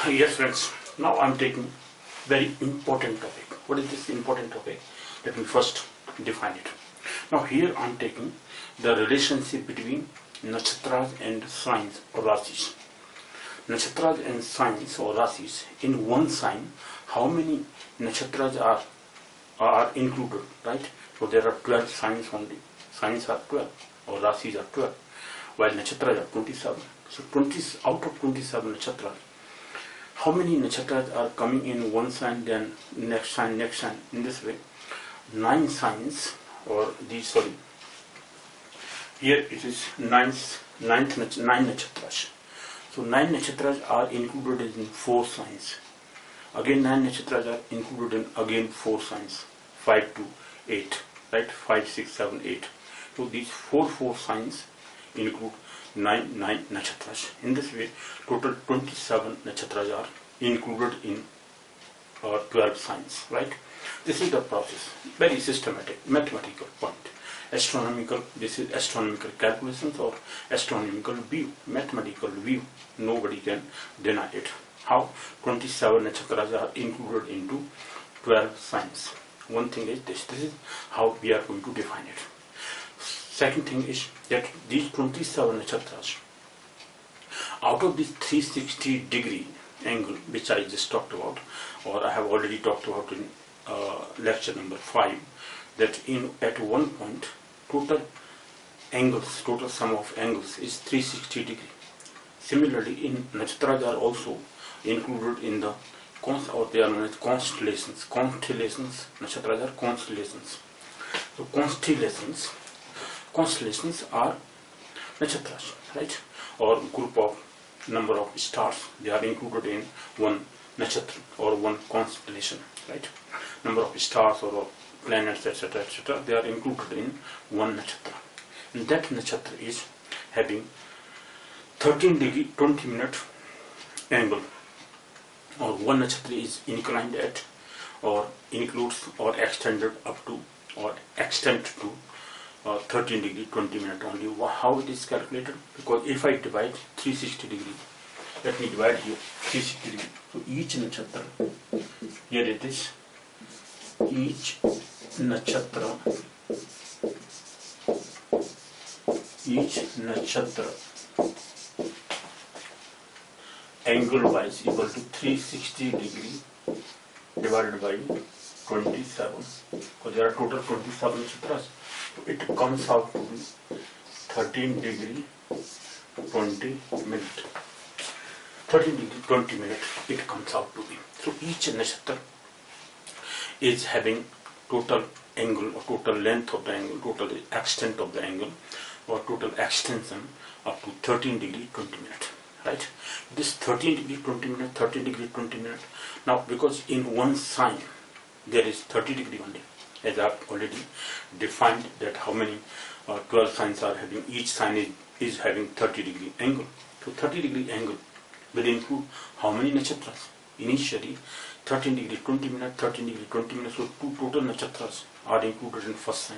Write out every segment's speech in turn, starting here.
Yes friends, now I'm taking very important topic. What is this important topic? Let me first define it. Now here I'm taking the relationship between nakshatras and signs or rasis. Nakshatras and signs or rasis, in one sign, how many nakshatras are included, right? So there are 12 signs only. Signs are 12 or rasis are 12, while nakshatras are 27. So 20 out of 27 nakshatras, how many nakshatras are coming in one sign, then next sign, in this way? 9 signs, or these, sorry, here it is 9 nakshatras. So 9 nakshatras are included in 4 signs. Again 9 nakshatras are included in again 4 signs, 5 to 8, right? 5, 6, 7, 8. So these 4 signs include 9 nakshatras. In this way, total 27 nakshatras are included in 12 signs, right? This is the process, very systematic, mathematical point. Astronomical, this is astronomical calculations or astronomical view, mathematical view. Nobody can deny it. How 27 nakshatras are included into 12 signs. One thing is this is how we are going to define it. Second thing is that these 27 nakshatras, out of this 360-degree angle which I just talked about, or I have already talked about in lecture number 5, that at one point total sum of angles is 360 degree. Similarly, in nakshatras are also included in the they are known as constellations. Nakshatras are constellations. So constellations are nakshatras, right? Or group of number of stars. They are included in one nakshatra or one constellation, right? Number of stars or planets, etc., etc. They are included in one nakshatra. And that nakshatra is having 13 degree 20 minute angle, or one nakshatra is inclined at, or includes, or extended up to, or extend to 13 degree 20 minute only. How it is calculated? Because if I divide 360 degree, let me divide here 360 degree. So each nakshatra, here it is, each nakshatra angle wise equal to 360 degree divided by 27, because there are total 27 nakshatras. So it comes out to be 13 degree 20 minute. 13 degree 20 minute it comes out to be. So each nakshatra is having total angle or total length of the angle, total extent of the angle, or total extension up to 13 degree 20 minute, right? This 13 degree 20 minute, 13 degree 20 minute. Now because in one sign there is 30 degree only, as I have already defined that how many 12 signs are having, each sign is having 30 degree angle. So 30 degree angle will include how many nakshatras? Initially 13 degree 20 minute, 13 degree 20 minutes, so 2 total nakshatras are included in first sign.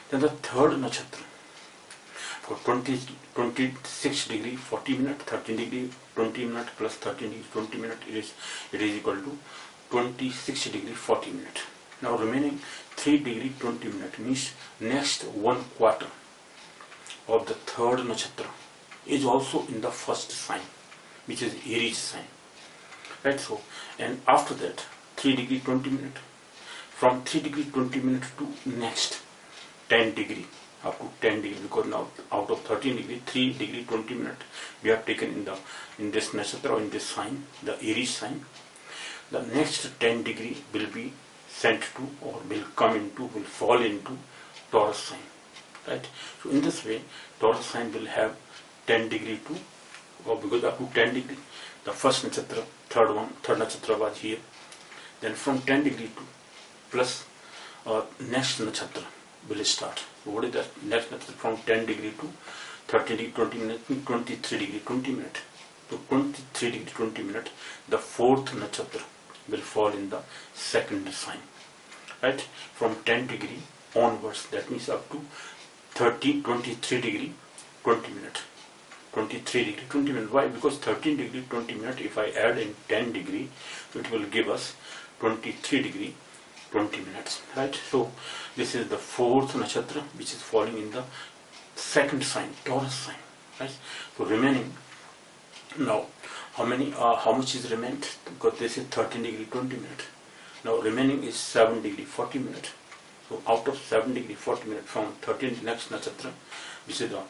Then the third nakshatra for 26 degree 40 minute, 13 degree 20 minute plus 13 degree 20 minute, it is equal to 26 degree 40 minute. Now remaining 3 degree 20 minute means next 1/4 of the third nakshatra is also in the first sign, which is Aries sign, right? So, and after that 3 degree 20 minute, from 3 degree 20 minute to next 10 degree up to 10 degree, because now out of 13 degree 3 degree 20 minute we have taken in this nakshatra or in this sign, the Aries sign. The next 10 degree will be sent to, or will fall into Taurus sign, right? So in this way Taurus sign will have 10 degree to, or because up to 10 degree the first nakshatra, third nakshatra was here, then from 10 degree to plus next nakshatra will start. So what is that next nakshatra? From 10 degree to 13 degree 20 minutes, 23 degree 20 minutes. So 23 degree 20 minutes, the fourth nakshatra will fall in the second sign, right? From 10 degree onwards, that means up to 23 degree 20 minutes. 23 degree 20 minutes. Why? Because 13 degree 20 minutes, if I add in 10 degree, it will give us 23 degree 20 minutes, right? So this is the fourth nakshatra which is falling in the second sign, Taurus sign, right? So remaining now, how much is remained? Because this is 13 degree 20 minutes. Now remaining is 7 degree 40 minutes. So out of 7 degree 40 minutes from 13 next nakshatra, which is the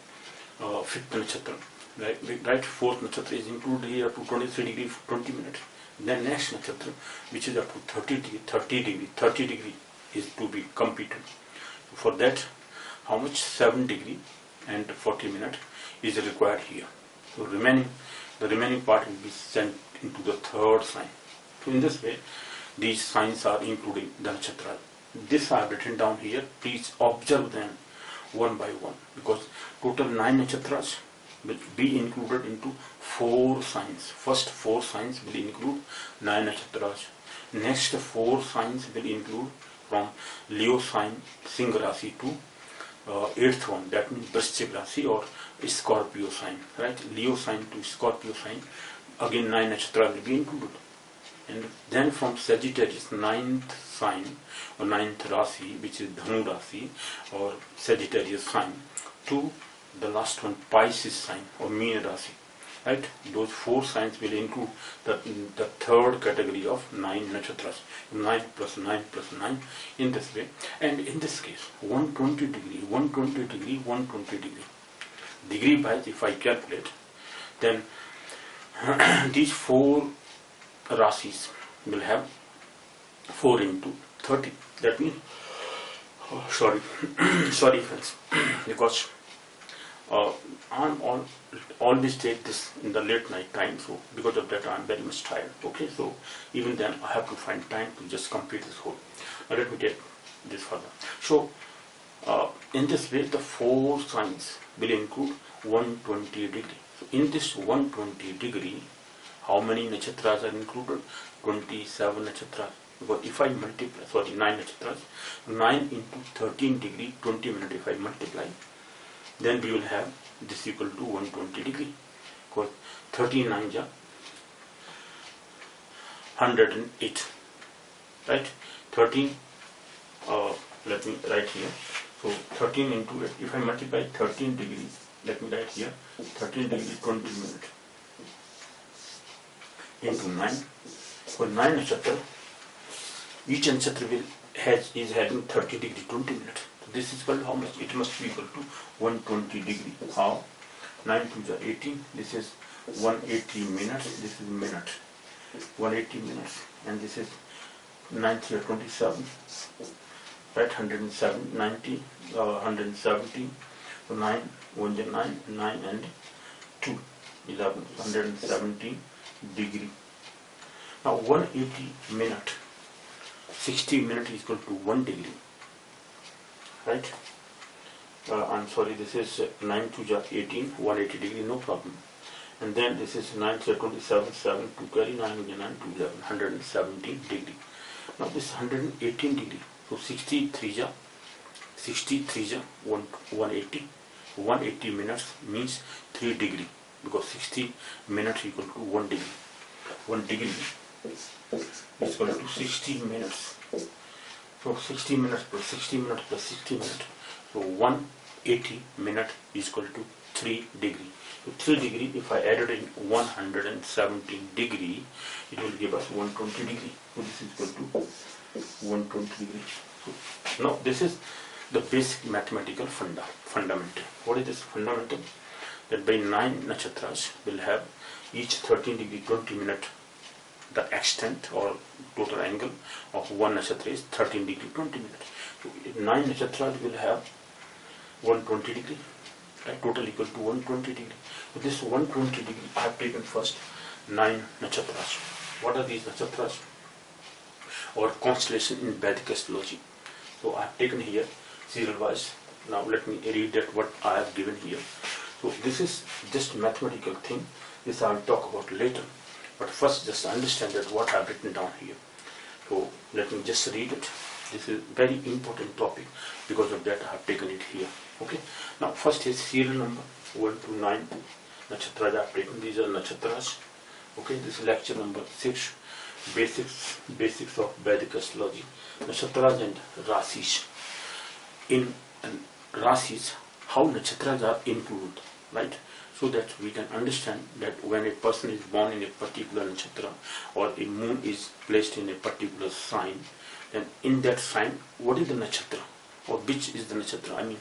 fifth nakshatra, right? Fourth nakshatra is included here up to 23 degree 20 minutes. Then next nakshatra, which is up to 30 degree is to be completed. For that, how much? 7 degree and 40 minutes is required here. So the remaining part will be sent into the third sign. So in this way, these signs are including the nakshatra. This I have written down here. Please observe them one by one, because total 9 nakshatras will be included into 4 signs. First 4 signs will include 9 nakshatras. Next 4 signs will include from Leo sign, Singh Rasi to 8th one, that means Vrishchik Rasi or Scorpio sign, right? Leo sign to Scorpio sign, again 9 nakshatras will be included. And then from Sagittarius, 9th sign or 9th Rasi, which is Dhanu Rasi or Sagittarius sign, to the last one, Pisces sign or Meena Rasi, right? Those 4 signs will include the third category of 9 nakshatras, 9 plus 9 plus 9 in this way. And in this case, 120 degree, 120 degree, 120 degree. Degree wise, if I calculate, then these 4 rasis will have 4 into 30. That means, sorry friends, because I'm always take this in the late night time, so because of that I'm very much tired. Okay, so even then I have to find time to just complete this whole. Now let me take this further. So in this way, the 4 signs will include 120 degree. So in this 120 degree, how many nakshatras are included? 27 nakshatras. Because if I multiply, 9 nakshatras, 9 into 13 degree 20 minutes, if I multiply, then we will have this equal to 120 degree. Because 13 9 ja 108, right? 13, let me write here. So 13 into 8, if I multiply 13 degree, let me write here, 13 degree 20 minutes into 9. For 9 nakshatra, each nakshatra is having 30 degree 20 minutes. So this is equal to how much? It must be equal to 120 degree. How? 9 to the 18. This is 180 minutes. This is minute. 180 minutes. And this is 9 to 27. Right? 107, 90, 170. So 9, 1 to 9, 9 and 2, 11, 170 degree. Now 180 minute, 60 minutes is equal to 1 degree, right? I'm sorry, this is 9 to 18, 180 degree, no problem. And then this is 9 to 27, 7 to carry 9 to 9 to 11, 117 degree. Now this 118 degree, so 63 ja 180, 180 minutes means 3 degree, because 60 minutes equal to 1 degree. 1 degree is equal to 60 minutes. So 60 minutes plus 60 minutes plus 60 minutes. So 180 minutes is equal to 3 degree. So 3 degree, if I added in 117 degree, it will give us 120 degree. So this is equal to 120 degree. So now this is the basic mathematical fundamental. What is this fundamental? That by 9 nakshatras will have each 13 degree 20 minute. The extent or total angle of one nakshatra is 13 degree 20 minutes. So 9 nakshatras will have 120 degree, right? Total equal to 120 degree. So this 120 degree, I have taken first 9 nakshatras. What are these nakshatras? Or constellation in Vedic astrology. So I have taken here serial wise. Now let me read that what I have given here. So this is just mathematical thing. This I will talk about later. But first just understand that what I have written down here. So let me just read it. This is very important topic. Because of that I have taken it here. Okay. Now first is serial number 1 to 9. Nakshatras I have taken. These are Nakshatras. Okay, this is lecture number 6, basics of Vedic astrology. Nakshatras and Rasis. In Rasis, how Nakshatras are included, right? So that we can understand that when a person is born in a particular nakshatra or a moon is placed in a particular sign, then in that sign, what is the nakshatra or which is the nakshatra? I mean,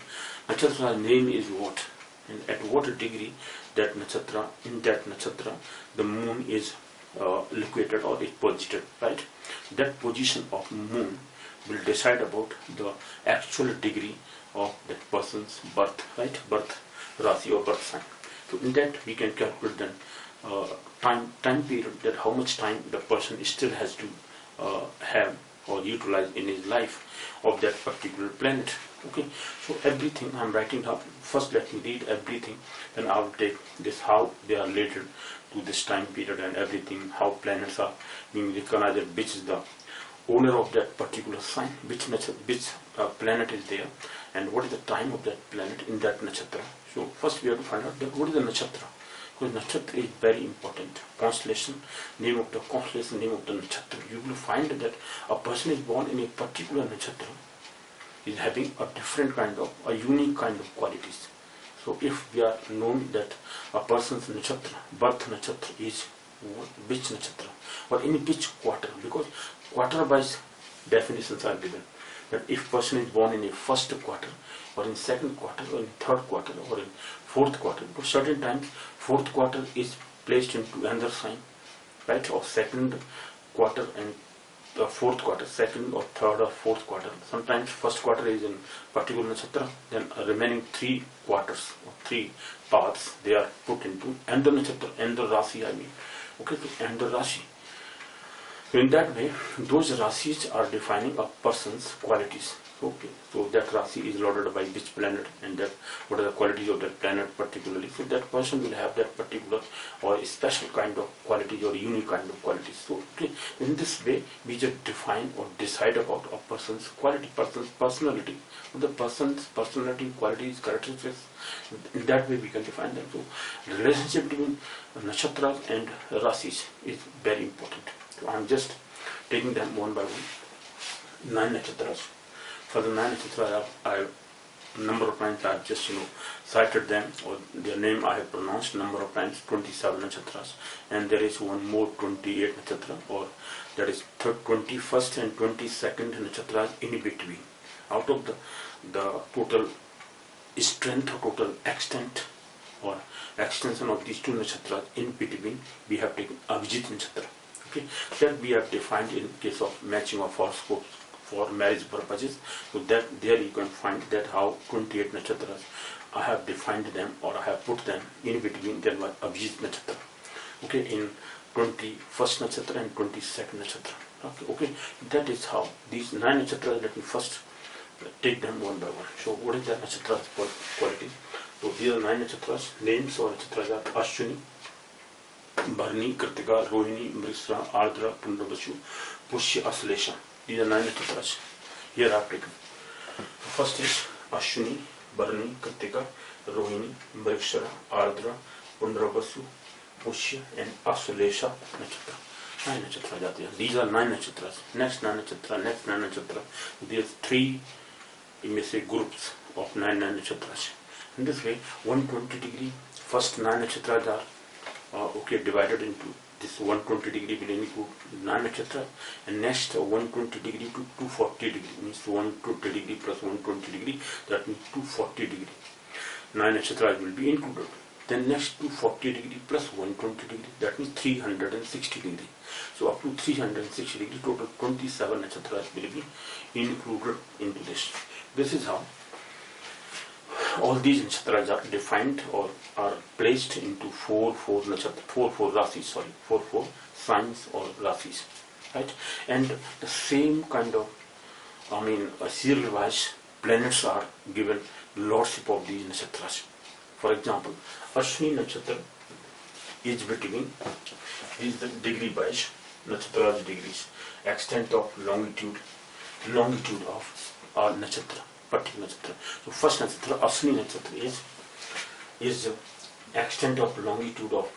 nakshatra name is what, and at what degree that nakshatra, in that nakshatra, the moon is located or is posited, right? That position of moon will decide about the actual degree of that person's birth, right? Birth rasi or birth sign. So in that we can calculate then time period, that how much time the person still has to have or utilize in his life of that particular planet. Okay, so everything I'm writing up. First let me read everything, then I will take this how they are related to this time period and everything, how planets are being recognized, which is the owner of that particular sign, which planet is there, and what is the time of that planet in that nakshatra. So first we have to find out that what is the nakshatra, because nakshatra is very important. Constellation, name of the constellation, name of the nakshatra. You will find that a person is born in a particular nakshatra is having a different kind of, a unique kind of qualities. So if we are known that a person's nakshatra, birth nakshatra is which nakshatra or in which quarter, because quarter wise definitions are given, that if person is born in a first quarter or in second quarter or in third quarter or in fourth quarter, because certain times fourth quarter is placed into another sign, right, or second quarter and the fourth quarter, second or third or fourth quarter. Sometimes first quarter is in particular nakshatra, then remaining 3 quarters or 3 paths they are put into another nakshatra, another rasi I mean. Okay, so another rasi. So in that way, those rasis are defining a person's qualities. Okay, so that rasi is loaded by which planet and that what are the qualities of that planet particularly. So that person will have that particular or a special kind of qualities or unique kind of qualities. So okay, in this way we just define or decide about a person's quality, person's personality, the person's personality, qualities, characteristics. In that way we can define them. So the relationship between nakshatras and rasis is very important. So I am just taking them one by one. 9 nakshatras. For the 9 nakshatras, I number of times I have just cited them, or their name I have pronounced number of times, 27 nakshatras, and there is one more 28 nakshatra, or that is 21st and 22nd nakshatras in between. Out of the total strength or total extent or extension of these 2 nakshatras, in between we have taken Abhijit nakshatra. Okay, that we have defined in case of matching of horoscopes for marriage purposes. So that there you can find that how 28 nakshatras I have defined them or I have put them in between them was Abhijit nakshatra. Okay, in 21st nakshatra and 22nd nakshatra. Okay, that is how these 9 nakshatras. Let me first take them one by one. So what is the nakshatra quality? So these are 9 nakshatras. Names of nakshatras are Ashwini, Bharani, Kritika, Rohini, Mrigashira, Ardra, Punarvasu, Pushya, Asalesha. These are 9 nakshatras. Here I have taken. First is Ashwini, Bharani, Kritika, Rohini, Mrigashira, Ardra, Punarvasu, Pushya and Asalesha nakshatra. 9 nakshatras jate hain. These are 9 nakshatras. Next 9 nakshatra, next 9 nakshatra. There are 3, you may say, groups of 9 nakshatras. In this way, 120 degree. First 9 nakshatras are okay, divided into this 120 degree will include 9 nakshatra, and next 120 degree to 240 degree means 120 degree plus 120 degree, that means 240 degree. 9 nakshatras will be included. Then next 240 degree plus 120 degree, that means 360 degree. So up to 360 degree, total 27 nakshatras will be included into this. This is how all these nakshatras are defined or are placed into 4 signs or rasis, right? And the same kind of, serial wise planets are given lordship of these nakshatras. For example, Ashwini nakshatra is the degree wise nakshatras degrees, extent of longitude of our nakshatra, particular nakshatra. So first nakshatra, Ashwini nakshatra is extent of longitude of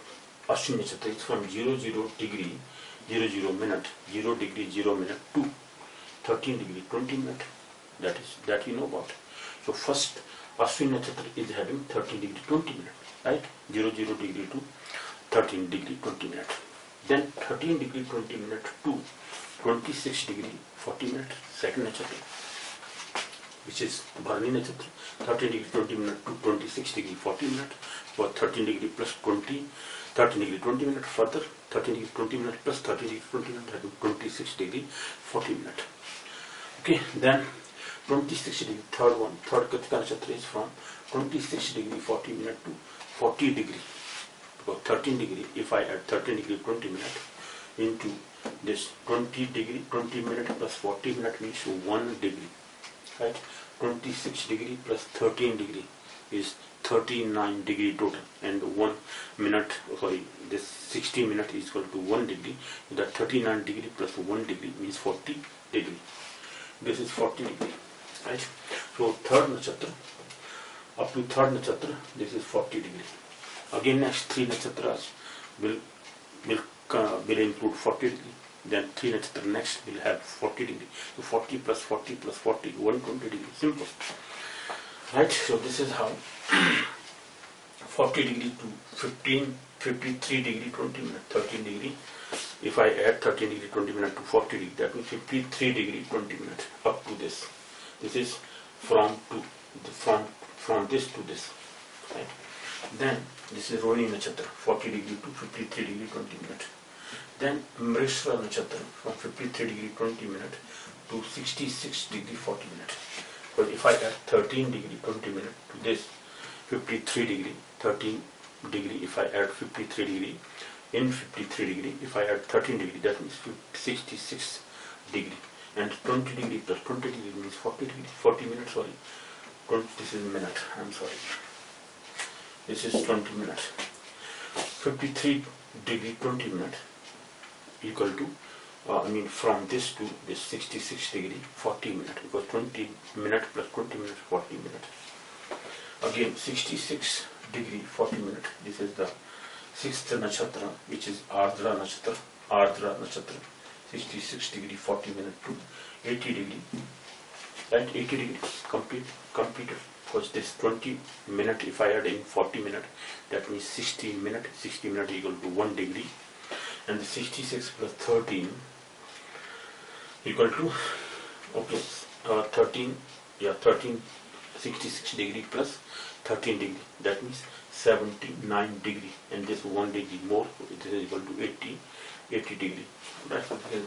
Ashwini Nakshatra is from 00 degree 00 minute 0 degree 0 minute to 13 degree 20 minute. That you know about. So first Ashwini Nakshatra is having 13 degree 20 minute, right? 00 degree to 13 degree 20 minute. Then 13 degree 20 minute to 26 degree 40 minute, second nakshatra, which is Bharani Nakshatra. 13 degree 20 minute to 26 degree 40 minute, for 13 degree plus 20, 13 degree 20 minute further, 13 degree 20 minute plus 13 degree 20 minute, having 26 degree 40 minute. Okay, then 26 degree, third Kritika Nakshatra is from 26 degree 40 minute to 40 degree. Because 13 degree, if I add 13 degree 20 minute into this 20 degree 20 minute plus 40 minute means 1 degree, right? 26 degree plus 13 degree is 39 degree total, and 1 minute, this 60 minute is equal to 1 degree. That 39 degree plus 1 degree means 40 degree. This is 40 degree, right? So third nakshatra, up to third nakshatra, this is 40 degree. Again, next 3 nakshatras will include 40 degree. Then 3 nakshatra next will have 40 degree. So 40 plus 40 plus 40, 120 degree. Simple, right? So this is how 40 degree to 53 degree 20 minute, 13 degree. If I add 13 degree 20 minute to 40 degree, that means 53 degree 20 minute up to this. This is from this to this, right? Then this is Rohini Nakshatra, 40 degree to 53 degree 20 minute. Then Mrigashira Nakshatra from 53 degree 20 minute to 66 degree 40 minute. But if I add 13 degree 20 minute to this 53 degree 13 degree, if I add 53 degree in 53 degree, if I add 13 degree, that means 66 degree, and 20 degree plus 20 degree means 40 degree, 40 minutes, sorry. This is minute, I'm sorry. This is 20 minutes. 53 degree 20 minutes equal to, from this to this 66 degree 40 minutes, because 20 minutes plus 20 minutes 40 minutes. Again 66 degree 40 minutes. This is the 6th nakshatra, which is Ardra Nakshatra, 66 degree 40 minutes to 80 degree, right? 80 degree completed. Because this 20 minute, if I add in 40 minutes, that means 60 minutes. 60 minutes equal to 1 degree, and the 66 plus 13 equal to 66 degree plus 13 degree, that means 79 degree, and this 1 degree more, so it is equal to 80 degree. That's what it is,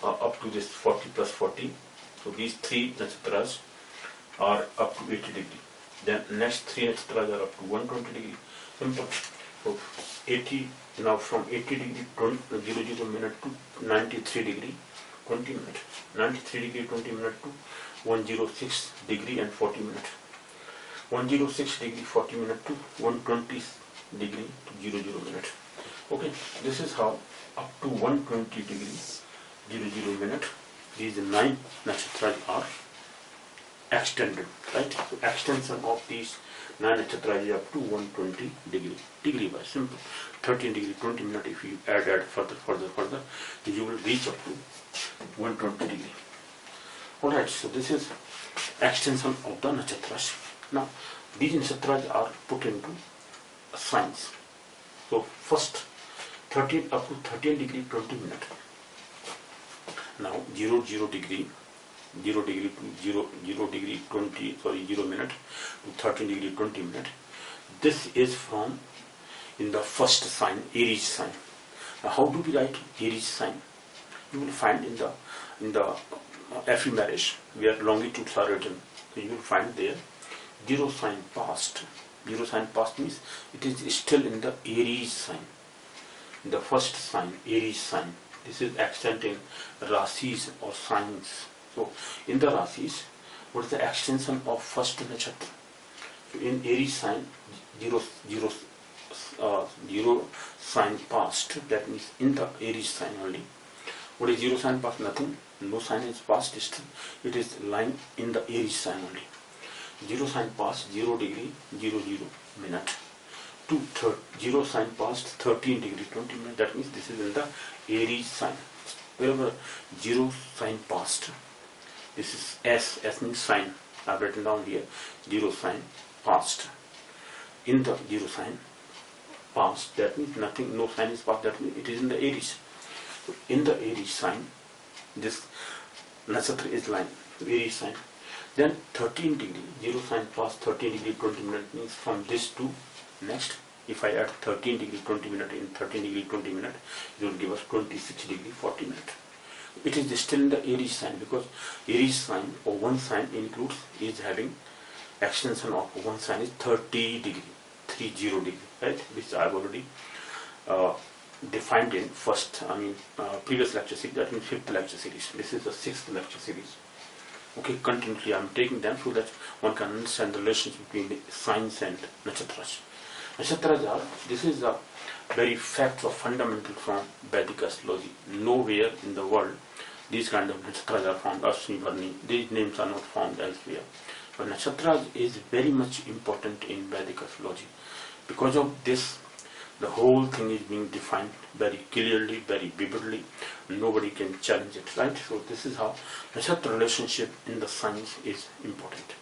up to this 40 plus 40. So these 3 nakshatras are up to 80 degree. Then next 3 nakshatras are up to 120 degree. Simple. So 80, now from 80 degree 00 minute to 93 degree 20 minute, 93 degree 20 minute to 106 degree and 40 minute, 106 degree 40 minute to 120 degree to 00 minute. Okay, this is how up to 120 degree 00 minute these 9 nakshatras are extended, right? So extension of these 9 nakshatras is up to 120 degree by simple. 13 degree 20 minute, if you add further, you will reach up to 120 degree. Alright, so this is extension of the nakshatras. Now these nakshatras are put into signs. So first 13 up to 13 degree 20 minute. Now 0 degree to 0 degree 0 minute to 13 degree 20 minute. This is from in the first sign, Aries sign. Now how do we write Aries sign? You will find in the ephemeris where longitudes are written. So you will find there 0 sign past. 0 sign past means it is still in the Aries sign. In the first sign, Aries sign. This is extent in rasis or signs. So in the rasis, what is the extension of first nakshatra? So in Aries sign, 0 sign past, that means in the Aries sign only. What is 0 sign past? Nothing. No sign is past still. It is lying in the Aries sign only. 0 sign past, 0 degree 00 minute. zero sign past 13 degree 20 minutes. That means this is in the Aries sign. Wherever zero sign past, this is S. S means sign. I've written down here zero sign past. In the zero sign past, that means nothing, no sign is past. That means it is in the Aries. So in the Aries sign, this nakshatra is lying. Aries sign. Then 13 degree, zero sign past 13 degree 20 minutes means from this to next. If I add 13 degree 20 minutes in 13 degree 20 minutes, it will give us 26 degree 40 minutes. It is still in the Aries sign because Aries sign or one sign includes is having extension of one sign is 30 degree, 30 degree, right? Which I have already defined in previous lecture series, that means 5th lecture series. This is the 6th lecture series. Okay, continuously I am taking them so that one can understand the relationship between the signs and nakshatras. Nakshatras are, this is the very fact or fundamental from Vedic astrology. Nowhere in the world these kind of nakshatras are found. Ashwini, Varni, these names are not found elsewhere. But nakshatras is very much important in Vedic astrology. Because of this, the whole thing is being defined very clearly, very vividly. Nobody can challenge it, right? So this is how nakshatra relationship in the science is important.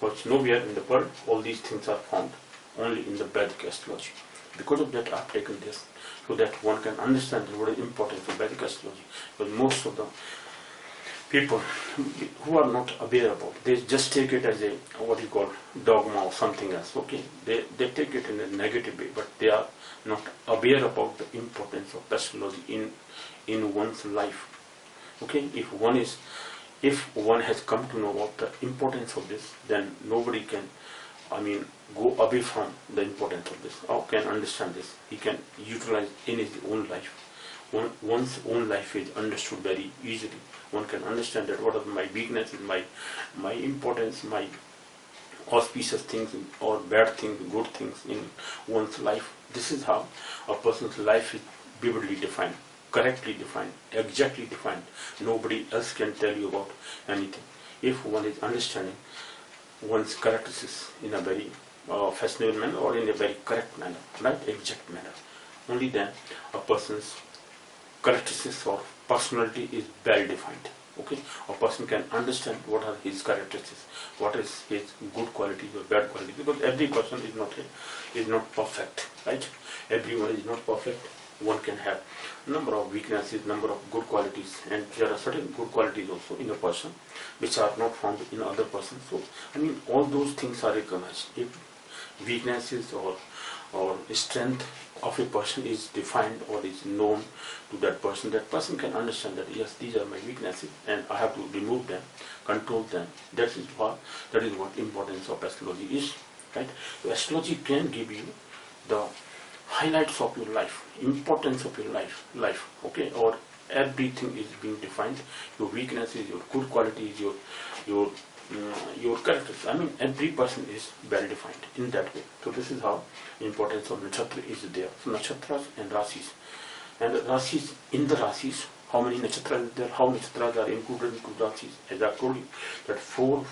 But nowhere in the world all these things are found, only in the Vedic astrology. Because of that I have taken this, so that one can understand what is important for Vedic astrology. But most of the people who are not aware about it, they just take it as a, what you call, dogma or something else. Okay, they take it in a negative way, but they are not aware about the importance of astrology in one's life. Okay, if one has come to know about the importance of this, then nobody can go away from the importance of this, or can understand this. He can utilize in his own life. One's own life is understood very easily. One can understand that what are my weaknesses, my importance, my auspicious things or bad things, good things in one's life. This is how a person's life is vividly defined, correctly defined, exactly defined. Nobody else can tell you about anything. If one is understanding one's characteristics in a very fashionable manner or in a very correct manner, right, exact manner, only then a person's characteristics or personality is well defined. Okay, a person can understand what are his characteristics, what is his good qualities or bad qualities, because every person is not perfect, right? Everyone is not perfect. One can have number of weaknesses, number of good qualities, and there are certain good qualities also in a person which are not found in other persons. So all those things are recognized. If weaknesses or strength of a person is defined or is known to that person can understand that yes, these are my weaknesses and I have to remove them, control them. That is what importance of astrology is, right? So astrology can give you the highlights of your life, importance of your life, okay, or everything is being defined, your weaknesses, your good qualities, your characters. Every person is well defined in that way. So this is how importance of nakshatra is there. So nakshatras and rasis. And rasis, in the rasis, how many nakshatras are there, how nakshatras are included into rasis? As I told you, that four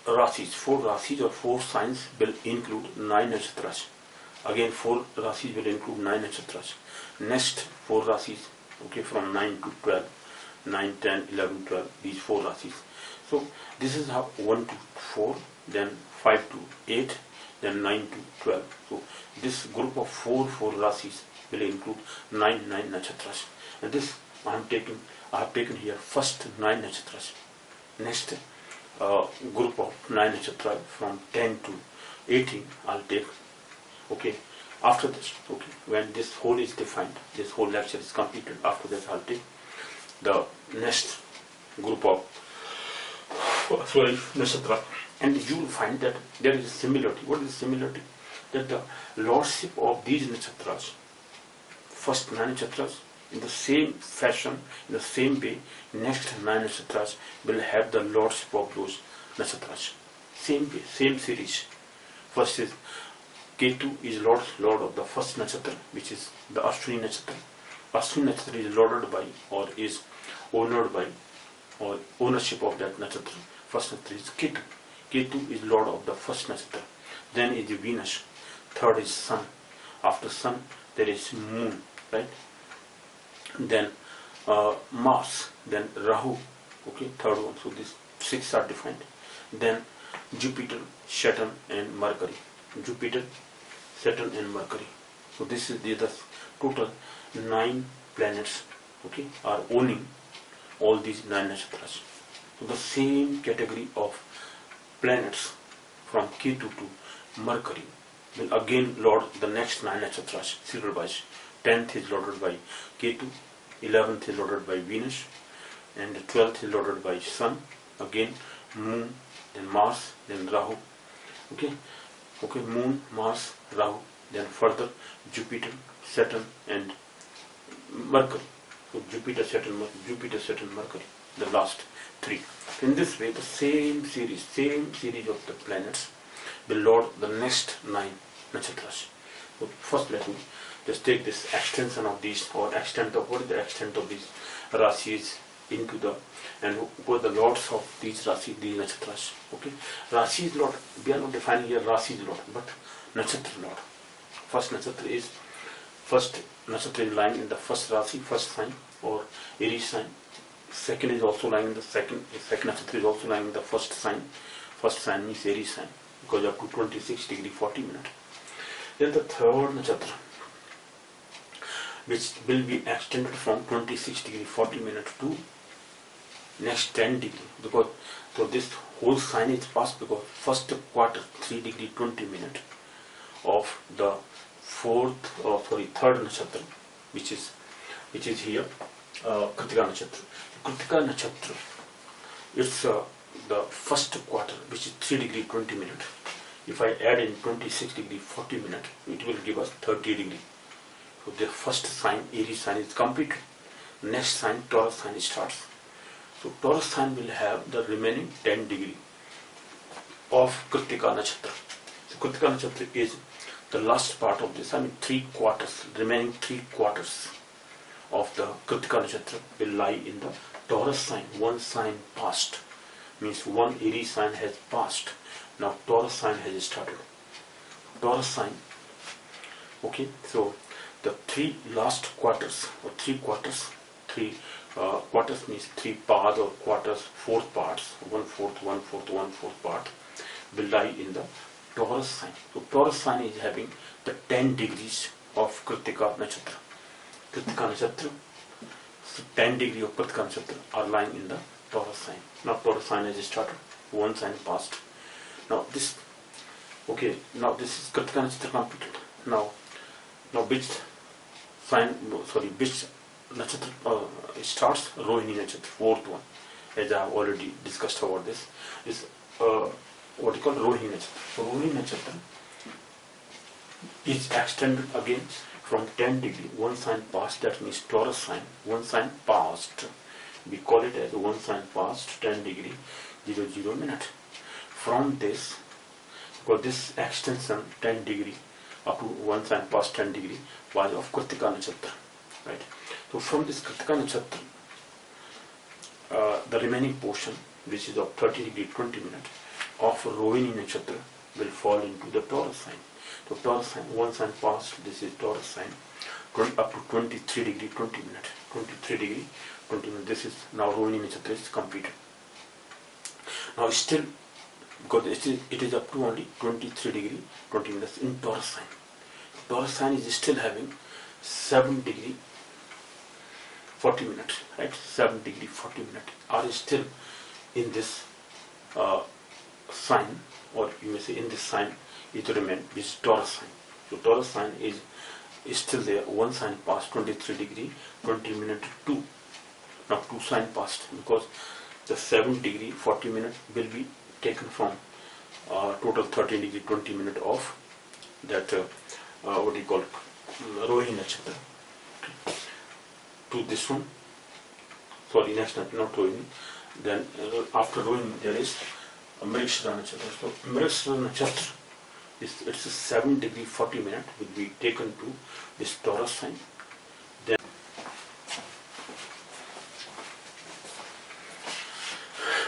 rasis or 4 signs will include 9 nakshatras. Again, 4 rasis will include 9 nakshatras. Next 4 rasis, okay, from 9 to 12, 9, 10, 11, 12, these 4 rasis. So this is how 1 to 4, then 5 to 8, then 9 to 12. So this group of 4 rasis will include 9 nakshatras. And this I have taken here first 9 nakshatras. Next group of 9 nakshatras from 10 to 18 I'll take. Okay, after this, okay, when this whole is defined, this whole lecture is completed, after that I'll take the next group of nakshatra, and you will find that there is a similarity. What is the similarity? That the lordship of these nakshatras, first 9 nakshatras, in the same fashion, in the same way, next 9 nakshatras will have the lordship of those nakshatras. Same way, same series. First is Ketu is Lord of the first nakshatra, which is the Ashwini nakshatra. Ashwini nakshatra is lorded by or is honored by or ownership of that nakshatra. First nakshatra is Ketu. Ketu is Lord of the first nakshatra. then is Venus, third is Sun. After Sun there is Moon, right? Then Mars, then Rahu, okay, third one. So these 6 are defined. Then Jupiter, Saturn and Mercury. Jupiter, Saturn and Mercury. So this is the total 9 planets, okay, are owning all these 9 nakshatras. So the same category of planets from Ketu to Mercury will again lord the next 9 nakshatras serial wise. 10th is lorded by Ketu, 11th is lorded by Venus, and the 12th is lorded by Sun, again Moon, then Mars, then Rahu. Okay, Moon, Mars, Rahu, then further Jupiter, Saturn and Mercury. So Jupiter, Saturn, Mercury, the last 3. In this way, the same series of the planets will lord the next 9 nakshatras. So first let me just take this extension of these, or extent of what is the extent of these Rashis into the, and who are the lords of these Rashi, these nakshatras. Okay, Rashi is lord, we are not defining here Rashi is lord, but nakshatra lord. First nakshatra is, first nakshatra is lying in the first Rashi, first sign or Aries sign. Second is also lying in the second nakshatra is also lying in the first sign. First sign means Aries sign, because up to 26 degree 40 minutes. Then the third nakshatra, which will be extended from 26 degree 40 minutes to next 10 degree, because so this whole sign is passed, because first quarter 3 degree 20 minutes of the third nakshatra, which is here Kritika nakshatra. Kritika nakshatra, it's the first quarter, which is 3 degree 20 minutes. If I add in 26 degree 40 minutes, it will give us 30 degree. So the first sign, Aries sign, is completed. Next sign, Taurus sign, starts. So Taurus sign will have the remaining 10 degree of Kritika nakshatra. So Kritika nakshatra is the last part of this. 3 quarters, remaining 3 quarters of the Kritika nakshatra will lie in the Taurus sign. One sign passed, means one Aries sign has passed. Now Taurus sign has started. Taurus sign, okay, so the 3 last quarters, or 3 quarters, 3 quarters means 3 parts or quarters, 4 parts, 1/4 part will lie in the Taurus sign. So Taurus sign is having the 10 degrees of Kritika nakshatra. Kritika nakshatra, so 10 degrees of Kritika nakshatra are lying in the Taurus sign. Now Taurus sign has started, one sign passed. Now this, okay, now this is Kritika nakshatra completed. Now which sign, which nakshatra starts? Rohini nakshatra, fourth one, as I have already discussed about this, is what you call Rohini nakshatra. So Rohini nakshatra is extended again from 10 degree, one sign passed, that means Taurus sign, one sign passed. We call it as one sign passed, 10 degree 00 minute. From this, because this extension 10 degree up to one sign past 10 degree was of Kritika nakshatra, right? So from this Kritika nakshatra, the remaining portion, which is of 30 degree 20 minutes of Rohini nakshatra, will fall into the Taurus sign. So Taurus sign, one sign past, this is Taurus sign, up to 23 degree 20 minutes. 23 degree 20 minutes. This is now Rohini nakshatra is completed. Now still, because it is up to only 23 degree 20 minutes in Taurus sign. Taurus sign is still having 7 degree 40 minutes, right? 7 degree 40 minutes are still in this sign, or you may say in this sign is to remain, which is Taurus sign. So Taurus sign is still there, one sign past 23 degree 20 minutes 2. Now 2 sign passed, because the 7 degree 40 minutes will be taken from total 13 degree 20 minutes of that what do you call it, Rohini nakshatra, to this one. Sorry, next not Rohini. Then after Rohini there is Mrigashira nakshatra. So Mrigashira nakshatra is, it's a 7 degree 40 minutes will be taken to this Taurus sign. Then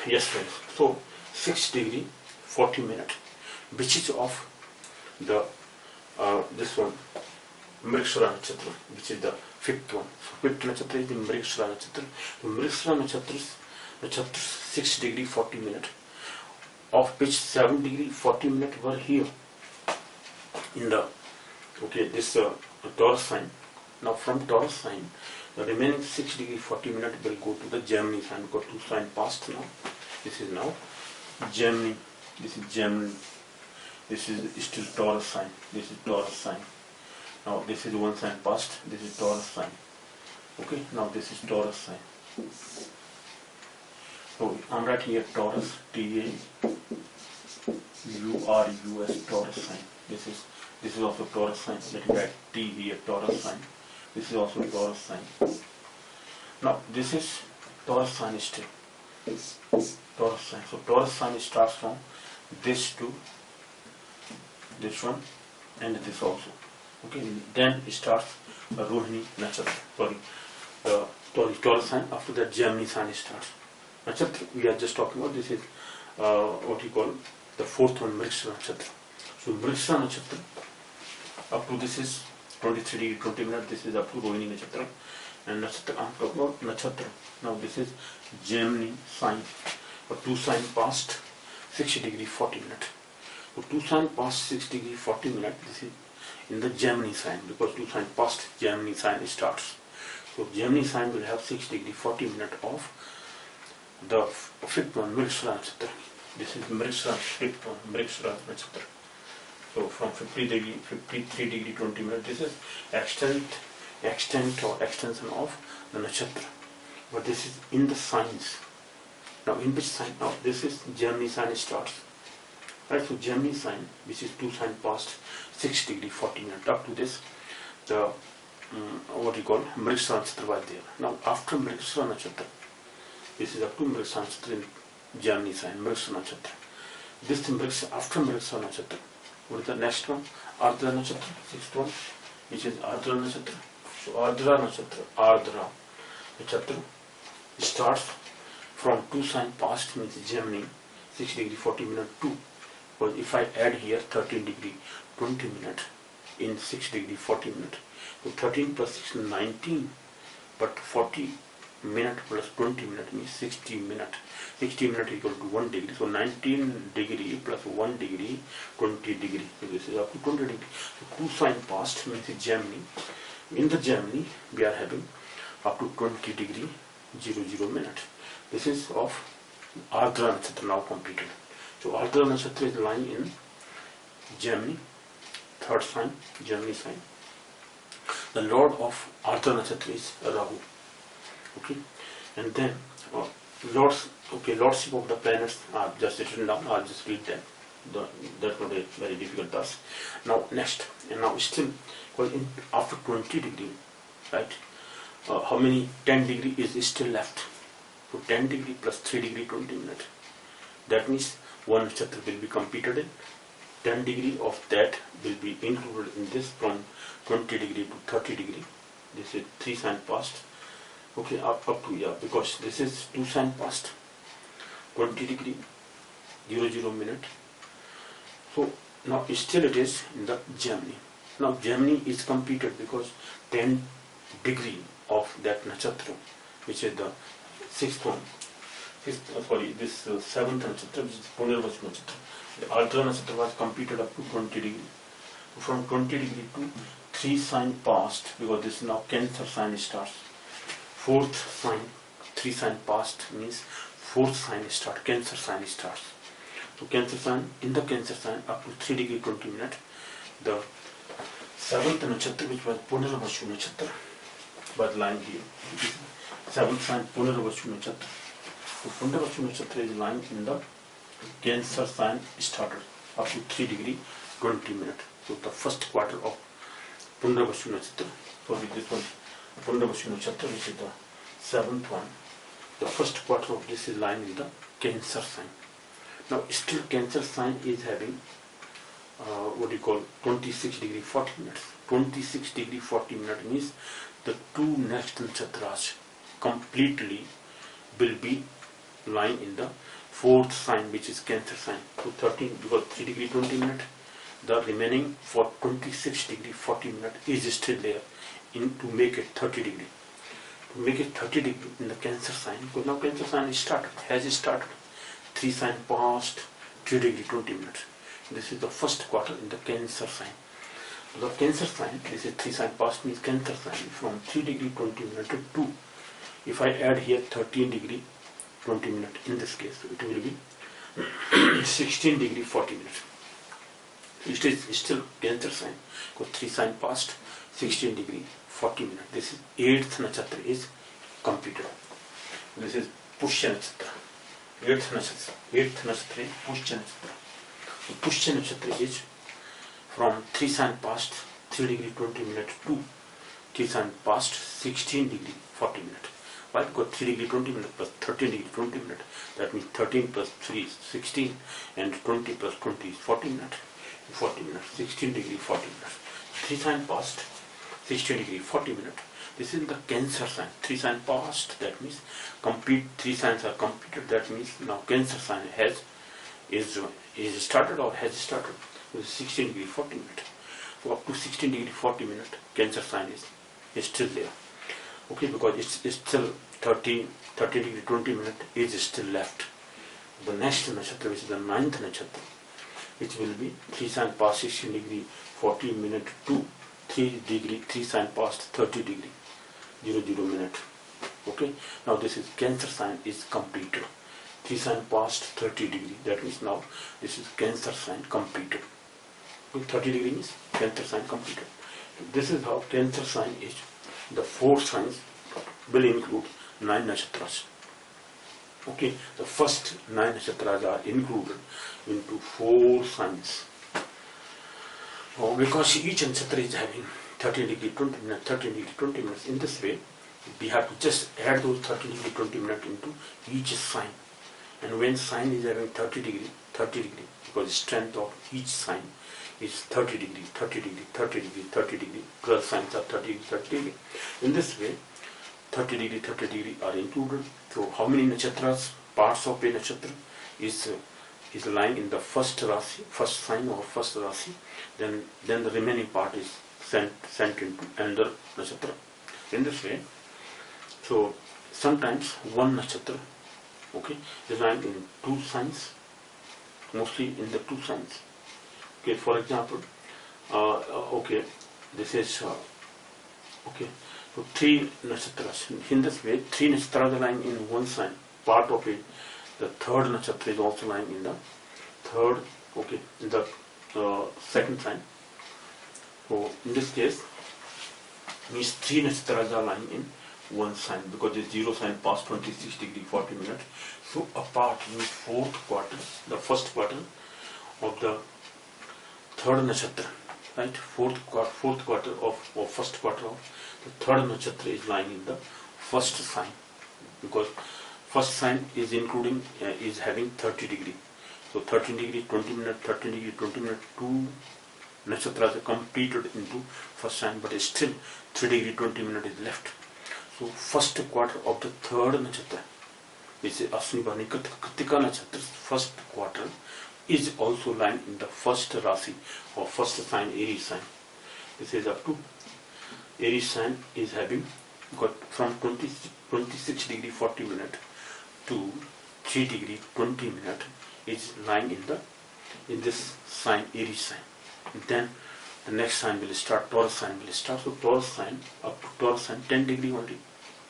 yes friends, so 6 degree 40 minutes, which is of the this one Mrigashira Nakshatra, which is the fifth one. So fifth Nakshatra is the Mrigashira Nakshatra. The Mrigashira Nakshatra 6 degree 40 minutes, of which 7 degree 40 minutes were here in the this Taurus sign. Now from Taurus sign, the remaining 6 degree 40 minutes will go to the Gemini sign, because 2 sign passed now. This is now Gemini. This is Gemini. This is still Taurus sign. This is Taurus sign. Now this is 1 sign passed. This is Taurus sign. Okay. Now this is Taurus sign. So I'm writing here Taurus, Taurus, Taurus sign. This is also Taurus sign. Let me write T here, Taurus sign. This is also Taurus sign. Now this is Taurus sign still. Taurus sign. So Taurus sign starts from this to this one and this also. Okay. Then it starts Rohini Nakshatra. Taurus sign. After that Gemini sign starts. Nakshatra we are just talking about. This is what you call the fourth one, Mrigashira Nakshatra. So Mrigashira Nakshatra up to this is 23 degree 20 minutes. This is up to Rohini Nakshatra. And Nakshatra I'm talking about Nakshatra. Now this is Gemini sign. But 2 sign past 60 degree 40 minutes. So 2 sign past 6 degree 40 minutes. This is in the Gemini sign, because 2 sign past Gemini sign starts. So Gemini sign will have 6 degree 40 minutes of the fifth one, Mrigashira Nakshatra. This is Mrigashira fifth one, Mrigashira Nakshatra. So from 53 degree 20 minutes, this is extent or extension of the nakshatra. But this is in the signs. Now in which sign? Now this is Gemini sign starts. Right, so Gemini sign, which is 2 sign past 6 degree 40 minutes. Up to this, the what you call Mrigashira Nakshatra was there. Now after Mrigashira Nakshatra, this is up to Mrigashira Nakshatra in Gemini sign, Mrigashira Nakshatra. This after Mrigashira Nakshatra, what is the next one? Ardra Nakshatra, 6th one, which is Ardra Nakshatra. So Ardra Nakshatra starts from 2 sign past, means Gemini, 6 degree 40 minutes 2. Because if I add here 13 degree 20 minutes in 6 degree 40 minutes, so 13 plus 6 is 19, but 40 minutes plus 20 minutes means 60 minutes. 60 minutes equal to 1 degree. So 19 degree plus 1 degree, 20 degree. So this is up to 20 degree. So 2 sign past means Gemini. In the Gemini, we are having up to 20 degree 00 minutes. This is of Ardra Nakshatra now completed. So Ardra Nakshatra is lying in Gemini, 3rd sign, Gemini sign. The Lord of Ardra Nakshatra is Rahu. Okay, and then lordship of the planets are just written down. I'll just read them. That's not a very difficult task. Now next, and now still, after 20 degree, right? How many 10 degree is still left? So 10 degree plus 3 degree 20 minutes. That means one nakshatra will be completed in 10 degree of that will be included in this from 20 degree to 30 degree. This is 3 sign past. Okay, up to because this is 2 sign past 20 degree 00 minute. So now still it is in the Gemini. Now Gemini is completed because 10 degree of that nakshatra, which is the 6th one, this 7th nakshatra, which is Punarvasu nakshatra. The Ardra nakshatra was completed up to 20 degree. So from 20 degree to 3 sign past, because this is now Cancer sign starts. 4th sign, 3 sign past means 4th sign starts, Cancer sign starts. So Cancer sign, in the Cancer sign up to 3 degree 20 minutes, the 7th nakshatra, which was Punarvasu nakshatra, was lying here. 7th sign Punarvasu nakshatra. So Punarvasu nakshatra is lying in the Cancer sign started up to 3 degree 20 minutes. So the first quarter of Punarvasu nakshatra. So this one, Punarvasu nakshatra, which is the 7th one. The first quarter of this is lying in the Cancer sign. Now still Cancer sign is having what you call 26 degree 40 minutes. 26 degree 40 minutes means the 2 next nakshatras completely will be lying in the 4th sign, which is Cancer sign. So 13, because 3 degree 20 minutes, the remaining for 26 degree 40 minutes is still there to make it 30 degree. To make it 30 degree in the Cancer sign, because now Cancer sign is started, has started. 3 sign past, 3 degree 20 minutes. This is the first quarter in the Cancer sign. The Cancer sign, this is 3 sign past means Cancer sign from 3 degree 20 minutes to 2. If I add here 13 degree 20 minutes in this case, it will be 16 degree 40 minutes. It is still Cancer sign, because 3 sign past, 16 degree 40 minutes. This is 8th nakshatra is completed. This is Pushya nakshatra. 8th nakshatra is Pushya nakshatra. So Pushya nakshatra is from 3 sign past 3 degree 20 minutes to 3 sign past 16 degree 40 minutes. Why? Because 3 degree 20 minutes plus 13 degree 20 minutes, that means 13 plus 3 is 16 and 20 plus 20 is 40 minutes. 40 minutes, 16 degree 40 minutes. 3 sign past 16 degree 40 minutes. This is the Cancer sign. 3 sign past, that means complete. 3 signs are completed, that means now Cancer sign is started or has started with 16 degree 40 minutes. So up to 16 degree 40 minutes Cancer sign is still there. Okay, because it's still 30 degree 20 minutes is still left. The next nakshatra, which is the 9th nakshatra, which will be 3 sign past 16 degree 40 minutes to 3 sign past 30 degree 00 minute. Okay, now this is Cancer sign is completed. 3 sign past 30 degree, that means now this is Cancer sign completed. 30 degree means Cancer sign completed. This is how Cancer sign is. The 4 signs will include 9 nakshatras. Okay, the first 9 nakshatras are included into 4 signs. Because each nakshatra is having 13 degree 20 minutes, 13 degree 20 minutes. In this way, we have to just add those 13 degree 20 minutes into each sign. And when sign is having 30 degree, because the strength of each sign is 30 degree, 30 degree, 30 degree, 30 degree. 12 signs are 30 degree, 30 degree. In this way, 30 degree are included. So how many nakshatras, parts of a nakshatra is lying in the first rasi, first sign or first rasi, then the remaining part is sent into another nakshatra. In this way, so sometimes one nakshatra, okay, is lying in 2 signs, mostly in the 2 signs. Okay, for example, okay, this is okay. So 3 nakshatras. In this way, 3 nakshatras are lying in 1 sign. Part of it, the 3rd nakshatra is also lying in the 3rd, okay, in the 2nd sign. So in this case, means 3 nakshatras are lying in 1 sign, because the 0 sign past 26 degree 40 minutes. So apart means 4th quarter, the first quarter of the 3rd nakshatra, right? 4th quarter of or first quarter of the 3rd nakshatra is lying in the first sign, because first sign is including is having 30 degree. So 13 degree 20 minutes, 13 degree 20 minutes, 2 nakshatras are completed into first sign, but still 3 degree 20 minutes is left. So first quarter of the 3rd nakshatra, which is Ashwini Bharani Kritika nakshatra, first quarter is also lying in the first rasi or first sign, Aries sign. This is up to Aries sign is having got from 26 degree 40 minutes to 3 degree 20 minutes is lying in this sign, Aries sign. And then the next sign will start, Taurus sign will start. So Taurus sign, up to Taurus sign 10 degree only,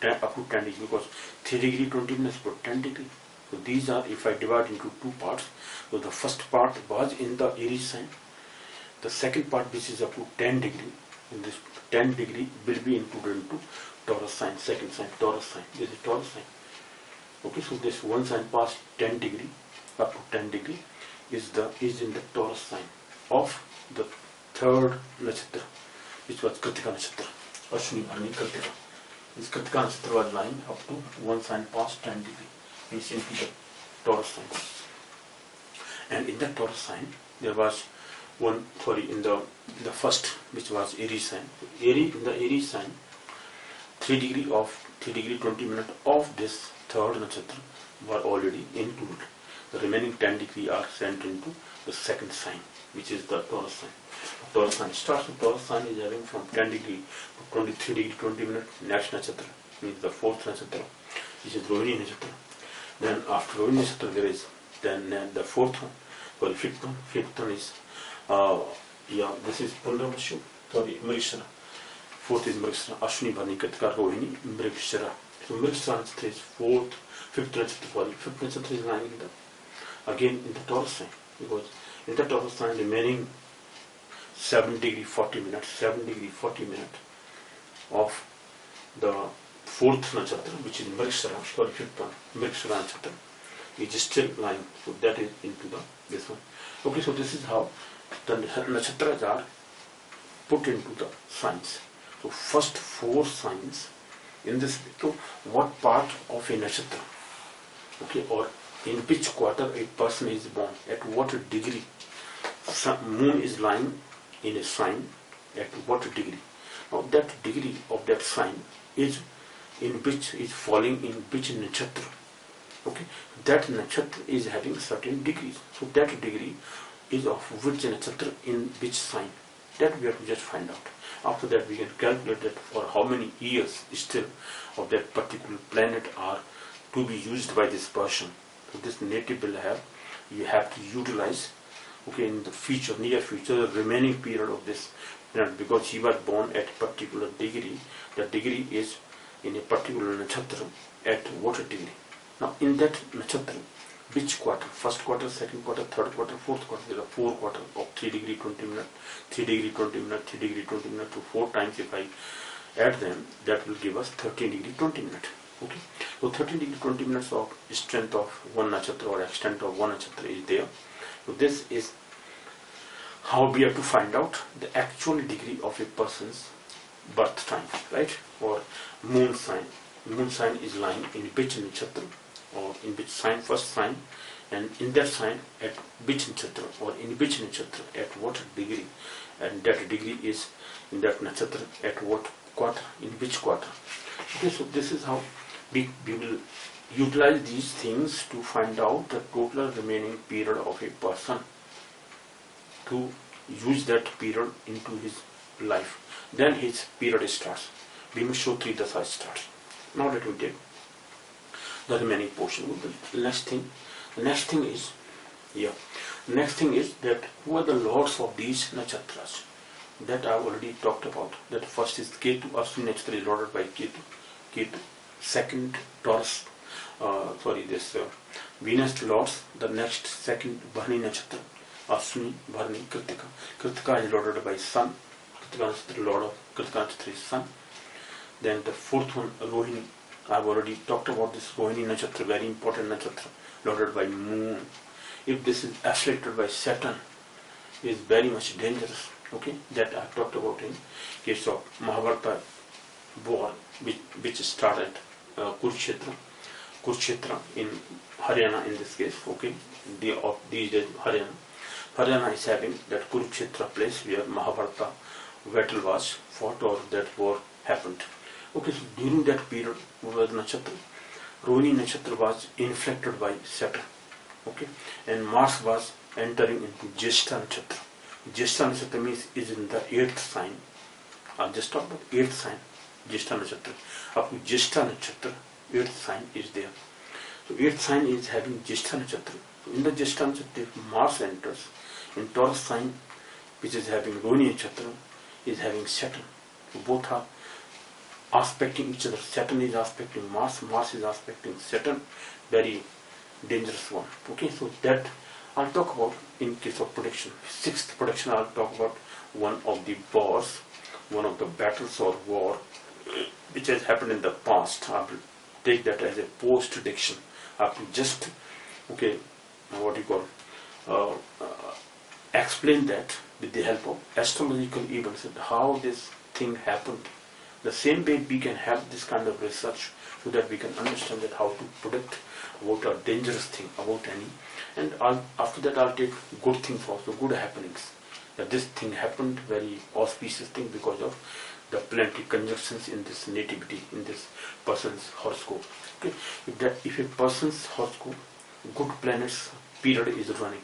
up to 10 degree, because 3 degree 20 minutes for 10 degree. So these are, if I divide into 2 parts, so the first part was in the Aries sign. The second part, which is up to 10 degree, in this 10 degree will be included into Taurus sign, second sign, Taurus sign. This is Taurus sign. Okay, so this one sign past 10 degree, up to 10 degree is in the Taurus sign of the 3rd nakshatra, which was Kritika nakshatra, Ashwini Bharani Kritika. This Kritika nakshatra was lying up to one sign past 10 degree, means into the Taurus sign. And in the Taurus sign, there was in the first, which was Aries sign. In the Aries sign, 3 degree 20 minutes of this 3rd nakshatra were already included. The remaining 10 degree are sent into the second sign, which is the Taurus sign. Taurus sign starts with Taurus sign is having from 10 degree to 23 degree 20 minutes. Next nakshatra means the fourth nakshatra, which is Rohini nakshatra. Then after Rohini nakshatra there is then the fourth one, sorry, fifth one. Fifth one is this is Punarvashu, sorry, Mrigashira. Fourth is Mrigashira, Ashwini, Bharani, Kritika, Rohini, Mrigashira. So Mrigashira nakshatra is fourth, fifth nakshatra, sorry, fifth nakshatra is lying in the, again in the Taurus sign, because in the Taurus sign remaining 7 degree 40 minutes, 7 degree 40 minutes of the fourth nakshatra, which is Mrigashira, sorry, fifth one, Mrigashira nakshatra, is still lying. So that is into the this one. Okay, so this is how the nakshatras are put into the signs. So first 4 signs in this. So what part of a nakshatra, okay, or in which quarter a person is born, at what degree moon is lying in a sign, at what degree. Now that degree of that sign is in which is falling in which nakshatra. Okay, that nakshatra is having certain degrees. So that degree is of which nakshatra in which sign. That we have to just find out. After that we can calculate that for how many years still of that particular planet are to be used by this person. So this native will have, you have to utilize, okay, in the future, near future, the remaining period of this planet, because he was born at a particular degree. The degree is in a particular nakshatra at what degree. Now in that nakshatra, which quarter, first quarter, second quarter, third quarter, fourth quarter, there are 4 quarters of 3 degree 20 minutes, 3 degree 20 minutes, 3 degree 20 minutes, to 4 times if I add them, that will give us 13 degree 20 minutes. Okay, so 13 degree 20 minutes of strength of one nakshatra or extent of one nakshatra is there. So this is how we have to find out the actual degree of a person's birth time, right? Or moon sign. Moon sign is lying in which nakshatra, or in which sign, first sign, and in that sign at which nakshatra, or in which nakshatra at what degree, and that degree is in that nakshatra at what quarter, in which quarter. Okay, so this is how we will utilize these things to find out the total remaining period of a person, to use that period into his life. Then his period starts. Bhimasho Dasa starts. Now let me take the remaining portion. The next thing is that who are the lords of these nakshatras? That I have already talked about. That first is Ketu, Ashwini nakshatra is lorded by Ketu. Second Taurus, Venus lords the next second Bharani nakshatra, Ashwini, Bharani, Kritika. Kritika is lorded by Sun. Kritika nakshatra, lord of Kritika nakshatra is Sun. Then the fourth one, Rohini. I have already talked about this Rohini nakshatra, very important nakshatra, lorded by Moon. If this is afflicted by Saturn, it is very much dangerous. Okay, that I have talked about in case of Mahabharata war, which started Kurukshetra in Haryana in this case. Okay, these days Haryana is having that Kurukshetra place where Mahabharata battle was fought, or that war happened. Okay, so during that period, was nakshatra, Rohini nakshatra was inflected by Saturn. Okay, and Mars was entering into Jyeshtha nakshatra. Jyeshtha nakshatra means is in the 8th sign. I'll just talk about 8th sign, Jyeshtha nakshatra. Up to Jyeshtha nakshatra, 8th sign is there. So 8th sign is having Jyeshtha nakshatra. So in the Jyeshtha nakshatra, if Mars enters in Taurus sign, which is having Rohini nakshatra, is having Saturn. So both are aspecting each other. Saturn is aspecting Mars, Mars is aspecting Saturn. Very dangerous one. Okay, so that I'll talk about in case of prediction. 6th prediction, I'll talk about one of the wars, one of the battles or war which has happened in the past. I will take that as a post prediction. I have to just, okay, what you call, explain that with the help of astrological events and how this thing happened. The same way we can have this kind of research so that we can understand that how to predict about a dangerous thing, about any. And after that I'll take good things also, good happenings. That this thing happened, very auspicious thing because of the planetary conjunctions in this nativity, in this person's horoscope. Okay, if a person's horoscope, good planets period is running,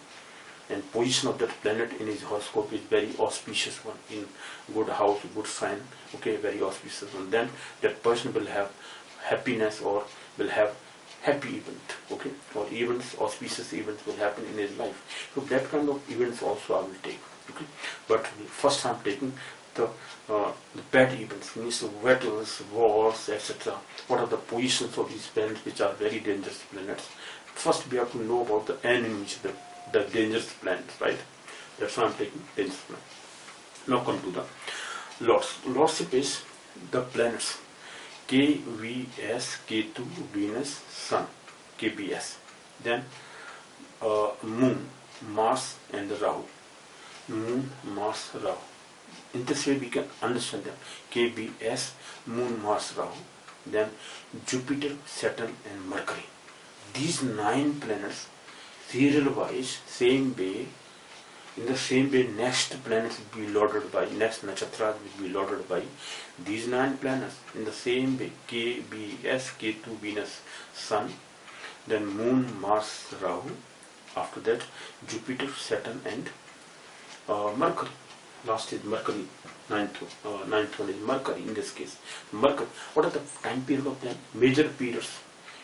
and position of that planet in his horoscope is very auspicious one, in good house, good sign, okay, very auspicious one, then that person will have happiness or will have happy event, okay, or events, auspicious events will happen in his life. So that kind of events also I will take, okay. But first I'm taking the bad events, means the battles, wars, etc. What are the positions of these planets which are very dangerous planets? First we have to know about the enemies, the dangerous planets, right? That's why I'm taking dangerous planets. Now come to the Lords. Lordship is the planets KVS, Ketu, Venus, Sun, KBS. Then Moon, Mars and Rahu. Moon, Mars, Rahu. In this way we can understand them. KBS, Moon, Mars, Rahu. Then Jupiter, Saturn and Mercury. These 9 planets, serial wise, same way, in the same way next planets will be loaded by, next nakshatras will be loaded by these 9 planets. In the same way, KBS, Ketu, Venus, Sun, then Moon, Mars, Rahu. After that, Jupiter, Saturn and Mercury. Last is Mercury, ninth one is Mercury in this case. Mercury, what are the time period of planet? Major periods.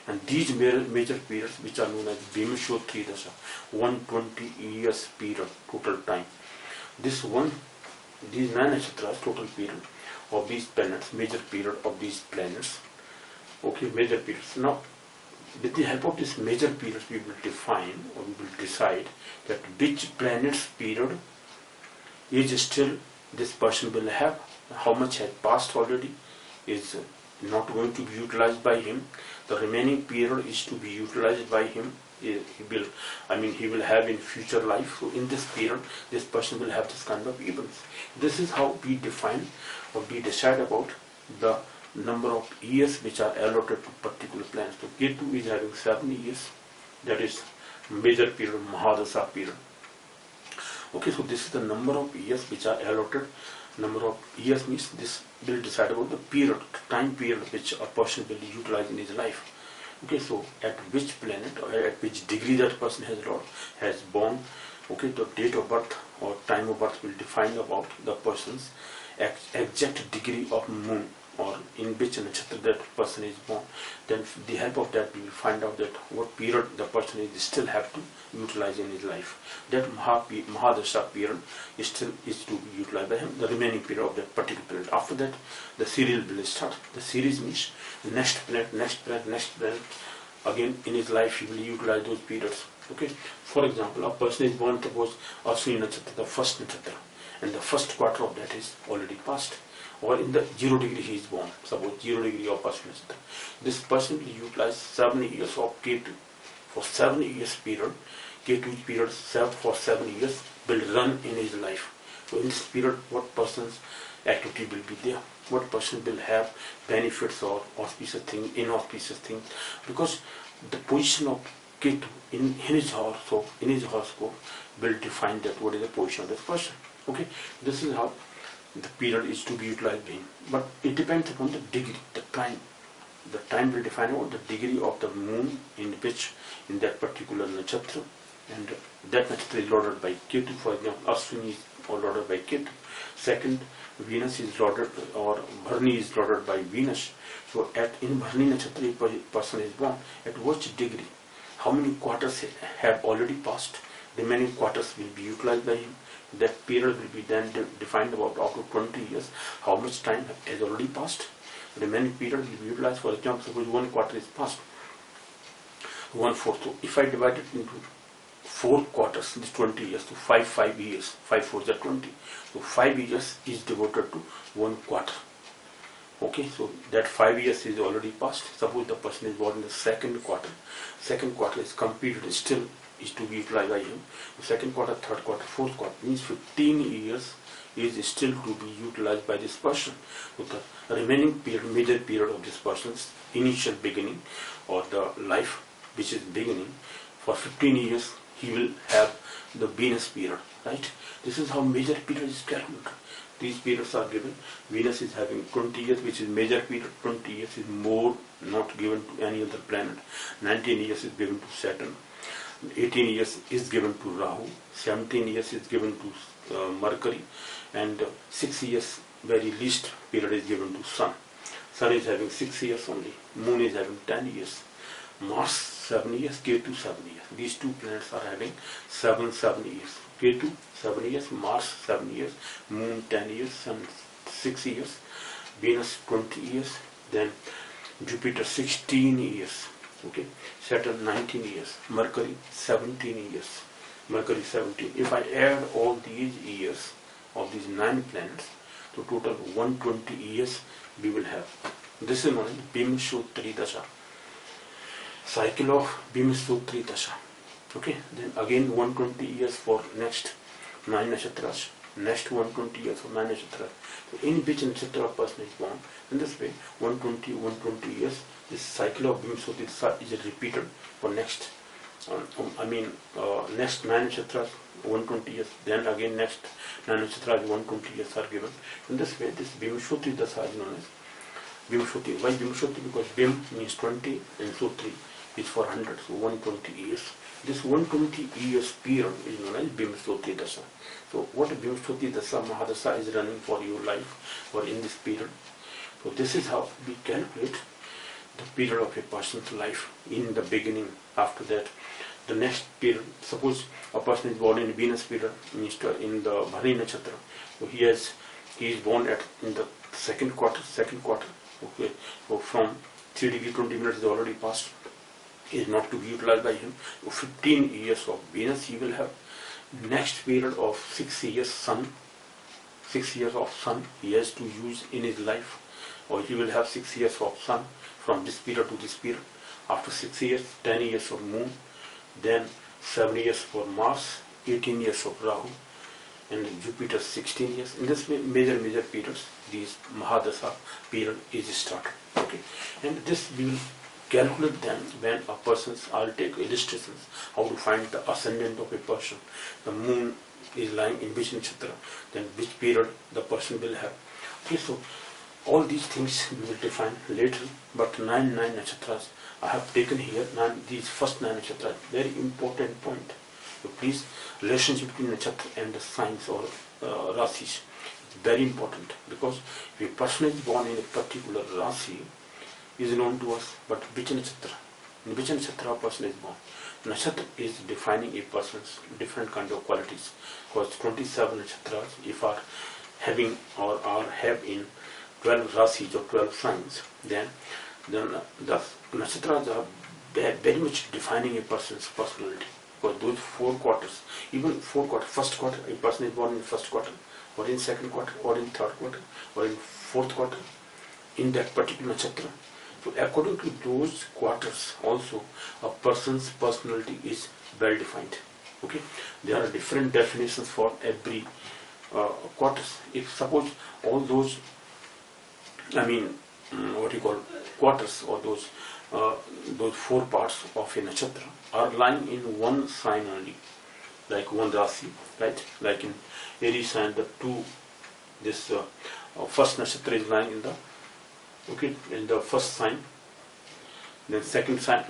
And these major periods which are known as Bhimashyo Tridasha, 120 years period, total time. These 9 nakshatras, total period of these planets, major period of these planets, okay, major periods. Now, with the help of this major periods, we will define or we will decide that which planet's period is still this person will have, how much has passed already, is not going to be utilized by him. The remaining period is to be utilized by him. He will have in future life. So in this period, this person will have this kind of events. This is how we define or we decide about the number of years which are allotted to particular planets. So Ketu is having 7 years. That is major period, Mahadasha period. Okay, so this is the number of years which are allotted. Number of years means this will decide about the period, time period which a person will utilize in his life. Okay, so at which planet or at which degree that person has born, okay, the date of birth or time of birth will define about the person's exact degree of moon or in which nakshatra that person is born. Then with the help of that we will find out that what period the person is still have to utilize in his life. That Mahadasha period is to be utilized by him, the remaining period of that particular period. After that, the serial will start. The series means the next planet, again in his life he will utilize those periods. Okay. For example, a person is born, suppose Ashwini Nakshatra, the first nakshatra, and the first quarter of that is already past. Or in the 0 degree he is born, suppose 0 degree of Ashwini Nakshatra. This person will utilize 7 years of Ketu. For 7 years period, Ketu's period for 7 years will run in his life. So in this period, what person's activity will be there? What person will have benefits or auspicious things, inauspicious things? Because the position of Ketu in his horoscope will define that what is the position of this person. Okay, this is how the period is to be utilized by him. But it depends upon the degree, the time. The time will define what the degree of the moon in which, in that particular nakshatra, and that nakshatra is loaded by Ketu. For example, Ashwini is loaded by Ketu. Second, Venus is loaded, or Bharani is loaded by Venus. So in Bharani nakshatra, a person is born. At which degree? How many quarters have already passed? Remaining quarters will be utilized by him. That period will be then defined about after 20 years. How much time has already passed? The remaining period will be utilized. For example, suppose 1 quarter is past, 1/4. So if I divide it into 4 quarters, this 20 years, so 5 years, 5 4s are 20. So 5 years is devoted to 1 quarter. Okay, so that 5 years is already past. Suppose the person is born in the 2nd quarter. 2nd quarter is completed, still is to be utilized by him. The 2nd quarter, 3rd quarter, 4th quarter means 15 years is still to be utilized by this person. So the remaining period, major period of this person's initial beginning or the life which is beginning, for 15 years he will have the Venus period, right? This is how major period is calculated. These periods are given. Venus is having 20 years, which is major period. 20 years is more not given to any other planet. 19 years is given to Saturn. 18 years is given to Rahu, 17 years is given to Mercury, and 6 years very least period is given to Sun. Sun is having 6 years only, Moon is having 10 years, Mars 7 years, Ketu 7 years. These two planets are having 7 years. Ketu 7 years, Mars 7 years, Moon 10 years, Sun 6 years, Venus 20 years, then Jupiter 16 years, okay, Saturn 19 years, Mercury 17 years, Mercury 17. If I add all these years of these 9 planets, to total 120 years we will have. This is known as Bimshotri Dasha, cycle of Bimshotri Dasha. Okay, then again 120 years for next 9 nakshatras, next 120 years for 9 nakshatras. So in which nakshatra a person is born, in this way 120 years, this cycle of Bimshotri Dasha is repeated for next next 9 nakshatras 120 years, then again next 9 nakshatras 120 years are given. In this way this Bimshotri Dasha is known as Bimshotri. Why Bimshotri? Because Bim means 20 and Shotri is for 100, so 120 years. This 120 years period is known as Bimshotri Dasha. So what Bimshotri Dasha Mahadasha is running for your life or in this period. So this is how we calculate the period of a person's life in the beginning. After that, the next period, suppose a person is born in Venus period, means in the Bhani Nakshatra. So he is born in the second quarter. Okay, so from 3 degree 20 minutes is already passed, is not to be utilized by him. So 15 years of Venus he will have. Next period of 6 years Sun, 6 years of Sun he has to use in his life, or he will have 6 years of Sun from this period to this period. After 6 years, 10 years of Moon, then 7 years for Mars, 18 years of Rahu, and Jupiter 16 years. In this way, major periods, these Mahadasha period is started. Okay, and this we will calculate them when a person's. I'll take illustrations how to find the ascendant of a person. The Moon is lying in which nakshatra, then which period the person will have. Okay, so all these things we will define later. But 9 nakshatras I have taken here. These first 9 nakshatras, very important point. So please, relationship between nakshatra and the signs or rasis is very important, because if a person is born in a particular rasi is known to us, but which nakshatra, in which nakshatra a person is born. Nakshatra is defining a person's different kind of qualities, because 27 nakshatras if are having or have in 12 rasis or 12 signs, then the nakshatras are very much defining a person's personality. Because those 4 quarters, even 4 quarters, first quarter, a person is born in first quarter, or in second quarter, or in third quarter, or in fourth quarter, in that particular nakshatra. So according to those quarters also, a person's personality is well defined. Okay, there are different definitions for every quarters. If suppose all those, quarters, or those 4 parts of a nakshatra are lying in one sign only, like one rasi, right? Like in Aries sign, first nakshatra is lying in the first sign. Then second sign,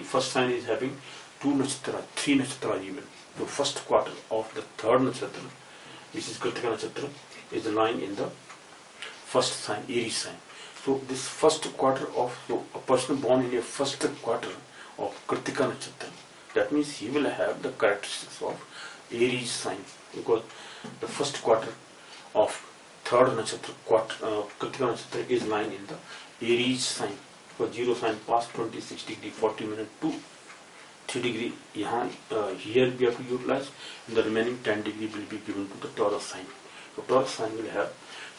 first sign is having 2 nakshatra, 3 nakshatra even. The first quarter of the third nakshatra, which is Kritika nakshatra, is lying in the first sign, Aries sign. So this first quarter of a person born in a first quarter of Kritika nakshatra, that means he will have the characteristics of Aries sign, because the first quarter of third nakshatra, Kritika nakshatra is lying in the Aries sign. For 0 sign past 26 degree 40 minutes to 3 degree here we have to utilize, and the remaining 10 degree will be given to the Taurus sign. So Taurus sign will have,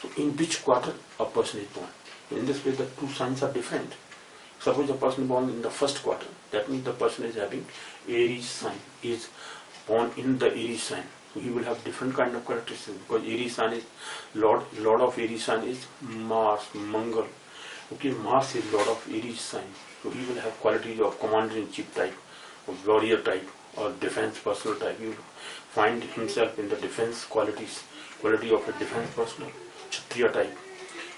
so in which quarter a person is born. In this way the 2 signs are different. Suppose a person born in the first quarter, that means the person is having Aries sign, is born in the Aries sign. So he will have different kind of characteristics, because Aries sign is Lord of Aries sign is Mars, Mangal. Okay, Mars is Lord of Aries sign. So he will have qualities of commander-in-chief type, of warrior type, or defense personal type. He will find himself in the defense quality of a defense personal, Kshatriya type.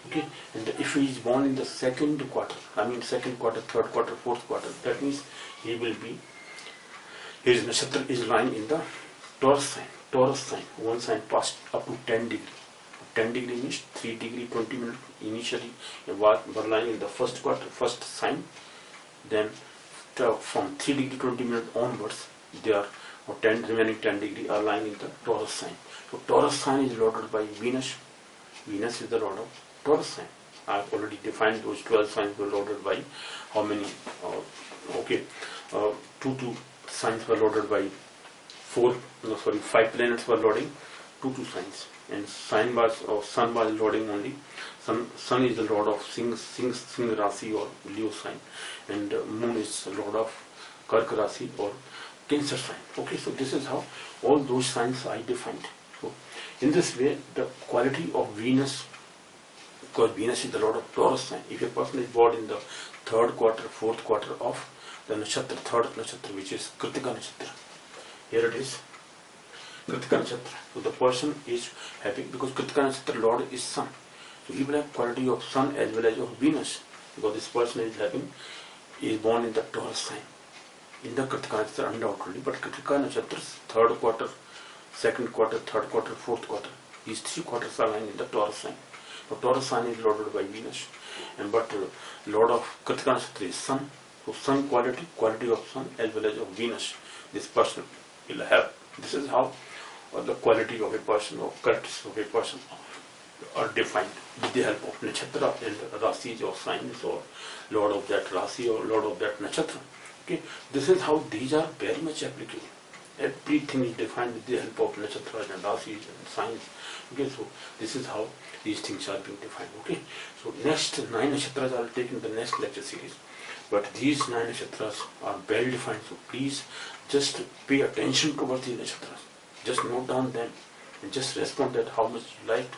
Okay, and if he is born in the second quarter, third quarter, fourth quarter, that means he will be his nakshatra is lying in the Taurus sign. Taurus sign, one sign passed up to 10 degree. 10 degree means 3 degree 20 minutes initially were lying in the first quarter, first sign. Then from 3 degree 20 minutes onwards, they are remaining 10 degree are lying in the Taurus sign. So Taurus sign is lorded by Venus. Venus is the lord of Taurus sign. I have already defined those 12 signs were lorded by how many? 2 signs were lorded by 5 planets were loading 2 signs, and sun was loading only. Sun is the lord of Singh Rasi or Leo sign, and moon is the lord of Kark Rasi or Cancer sign. Okay, so this is how all those signs I defined. So in this way, the quality of Venus, because Venus is the lord of Taurus sign. If a person is born in the 3rd quarter, 4th quarter of the nakshatra, 3rd nakshatra, which is Kritika nakshatra, here it is, Kritika nakshatra. So the person is having, because Kritika nakshatra lord is sun, so he will have quality of sun as well as of Venus, because this person is born in the Taurus sign, in the Kritika nakshatra undoubtedly. But Kritika nakshatra's 3rd quarter, 2nd quarter, 3rd quarter, 4th quarter, these 3 quarters are lying in the Taurus sign. So Taurus sign is lorded by Venus, and but lord of Kritika nakshatra is sun. So sun quality of sun as well as of Venus, this person will have. This is how the quality of a person or characteristics of a person are defined with the help of nakshatra and rasis or signs or lord of that rasi or lord of that nakshatra. Okay, this is how these are very much applicable. Everything is defined with the help of nakshatras and rasis and signs. Okay, so this is how these things are being defined. Okay, so next 9 nakshatras I will take in the next lecture series. But these 9 nakshatras are well defined, so please just pay attention towards these nakshatras. Just note down them and just respond that how much you liked.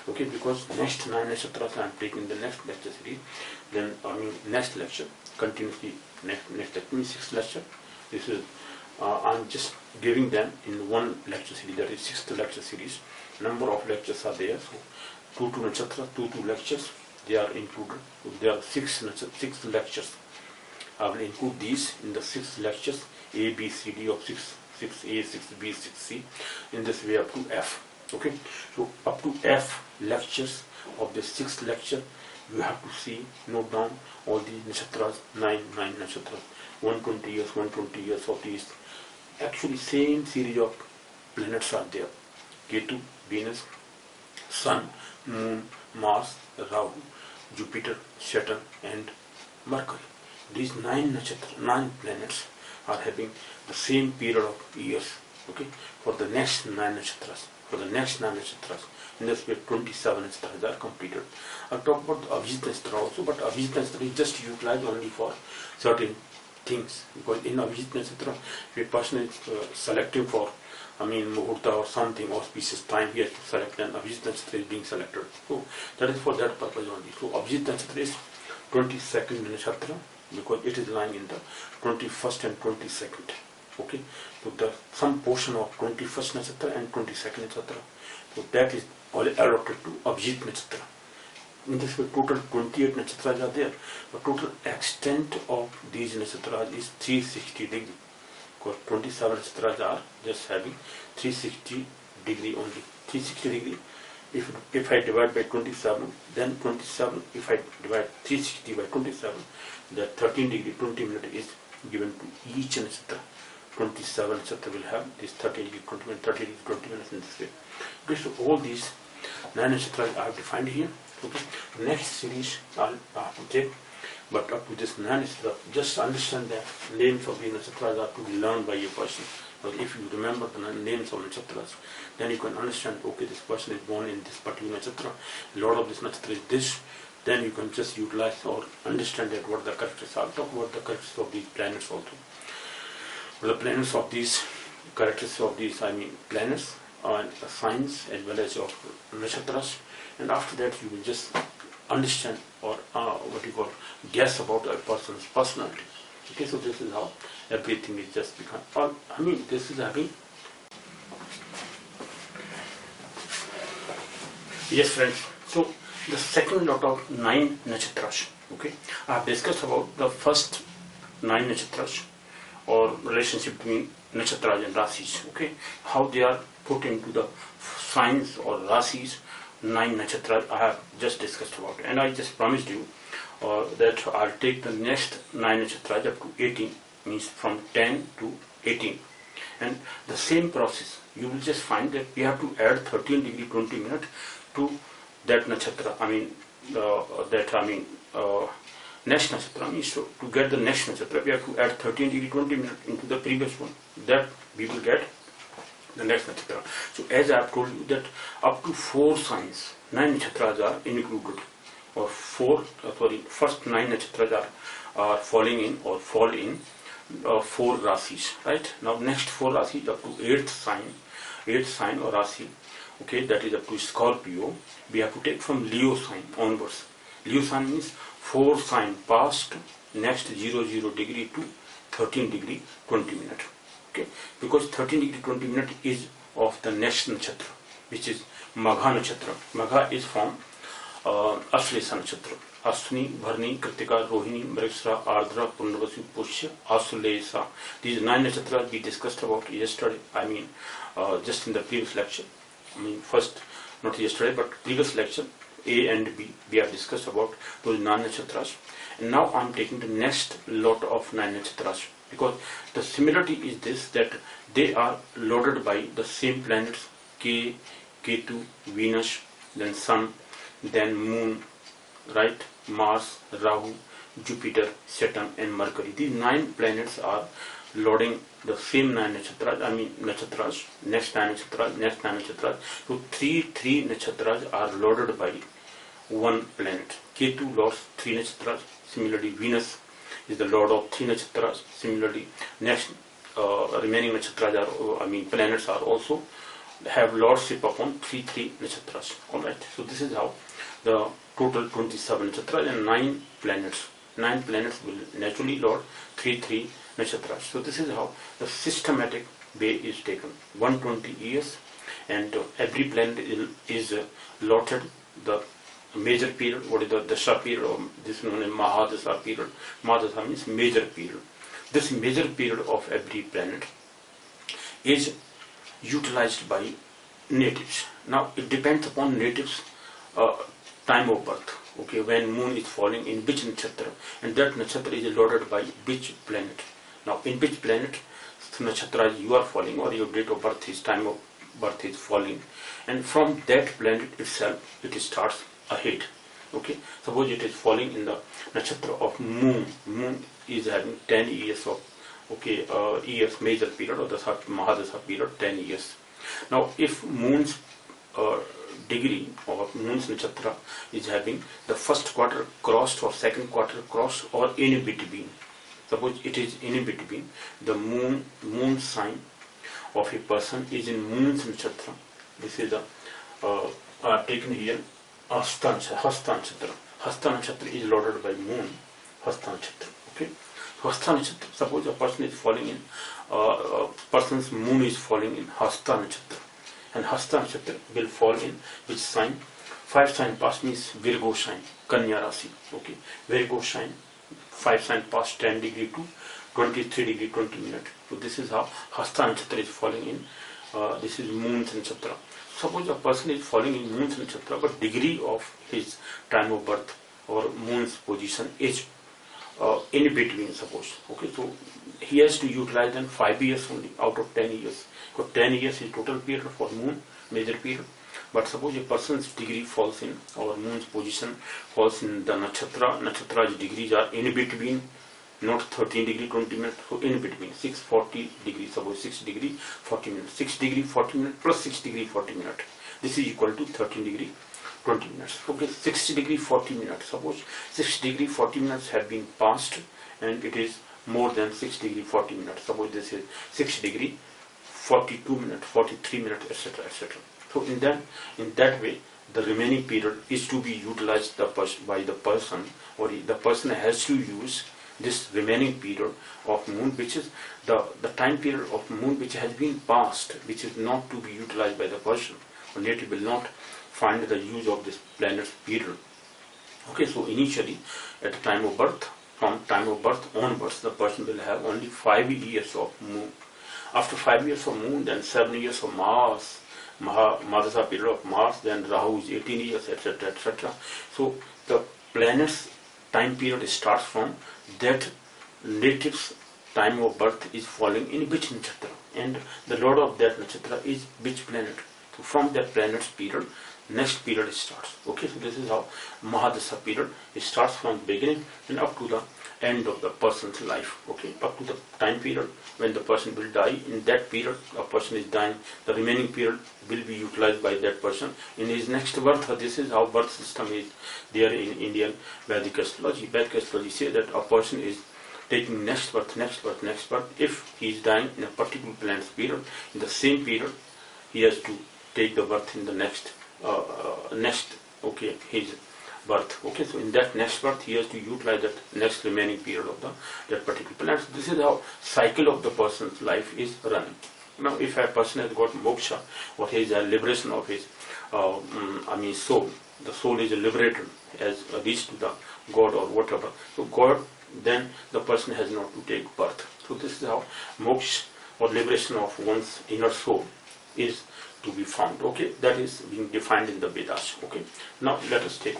Okay, because next 9 nakshatras I am taking in the next lecture series. Then next lecture, continuously next lecture means 6th lecture. This is I am just giving them in one lecture series, that is 6th lecture series. Number of lectures are there, so 2 nakshatra, 2 lectures, they are included. So there are 6 lectures. I will include these in the 6 lectures, A, B, C, D of 6A, 6B, 6C, in this way up to F. Okay, so up to F lectures of the 6th lecture, you have to see, note down all these nakshatras, 9 nakshatras, 120 years of these. Actually, same series of planets are there: Ketu, Venus, Sun, Moon, Mars, Rahu, Jupiter, Saturn, and Mercury. These 9 planets are having the same period of years. Okay, for the next 9 nakshatras. In this way, 27 nakshatras are completed. I'll talk about the Abhijit nakshatra also, but Abhijit nakshatra is just utilized only for certain things, because in Abhijit nakshatra, if a person is selecting for muhurta or something, auspicious time, he has to select, and Abhijit nakshatra is being selected. So that is for that purpose only. So Abhijit nakshatra is 22nd nakshatra, because it is lying in the 21st and 22nd. Okay, so some portion of 21st nakshatra and 22nd nakshatra, so that is all allotted to Abhijit nakshatra. In this way, total 28 nakshatras are there. The total extent of these nakshatras is 360 degree. Because 27 nakshatras are just having 360 degree only. 360 degree. If I divide by 27, then 27, if I divide 360 by 27, that 13 degree 20 minutes is given to each nakshatra. 27 nakshatra will have this 30 degree 20 minutes, 30 degree 20 minutes in this way. Okay, so all these 9 nakshatras I have defined here. Okay, next series I'll have to take, but up to this 9 nakshatra, just understand that names of the nakshatras are to be learned by a person. But if you remember the names of nakshatras, then you can understand, okay, this person is born in this particular nakshatra, lord of this nakshatra is this. Then you can just utilize or understand that what the characteristics are. I'll talk about the characteristics of these planets also. The planets of these characteristics of these, planets and signs as well as your nakshatras, and after that you will just understand or guess about a person's personality. Okay, so this is how everything is just become. This is having. Yes, friends. So the second lot of 9 nakshatras. Okay, I have discussed about the first 9 nakshatras or relationship between nakshatras and rasis. Okay, how they are put into the signs or rasis. 9 nakshatras I have just discussed about, and I just promised you that I'll take the next 9 nakshatras up to 18, means from 10 to 18, and the same process you will just find that we have to add 13 degree 20 minutes to that nakshatra. Next nakshatra means to get the next nakshatra we have to add 13 degree 20 minutes into the previous one, that we will get the next nakshatra. So as I have told you that up to 4 signs, 9 nakshatras are included, or first 9 nakshatras are falling in or fall in 4 rasis, right? Now next 4 rasis up to 8th sign or rasi, okay, that is up to Scorpio. We have to take from Leo sign onwards. Leo sign means 4 sign past next 00 degree to 13 degree 20 minutes. Okay, because 13 degree 20 minutes is of the next nakshatra, which is Magha nakshatra. Magha is from Aslesa nakshatra. Aswini, Bharni, Kritika, Rohini, Mrigasira, Ardra, Purnavasi, Pushya, Asulesa. These 9 nakshatra we discussed about yesterday. Just in the previous lecture. First, not yesterday, but previous lecture, A and B, we have discussed about those 9 nakshatras. And now I am taking the next lot of 9 nakshatras, because the similarity is this, that they are loaded by the same planets, Ketu, Venus, then Sun, then Moon, right, Mars, Rahu, Jupiter, Saturn and Mercury. These 9 planets are loading the same 9 nakshatras, next 9 nakshatras. So 3 nakshatras are loaded by one planet. Ketu loads 3 nakshatras. Similarly, Venus is the lord of 3 nakshatras. Similarly, next remaining nakshatras planets are also have lordship upon 3 nakshatras. Alright, so this is how the total 27 nakshatras and 9 planets. 9 planets will naturally lord 3 nakshatras. So this is how the systematic way is taken. 120 years, and every planet is allotted the major period. What is the Dasha period? Or this is known as Mahadasha period. Mahadasha means major period. This major period of every planet is utilized by natives. Now it depends upon natives' time of birth. Okay, when moon is falling in which nakshatra, and that nakshatra is loaded by which planet. Now in which planet nakshatra you are falling, or your date of birth, his time of birth is falling, and from that planet itself it starts ahead. Okay, suppose it is falling in the nakshatra of Moon. Moon is having 10 years of years major period, or the Mahadasha period, 10 years. Now if Moon's degree or Moon's nakshatra is having the first quarter crossed or second quarter crossed or in between, suppose it is in between, the moon sign of a person is in Moon's nakshatra. This is the taken here Hasta nakshatra. Hasta nakshatra is loaded by Moon. Hasta nakshatra. Okay. So Hasta nakshatra. Suppose a person is falling in person's moon is falling in Hasta nakshatra, and Hasta nakshatra will fall in which sign? 5 sign past means Virgo sign, Kanya Rasi. Okay. Virgo sign. 5 sign past 10 degree to 23 degree 20 minutes. So this is how Hasta nakshatra is falling in. This is Moon's nakshatra. Suppose a person is falling in Moon's nakshatra, but degree of his time of birth or Moon's position is in between, suppose. Okay, so he has to utilize then 5 years only out of 10 years. Because 10 years is total period for Moon, major period. But suppose a person's degree falls in, or Moon's position falls in the nakshatra. Nakshatra's degrees are in between, not 13 degree 20 minutes, so in between 640 degrees, suppose 6 degree 40 minutes, 6 degree 40 minutes plus 6 degree 40 minutes, this is equal to 13 degree 20 minutes. Okay, 60 degree 40 minutes, suppose 6 degree 40 minutes have been passed and it is more than 6 degree 40 minutes, suppose this is 6 degree 42 minutes, 43 minutes, etc., etc. So in that way the remaining period is to be utilized by the person, or the person has to use this remaining period of Moon, which is the time period of Moon which has been passed, which is not to be utilized by the person, or native will not find the use of this planet's period. Okay, so initially at the time of birth, from time of birth onwards, the person will have only 5 years of Moon. After 5 years of Moon, then 7 years of Mars, Madhasa period of Mars, then Rahu is 18 years, etc., etc. So the planet's time period starts from that native's time of birth is falling in which nakshatra, and the lord of that nakshatra is which planet. So from that planet's period, next period starts. Okay, so this is how Mahadasa period, it starts from beginning and up to the end of the person's life. Okay, up to the time period when the person will die. In that period, a person is dying. The remaining period will be utilized by that person in his next birth. This is how birth system is there in Indian Vedic astrology. Vedic astrology says that a person is taking next birth, next birth, next birth. If he is dying in a particular planet's period, in the same period, he has to take the birth in the next his birth. Okay, so in that next birth he has to utilize that next remaining period of that particular planet. So this is how cycle of the person's life is running. Now, if a person has got moksha, or he is a liberation of his soul, the soul is liberated, has reached to the God or whatever. So God, then the person has not to take birth. So this is how moksha or liberation of one's inner soul is to be found. Okay, that is being defined in the Vedas. Okay, now let us take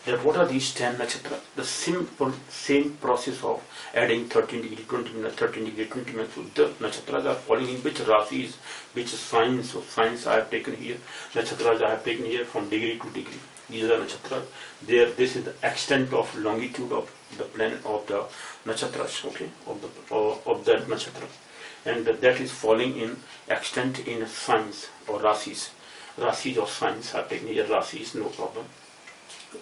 that. What are these 10 nakshatra? The simple same process of adding 13 degree 20 minutes, 13 degree 20 minutes. So the nakshatras are falling in which rasis, which signs. So signs I have taken here, nakshatras I have taken here from degree to degree. These are nakshatras. There, this is the extent of longitude of the planet of the nakshatras. Okay, of that nakshatra, and that is falling in extent in signs or rasis. Rasis or signs are taken here. Rasis, no problem.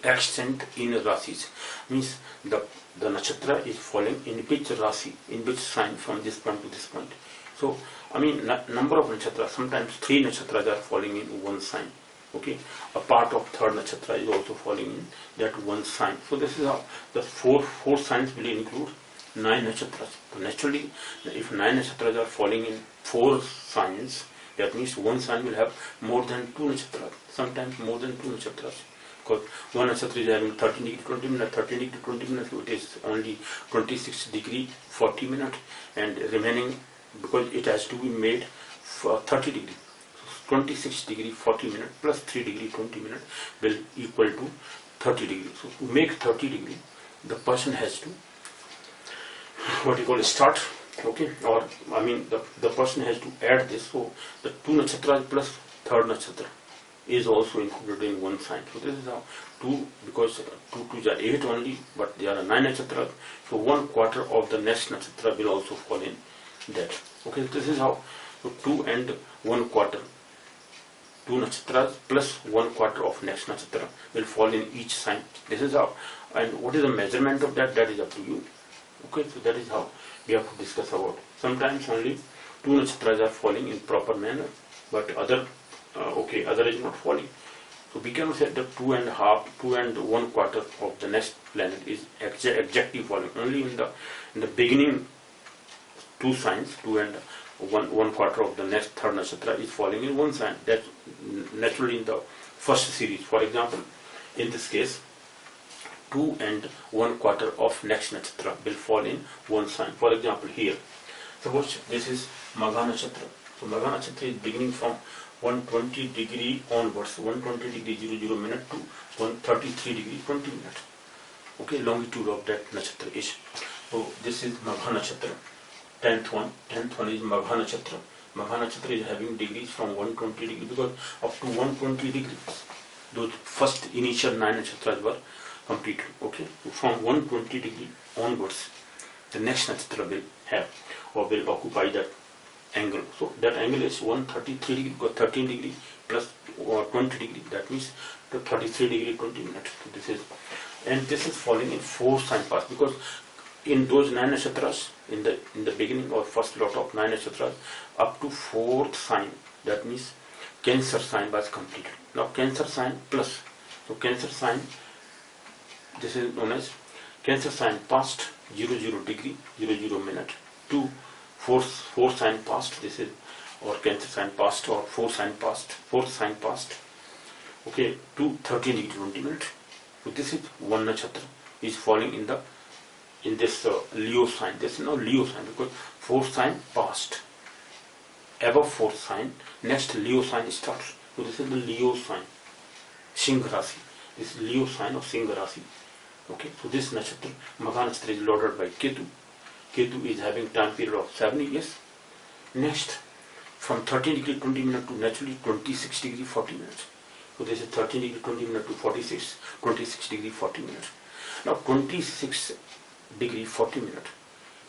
Extent in rasis means the nakshatra is falling in which rasi, in which sign from this point to this point. So number of nakshatras, sometimes 3 nakshatras are falling in one sign. Okay, a part of third nakshatra is also falling in that one sign. So this is how the four signs will include 9 nakshatras. So naturally, if 9 nakshatras are falling in 4 signs, that means one sign will have more than 2 nakshatras, sometimes more than 2 nakshatras. Because one nakshatra is having 13 degree 20 minutes, 13 degree 20 minutes, so it is only 26 degree 40 minutes, and remaining, because it has to be made for 30 degree. So 26 degree 40 minutes plus 3 degree 20 minutes will equal to 30 degree. So to make 30 degree, the person has to start. Okay, or the person has to add this. So the 2 nakshatras plus third nakshatra is also included in one sign. So this is how 2, because 2 2s are 8 only, but there are 9 nakshatras. So 1/4 of the next nakshatra will also fall in that. Okay, this is how 2 and 1/4, 2 nakshatras plus 1/4 of next nakshatra will fall in each sign. This is how. And what is the measurement of that? That is up to you. Okay, so that is how we have to discuss about. Sometimes only 2 nakshatras are falling in proper manner, but other is not falling. So we cannot say that 2 and 1/4 of the next planet is exactly falling. Only in the beginning 2 signs, 2 and 1/4 of the next third nakshatra is falling in one sign. That's naturally in the first series. For example, in this case, 2 and 1/4 of next nakshatra will fall in one sign. For example, here, suppose this is Magha nakshatra. So Magha nakshatra is beginning from 120 degree onwards, 120 degree 00 minute to 133 degree 20 minute. Okay, longitude of that nakshatra is. So this is Magha nakshatra, 10th one is Magha nakshatra. Magha nakshatra is having degrees from 120 degree, because up to 120 degrees, those first initial 9 nakshatras were completed. Okay, so from 120 degree onwards, the next nakshatra will have or will occupy that angle. So that angle is 133 degree, because 13 degree plus 20 degree, that means the 33 degree 20 minutes. So this is falling in 4 sign paths, because in those 9 nakshatras, in the beginning or first lot of 9 nakshatras, up to 4th sign, that means Cancer sign was completed. Now Cancer sign plus, so Cancer sign, this is known as Cancer sign past 00 degree 00 minute to 4th sign past, this is, or Cancer sign past, or 4th sign past, okay, to 13 degree 20 minutes. So this is one nakshatra is falling in this Leo sign. This is now Leo sign, because 4th sign past, above 4 sign, next Leo sign starts. So this is the Leo sign, Singh Rasi. This is Leo sign of Singh Rasi. Okay, so this nakshatra, Magha nakshatra, is lorded by Ketu. Ketu is having time period of 7 years. Next, from 13 degree 20 minutes to naturally 26 degree 40 minutes. So this is 13 degree 20 minutes to 26 degree 40 minutes. Now 26 degree 40 minutes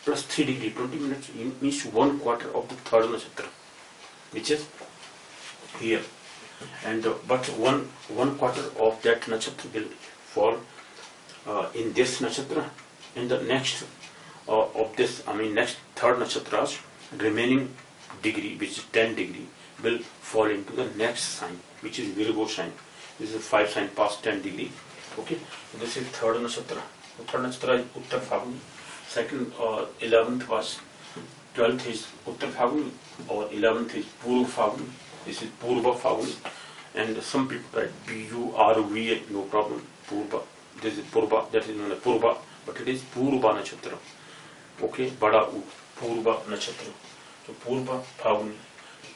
plus 3 degree 20 minutes means 1/4 of the third nakshatra, which is here. And but one quarter of that nakshatra will fall in this nakshatra. In the next of this, next third nakshatras, remaining degree, which is 10 degree, will fall into the next sign, which is Virgo sign. This is 5 sign past 10 degree. Okay, so this is third nakshatra. The third nakshatra is Uttar Phaguni. Second, 11th was 12th is Uttar Phaguni, or 11th is Purva Phaguni. This is Purva Phaguni, and some people write P-U-R-V-A, no problem. Purva. This is Purva. That is known as Purva, but it is Purva nakshatra. Okay, Bada U, Purva nakshatra. So Purva Phaguni,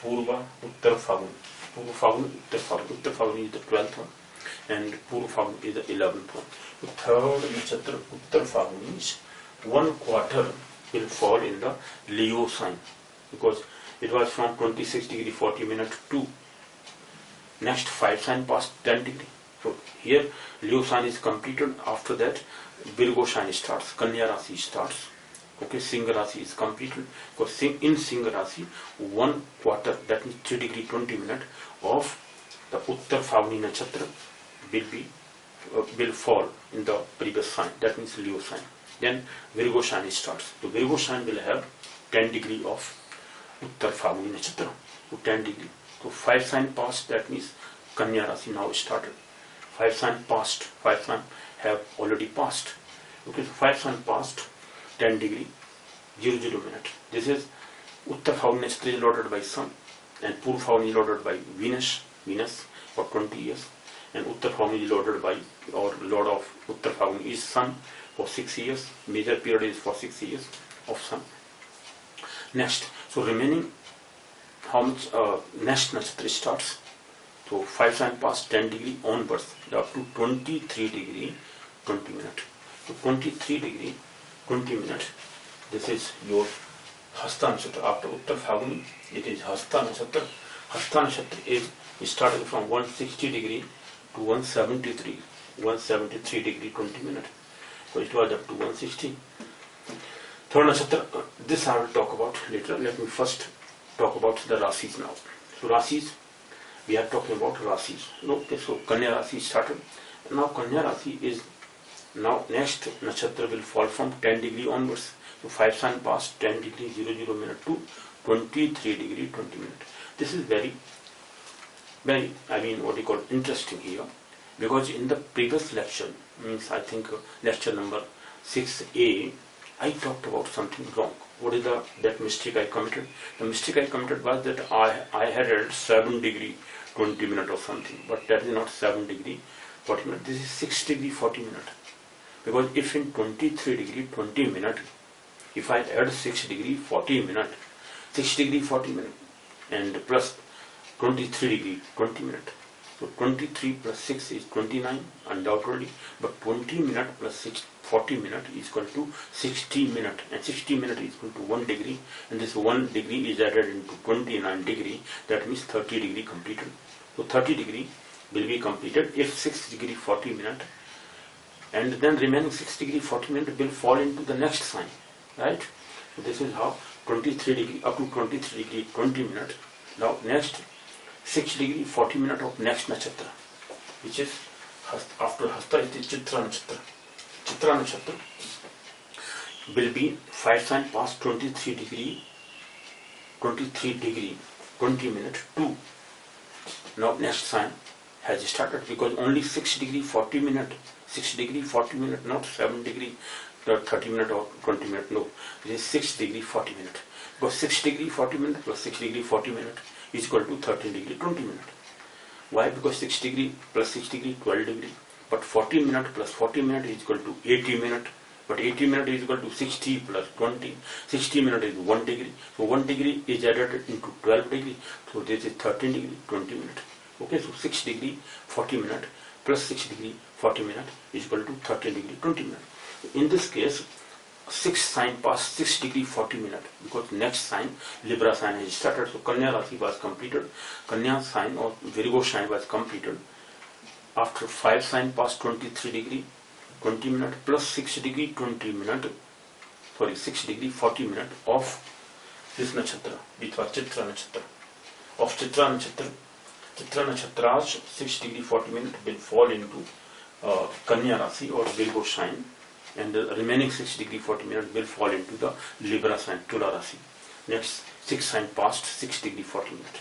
Purva Uttar Phaguni, Purva Phaguni, Uttar Phaguni. Uttar Phaguni is the 12th one, and Purva Phaguni is the 11th one. The third nakshatra, Uttar Phaguni, is 1/4 will fall in the Leo sign, because it was from 26 degree 40 minutes to next 5 sign past 10 degree. So here Leo sign is completed. After that Virgo sign starts, Kanya Rasi starts. Okay, Singh Rasi is completed, because in Singh Rasi 1/4, that means 3 degree 20 minutes of the Uttar Phaguni nakshatra will fall in the previous sign, that means Leo sign. Then Virgo sign starts. So Virgo sign will have 10 degree of Uttar Phaguni nakshatra, so 10 degree. So 5 sign past, that means Kanya Rasi now started. 5 sign past, 5 sign have already passed. Okay, so 5 sign past, 10 degree 00 minute. This is Uttar Phaguni nakshatra is lorded by Sun, and Purva Phaguni is lorded by Venus for 20 years, and Uttar Phaguni is lorded by, or lord of Uttar Phaguni is Sun for 6 years. Major period is for 6 years of Sun. Next, so remaining, how much next nakshatra starts? So 5 sign past 10 degree onwards up to 23 degree 20 minutes. So 23 degree 20 minutes. This is your Hasta nakshatra. After Uttar Phaguni, it is Hasta nakshatra. Hasta nakshatra is starting from 160 degree to 173 degree 20 minutes. So it was up to 160. Third nakshatra, this I will talk about later. Let me first talk about the Rasis now. So Rasis, we are talking about Rasis. Okay, so Kanya Rasi started. Now Kanya Rasi is, now next nakshatra will fall from 10 degree onwards. So 5 sign past 10 degree 00 minute to 23 degree 20 minute. This is very, interesting here, because in the previous lecture, means I think lecture number 6A, I talked about something wrong. What is that mistake I committed? The mistake I committed was that I had added 7 degree 20 minute or something, but that is not 7 degree 40 minute. This is 6 degree 40 minute. Because if in 23 degree 20 minute, if I add 6 degree 40 minute, and plus 23 degree 20 minute, so 23 plus 6 is 29 undoubtedly, but 20 minute plus 40 minute is equal to 60 minute, and 60 minute is equal to 1 degree, and this 1 degree is added into 29 degree, that means 30 degree completed. So 30 degree will be completed if 6 degree 40 minute, and then remaining 6 degree 40 minute will fall into the next sign, right? So this is how 23 degree up to 23 degree 20 minutes. Now next 6 degree 40 minutes of next nakshatra, which is after Hasta, it is Chitra nakshatra. Chitra nakshatra will be 5 sign past 23 degree 20 minutes to, now next sign has started, because only 6 degree 40 minutes, not 7 degree 30 minutes or 20 minutes, no, it is 6 degree 40 minutes, because 6 degree 40 minutes plus 6 degree 40 minutes is equal to 13 degree 20 minutes. Why? Because 6 degree plus 6 degree 12 degree, but 40 minutes plus 40 minutes is equal to 80 minutes, But 80 minutes is equal to 60 plus 20. 60 minutes is 1 degree. So 1 degree is added into 12 degree. So this is 13 degree, 20 minutes. Okay, so 6 degree, 40 minutes plus 6 degree, 40 minutes is equal to 13 degree, 20 minutes. In this case, 6 sign past 6 degree 40 minutes because next sign Libra sign has started. So Kanya Rasi was completed. Kanya sign or Virgo sign was completed after 5 sign past 23 degree 20 minutes plus 6 degree 20 minutes, sorry 6 degree 40 minutes of this nakshatra, which was Chitra nakshatra. Of Chitra nakshatra's 6 degree 40 minutes will fall into Kanya Rasi or Virgo sign, and the remaining 6 degree 40 minutes will fall into the Libra sign, Tula Rasi. Next 6 sign past 6 degree 40 minutes.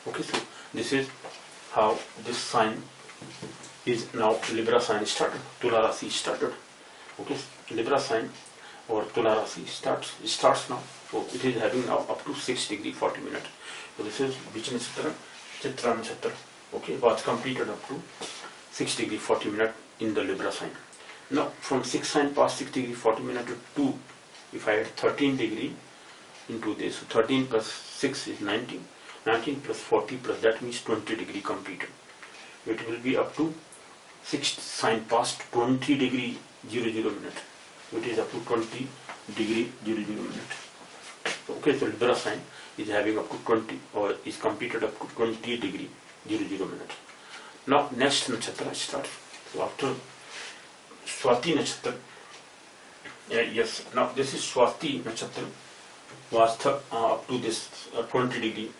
Okay, so this is how this sign is now. Libra sign started, Tula Rasi started. Okay, Libra sign or Tula Rasi starts now. So it is having now up to 6 degree 40 minutes. So this is which nakshatra? Chitra nakshatra. Okay, was completed up to 6 degree 40 minutes in the Libra sign. Now from 6 sign past 6 degree 40 minutes to 2, if I add 13 degree into this, so 13 plus 6 is 19. 19 plus 40 plus that means 20 degree completed. It will be up to 6 sign past 20 degree 00 minute. It is up to 20 degree 00 minute. Okay, so Libra sign is having up to 20 or is completed up to 20 degree 00 minute. Now next nakshatra starts. So after Swati nakshatra, yes, now this is Swati nakshatra was up to this 20 degree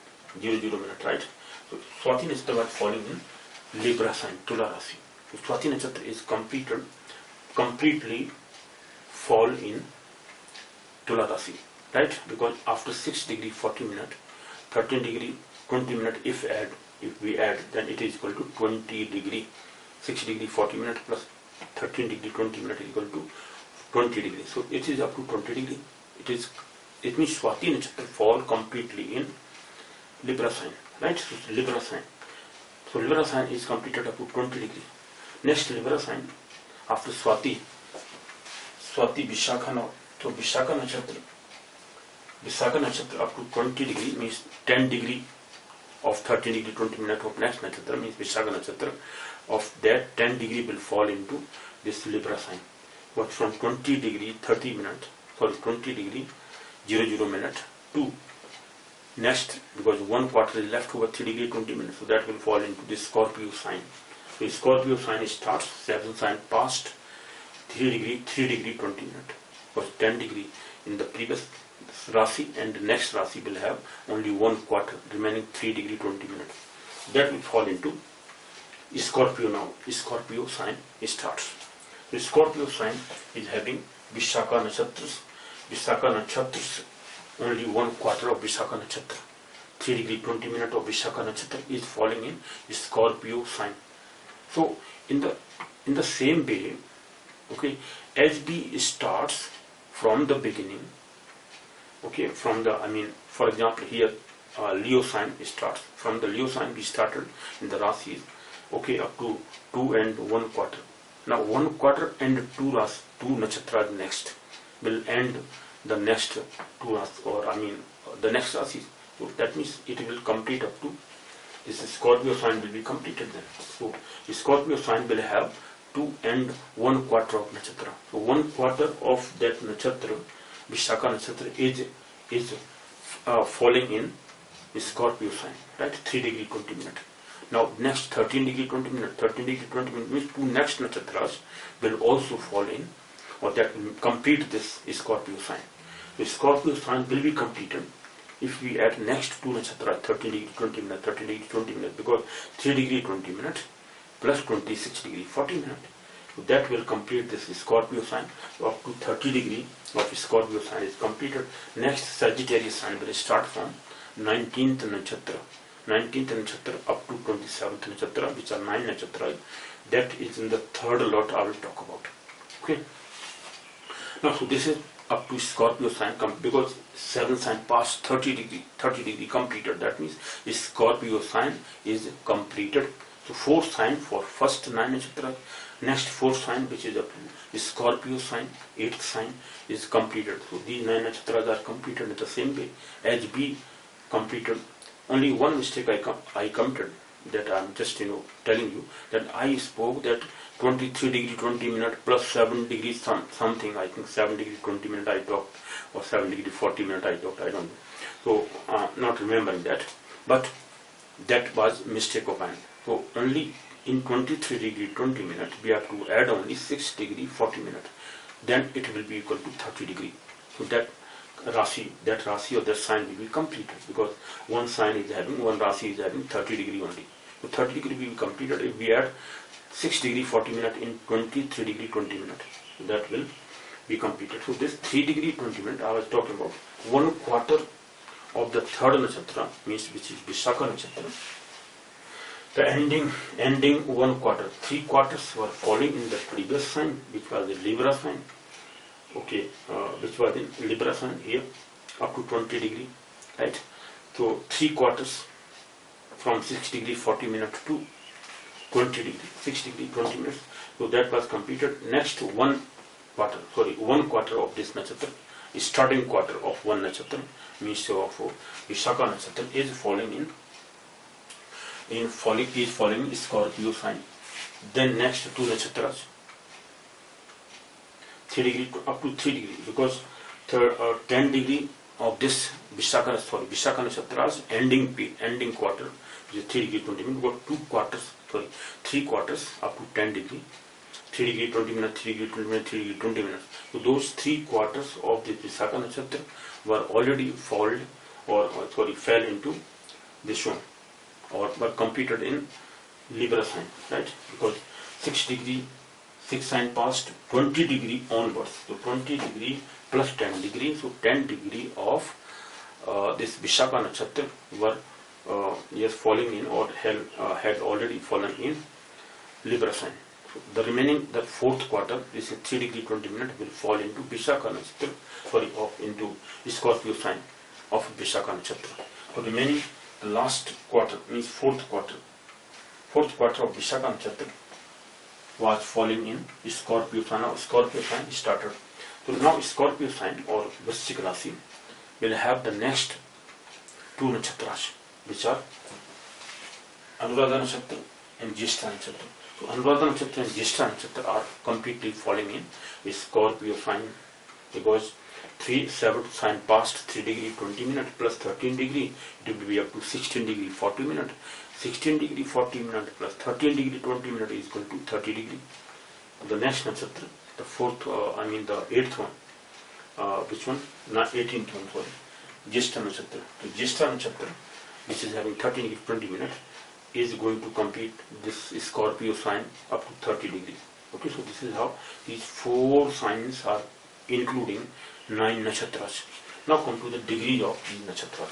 00 minute, right? So Swati nakshatra was falling in Libra sign, Tula Rasi. So Swati nakshatra is completely fall in Tula Rasi, right? Because after 6 degree 40 minutes, 13 degree 20 minutes, if we add, then it is equal to 20 degree. 6 degree 40 minutes plus 13 degree 20 minutes is equal to 20 degree. So it is up to 20 degree. It means Swati nakshatra fall completely in Libra sign, right? So Libra sign. So Libra sign is completed up to 20 degree. Next Libra sign after Swati Vishakha now. So Vishakha nakshatra up to 20 degree means 10 degree of 13 degree 20 minutes of next nakshatra means Vishakha nakshatra. Of that 10 degree will fall into this Libra sign. But from 20 degree 30 minutes, sorry 20 degree 00 minute to next, because 1 quarter is left over 3 degree 20 minutes, so that will fall into this Scorpio sign. So Scorpio sign starts 7 sign past 3 degree 20 minutes. Was 10 degree in the previous Rasi, and the next Rasi will have only 1 quarter, remaining 3 degree 20 minutes. That will fall into Scorpio now. Scorpio sign starts. The Scorpio sign is having Vishakha nakshatras. Vishakha nakshatras, only 1 quarter of Vishakha nakshatra. 3 degree 20 minutes of Vishakha nakshatra is falling in Scorpio sign. So in the same way, okay, SB starts from the beginning. Okay, from the, for example here Leo sign starts. From the Leo sign we started in the Rasis, okay, up to 2 and 1 quarter. Now 1 quarter and 2 nakshatras next will end the next 2 Rasis, or the next Rasis. So that means it will complete up to this Scorpio sign will be completed then. So the Scorpio sign will have 2 and 1 quarter of nakshatra. So 1 quarter of that nakshatra, Vishakha nakshatra, is falling in Scorpio sign, right? 3 degree 20 minutes. Now next 13 degree 20 minutes. 13 degree 20 minutes means 2 next nakshatras will also fall in, or that will complete this Scorpio sign. The Scorpio sign will be completed if we add next 2 nakshatras, 13 degree 20 minutes, 13 degree 20 minutes, because 3 degree 20 minutes plus 26 degree 40 minutes. So that will complete this Scorpio sign. So up to 30 degree of Scorpio sign is completed. Next Sagittarius sign will start from 19th nakshatra. 19th nakshatra up to 27th nakshatra, which are 9 nakshatras. That is in the third lot I will talk about. Okay. Now, so this is up to Scorpio sign, because 7 sign past 30 degree completed. That means Scorpio sign is completed So 4 sign for first 9 nakshatras. Next 4 sign, which is up to Scorpio sign, 8th sign is completed. So these 9 nakshatras are completed in the same way as B completed. Only one mistake I committed, that I am just telling you, that I spoke that 23 degree 20 minute plus 7 degrees something, I think 7 degree 20 minute I talked, or 7 degree 40 minute I talked, I don't know. So not remembering that, but that was mistake of mine. So only in 23 degree 20 minute we have to add only 6 degree 40 minute, then it will be equal to 30 degree. So that Rashi or that sign will be completed, because one Rashi is having 30 degree only. So 30 degree will be completed if we add 6 degree 40 minute in 23 degree 20 minute. So that will be completed. So this 3 degree 20 minute I was talking about 1/4 of the third nakshatra, means which is Vishakha nakshatra. The ending 1/4, 3/4 were falling in the previous sign, which was the Libra sign. Okay, which was in Libra sign here, up to 20 degree, right? So 3/4 from 6 degree 40 minutes to 20 degree, 6 degree 20 minutes. So that was completed. Next 1/4 of this nakshatra, starting quarter of one nakshatra, means of Vishakha nakshatra, is falling in Scorpio sign. Then next 2 nakshatras, 3 degree up to 3 degree, because 10 degree of this Vishakha nakshatra's ending quarter, which is 3 degree 20 minutes, got 3/4 up to 10 degree, 3 degree 20 minutes, 3 degree 20 minutes, 3 degree 20 minutes. So those 3/4 of the Vishakha nakshatra were already fell into this one, or were completed in Libra sign, right? Because 6 sign passed, 20 degree onwards. So 20 degree plus 10 degree, so 10 degree of this Vishakha nakshatra were falling in, or had already fallen in Libra sign. So the remaining, the 4th quarter, this is 3 degree 20 minutes, will fall into Vishakha nakshatra, into Scorpio sign of Vishakha nakshatra. So remaining, the last quarter, means 4th quarter of Vishakha nakshatra was falling in Scorpio sign. Now Scorpio sign started. So now Scorpio sign or Vrishchik Rashi will have the next 2 nakshatras, which are Anuradha nakshatra and Jyeshtha nakshatra. So Anuradha nakshatra and Jyeshtha nakshatra are completely falling in Scorpio sign, because 7th sign past 3 degree 20 minutes plus 13 degree, it will be up to 16 degree 40 minutes. 16 degree 40 minutes plus 13 degree 20 minutes is equal to 30 degree. The next nakshatra, the 8th one, which one? Not 18th one, sorry. Jyeshtha nakshatra. So Jyeshtha nakshatra, which is having 13 degree 20 minutes, is going to complete this Scorpio sign up to 30 degree. Okay, so this is how these 4 signs are including 9 nakshatras. Now come to the degree of these nakshatras.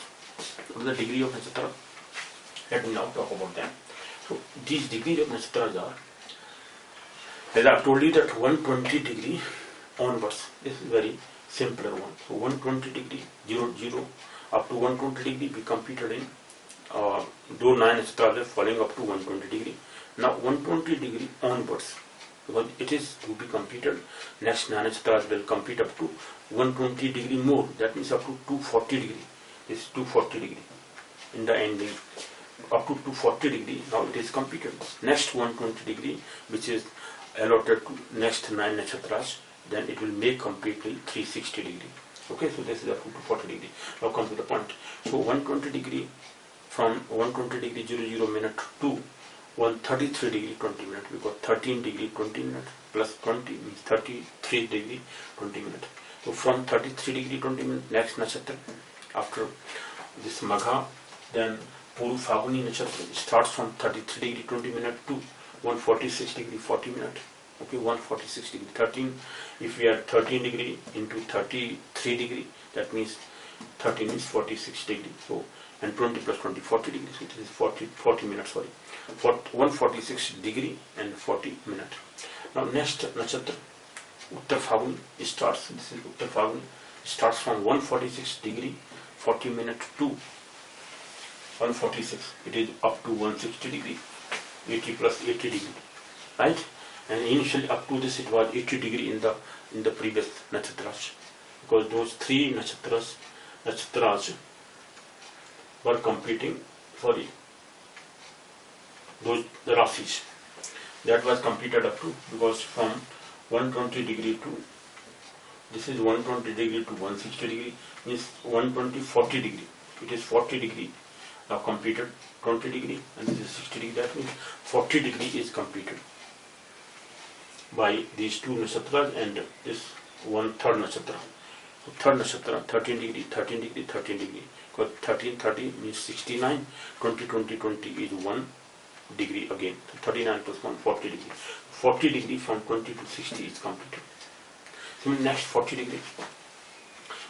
What is the degree of nakshatra? Let me now talk about them. So these degrees of nakshatras are, as I have told you, that 120 degree onwards. This is very simpler one. So 120 degree 00 up to 120 degree we completed in though 9 nakshatras are falling up to 120 degree. Now 120 degree onwards, because it is to be completed, next 9 nakshatras will complete up to 120 degree more. That means up to 240 degree. This is 240 degree in the ending. Up to 240 degree, now it is completed. Next 120 degree, which is allotted to next 9 nakshatras, then it will make completely 360 degree. Okay, so this is up to 240 degree. Now come to the point. So 120 degree, from 120 degree 00 minute to 133 degree 20 minute, because 13 degree 20 minute plus 20 means 33 degree 20 minute. So from 33 degree 20 minute, next nakshatra after this Magha, then Puru Phaguni nakshatra starts from 33 degree 20 minute to 146 degree 40 minute. Okay, 146 degree 13. If we add 13 degree into 33 degree, that means 30 means 46 degree. So and 20 plus 20, 40 degrees. So it is 40 minutes. Sorry, 146 degree and 40 minutes. Now next nakshatra Uttar Phaguni starts. This is Uttar Phaguni. Starts from 146 degree 40 minutes to 146. It is up to 160 degree 80 plus 80 degree, right? And initially up to this it was 80 degree in the previous nakshatras, because those three nakshatras were competing, sorry, those the rasis that was completed up to, because from 120 degree to, this is 120 degree to 160 degree, means 120 40 degree, it is 40 degree now completed, 20 degree, and this is 60 degree, that means 40 degree is completed by these two nakshatras and this one third nakshatra. So third nakshatra 13 degree, 13 degree, 13 degree, because 13 30 means 69, 20 20 20 is 1 degree again, so 39 plus 1 40 degree. 40 degree from 20 to 60 is completed. So next 40 degree,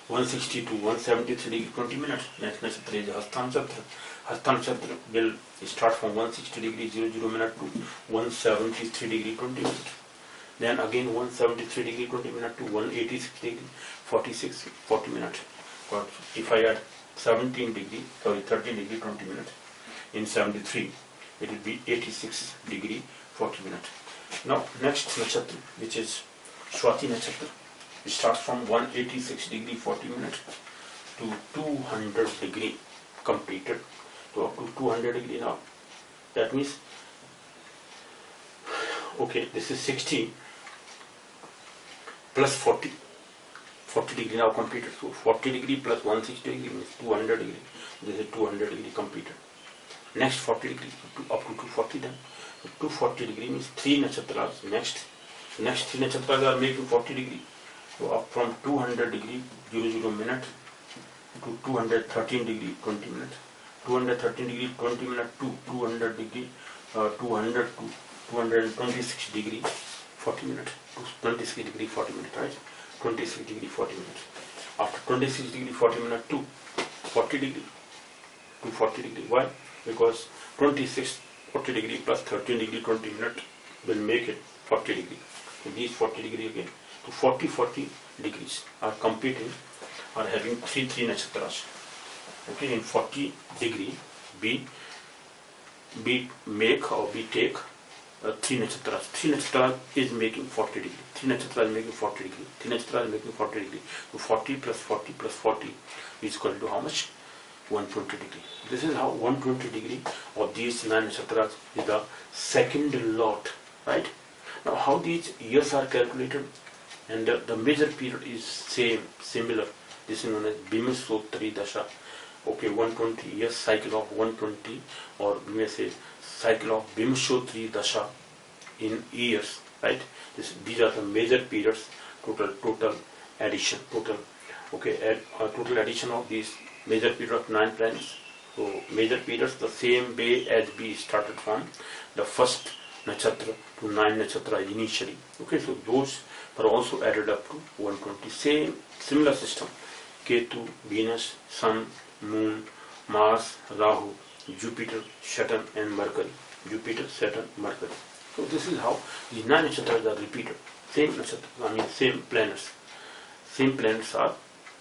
160 to 173 degree 20 minutes. Next nakshatra is Hasta nakshatra. Hasta nakshatra will start from 160 degree 00 minute to 173 degree 20 minutes. Then again 173 degree 20 minutes to 186 degree 40 minutes. But if I add 13 degree 20 minutes in 73, it will be 86 degree 40 minutes. Now next nakshatra, which is Swati nakshatra, it starts from 186 degree 40 minutes to 200 degree completed, to up to 200 degree now. That means, okay, this is 60 plus 40 degree now completed. So 40 degree plus 160 degree means 200 degree. This is 200 degree completed. Next 40 degree up to 240 then. So 240 degree means 3 nakshatras. Next 3 nakshatras are making 40 degree. So up from 200 degree 00 minute to 213 degree 20 minutes. 213 degree 20 minutes to 200 degree 200 to 226 degree 40 minutes. To 26 degree 40 minutes, right? 26 degree 40 minutes. After 26 degree 40 minutes to 40 degree to 40 degree. Why? Because 26 40 degree plus 13 degree 20 minutes will make it 40 degree. So these 40 degree again to 40 degrees are competing, are having three nakshatras. Okay, in 40 degree we make or we take 3 nakshatras. 3 nakshatras is making 40 degree. 3 nakshatras is making 40 degree. 3 nakshatras is making 40 degree. So 40 plus 40 plus 40 is equal to how much? 120 degree. This is how 120 degree of these 9 nakshatras is the second lot, right? Now how these years are calculated, and the major period is similar. This is known as Bimashotri Dasha. Okay, 120 years cycle of 120, or we may say cycle of Bimashotri Dasha in years, right? These are the major periods, total addition, total addition of these major period of 9 planets. So major periods the same way as we started from the first nakshatra to 9 nakshatra initially. Okay, so those are also added up to 120. Similar system: Ketu, Venus, Sun, Moon, Mars, Rahu, Jupiter, Saturn and Mercury. Jupiter, Saturn, Mercury. So this is how these 9 nakshatras are repeated. Same planets. Same planets are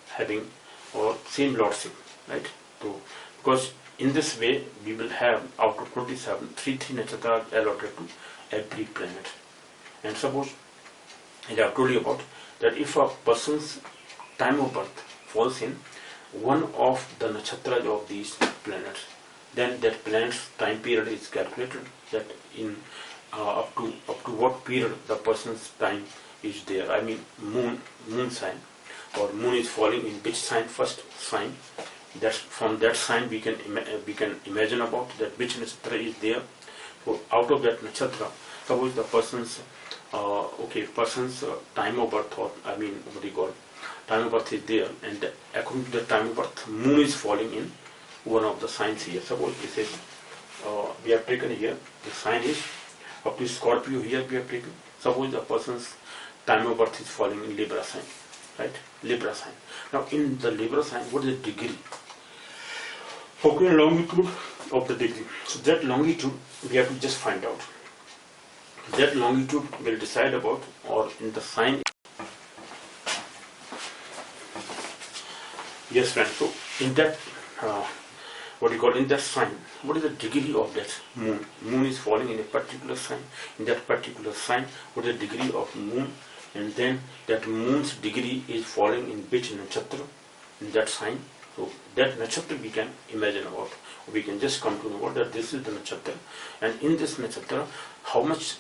having, or same lordship, right? So because in this way we will have out of 27, 3 nakshatras allotted to every planet. And suppose, as I have told you about, that if a person's time of birth falls in one of the nakshatras of these planets, then that planet's time period is calculated, that in up to what period the person's time is there. I mean moon sign, or moon is falling in which sign, first sign. That's from that sign we can imagine about that which nakshatra is there. So out of that nakshatra, suppose the person's time of birth, or I mean what do you call, time of birth is there, and according to the time of birth, moon is falling in one of the signs here. Suppose this is we have taken here the sign is up to Scorpio. Here we have taken. Suppose the person's time of birth is falling in Libra sign, right? Libra sign. Now in the Libra sign, what is the degree? Okay, longitude of the degree. So that longitude we have to just find out. That longitude will decide about, or in the sign. Yes, friends. So in that what do you call in that sign, what is the degree of that moon? Moon is falling in a particular sign. In that particular sign, what is the degree of moon? And then that moon's degree is falling in which nakshatra in that sign. So that nakshatra we can imagine about. We can just come to know that this is the nakshatra, and in this nakshatra, how much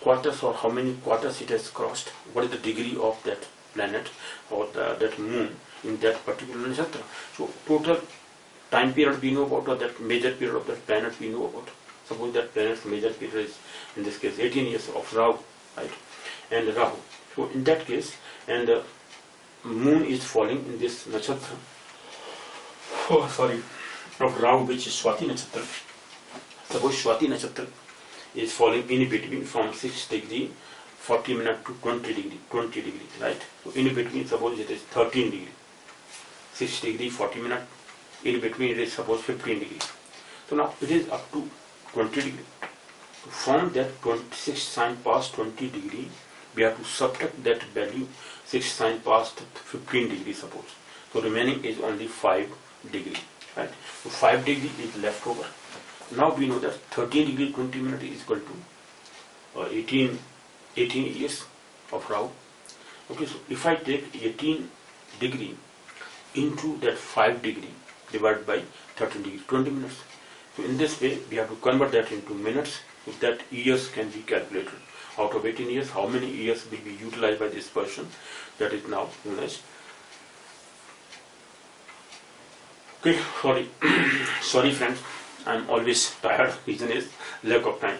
quarters or how many quarters it has crossed. What is the degree of that planet or that moon in that particular nakshatra? So total time period we know about, or that major period of that planet we know about. Suppose that planet's major period is in this case 18 years of Rahu, right? And Rahu. So in that case, and the moon is falling in this nakshatra. Oh, sorry, of Rahu, which is Swati nakshatra. Suppose Swati nakshatra is falling in between from 6 degree 40 minutes to 20 degree, right? So in between, suppose it is 13 degree, 6 degree 40 minutes. In between it is suppose 15 degree. So now it is up to 20 degree. From that 26 sign past 20 degree, we have to subtract that value 6 sign past 15 degree suppose. So remaining is only 5 degree, right? So 5 degree is left over. Now we know that 13 degree 20 minutes is equal to 18 years of Rahu. Okay, so if I take 18 degree into that 5 degree divided by 13 degree, 20 minutes. So in this way, we have to convert that into minutes, so that years can be calculated. Out of 18 years, how many years will be utilized by this person? That is now known as. Okay, sorry, sorry friends, I'm always tired. Reason is lack of time.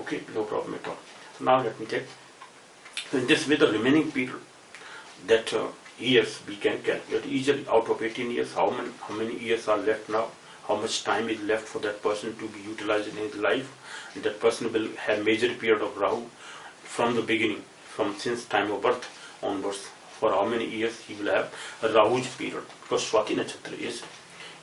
Okay, no problem at all. So now let me check. So in this way, the remaining period, that years we can calculate easily. Out of 18 years, how many years are left now? How much time is left for that person to be utilized in his life? And that person will have major period of Rahu from the beginning, from since time of birth onwards. For how many years he will have a Rahu's period? Because Swati nakshatra is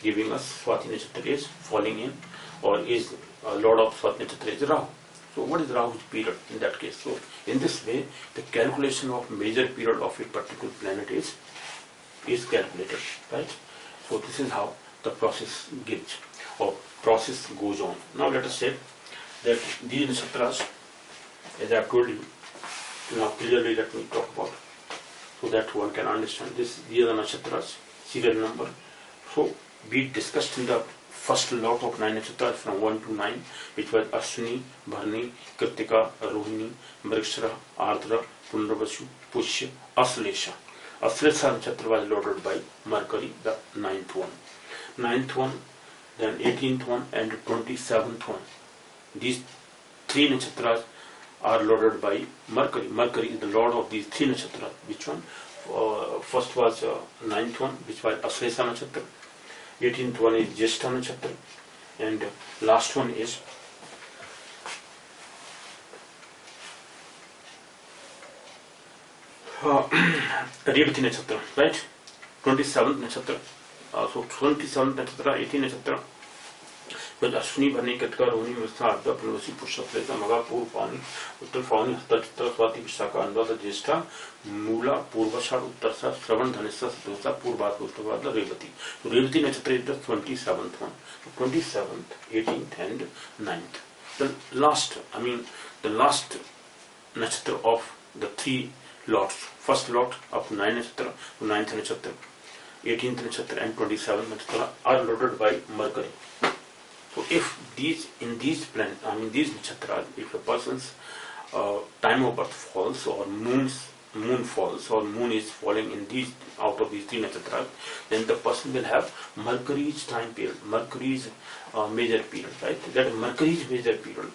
giving us, Swati nakshatra is falling in, or is a lot of Swati nakshatra is Rahu. So what is Rahu's period in that case? So in this way, the calculation of major period of a particular planet is calculated, right? So this is how the process gives, or process goes on. Now let us say that these nakshatras, as I have told you, now clearly let me talk about, so that one can understand this. These are the nakshatras, serial number. So we discussed in the first lot of 9 nakshatras from 1 to 9, which was Ashwini, Bharani, Kritika, Rohini, Mrigashira, Ardra, Punarvasu, Pushya, Aslesha. Aslesha nakshatra was loaded by Mercury, the 9th one. 9th one, then 18th one, and 27th one. These 3 nakshatras are loaded by Mercury. Mercury is the lord of these 3 nakshatras. Which one? First was 9th one, which was Aslesha nakshatra. 18th one is Jyeshtha nakshatra, and last one is Revati nakshatra, right? 27th nakshatra. So 27th nakshatra, 18th nakshatra, with Ashwini, Bharani, Kritika, Rohini, Mrigashira, Ardra, Punarvasu, Pushya, Aslesha, Magha, Purva, Pavani, Uttar, Pavani, Hasta, Chitra, Swati, Vishakha, Anuradha, Jyeshtha, Mula, Purvashad, Uttarsa, Shravan, Dhanishya, Satosha, Purvat, Uttravada, Revati. So Revati nakshatra is the 27th one. So 27th, 18th, and 9th. The last nakshatra of the 3 lots. First lot of 9 nakshatra to 9th nakshatra, 18th nakshatra, and 27th nakshatra are loaded by Mercury. So if these nakshatras, if a person's time of birth falls, or moon falls, or moon is falling in these, out of these 3 nakshatras, then the person will have Mercury's time period, Mercury's major period, right? That Mercury's major period.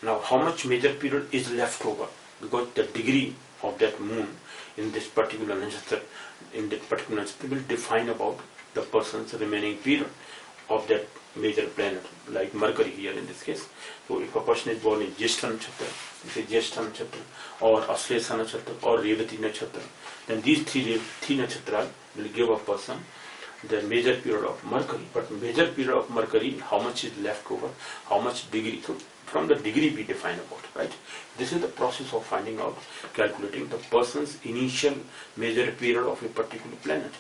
Now how much major period is left over? Because the degree of that moon in this particular nakshatra, will define about the person's remaining period of that major planet, like Mercury here in this case. So if a person is born in Jyeshtha nakshatra, or Aslesha nakshatra, or Revati nakshatra, then these three nakshatras will give a person the major period of Mercury. But major period of Mercury, how much is left over, how much degree? So from the degree we define about, right? This is the process of finding out, calculating the person's initial major period of a particular planet.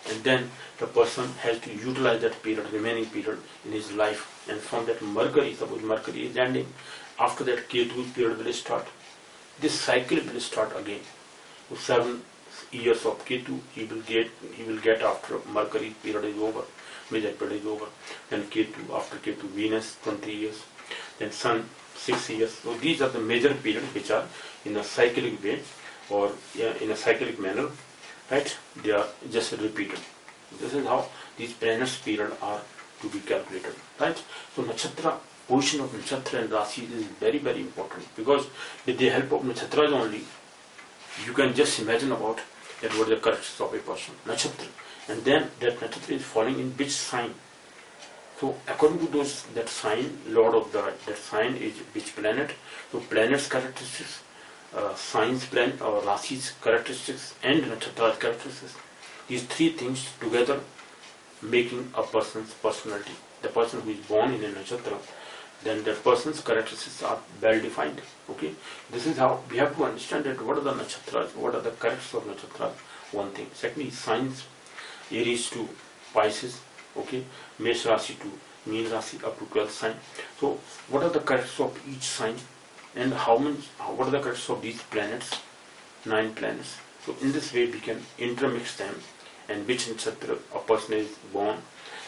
and then the person has to utilize that period, remaining period in his life, and from that Mercury, suppose Mercury is ending, after that Ketu period will start. This cycle will start again. So 7 years of Ketu he will get after Mercury period is over, major period is over. Then Ketu, after Ketu Venus 20 years, then Sun 6 years. So these are the major periods which are in a cyclic way or in a cyclic manner, right? They are just repeated. This is how these planets period are to be calculated, right? So nakshatra, position of nakshatra and Rasi is very, very important, because with the help of nakshatras only you can just imagine about that what is the characteristics of a person, nakshatra, and then that nakshatra is falling in which sign. So according to those, that sign, lord of that sign is which planet. So planets characteristics, signs planet or Rasi's characteristics and nakshatra's characteristics. These three things together making a person's personality. The person who is born in a nakshatra, then that person's characteristics are well defined. Okay, this is how we have to understand that what are the nakshatras, what are the characteristics of nakshatras. One thing. Secondly, signs, Aries to Pisces. Okay, Mesh Rasi to Meen Rasi up to 12th sign. So, what are the characteristics of each sign, and what are the characteristics of these planets? 9 planets. So, in this way, we can intermix them, and which nakshatra a person is born,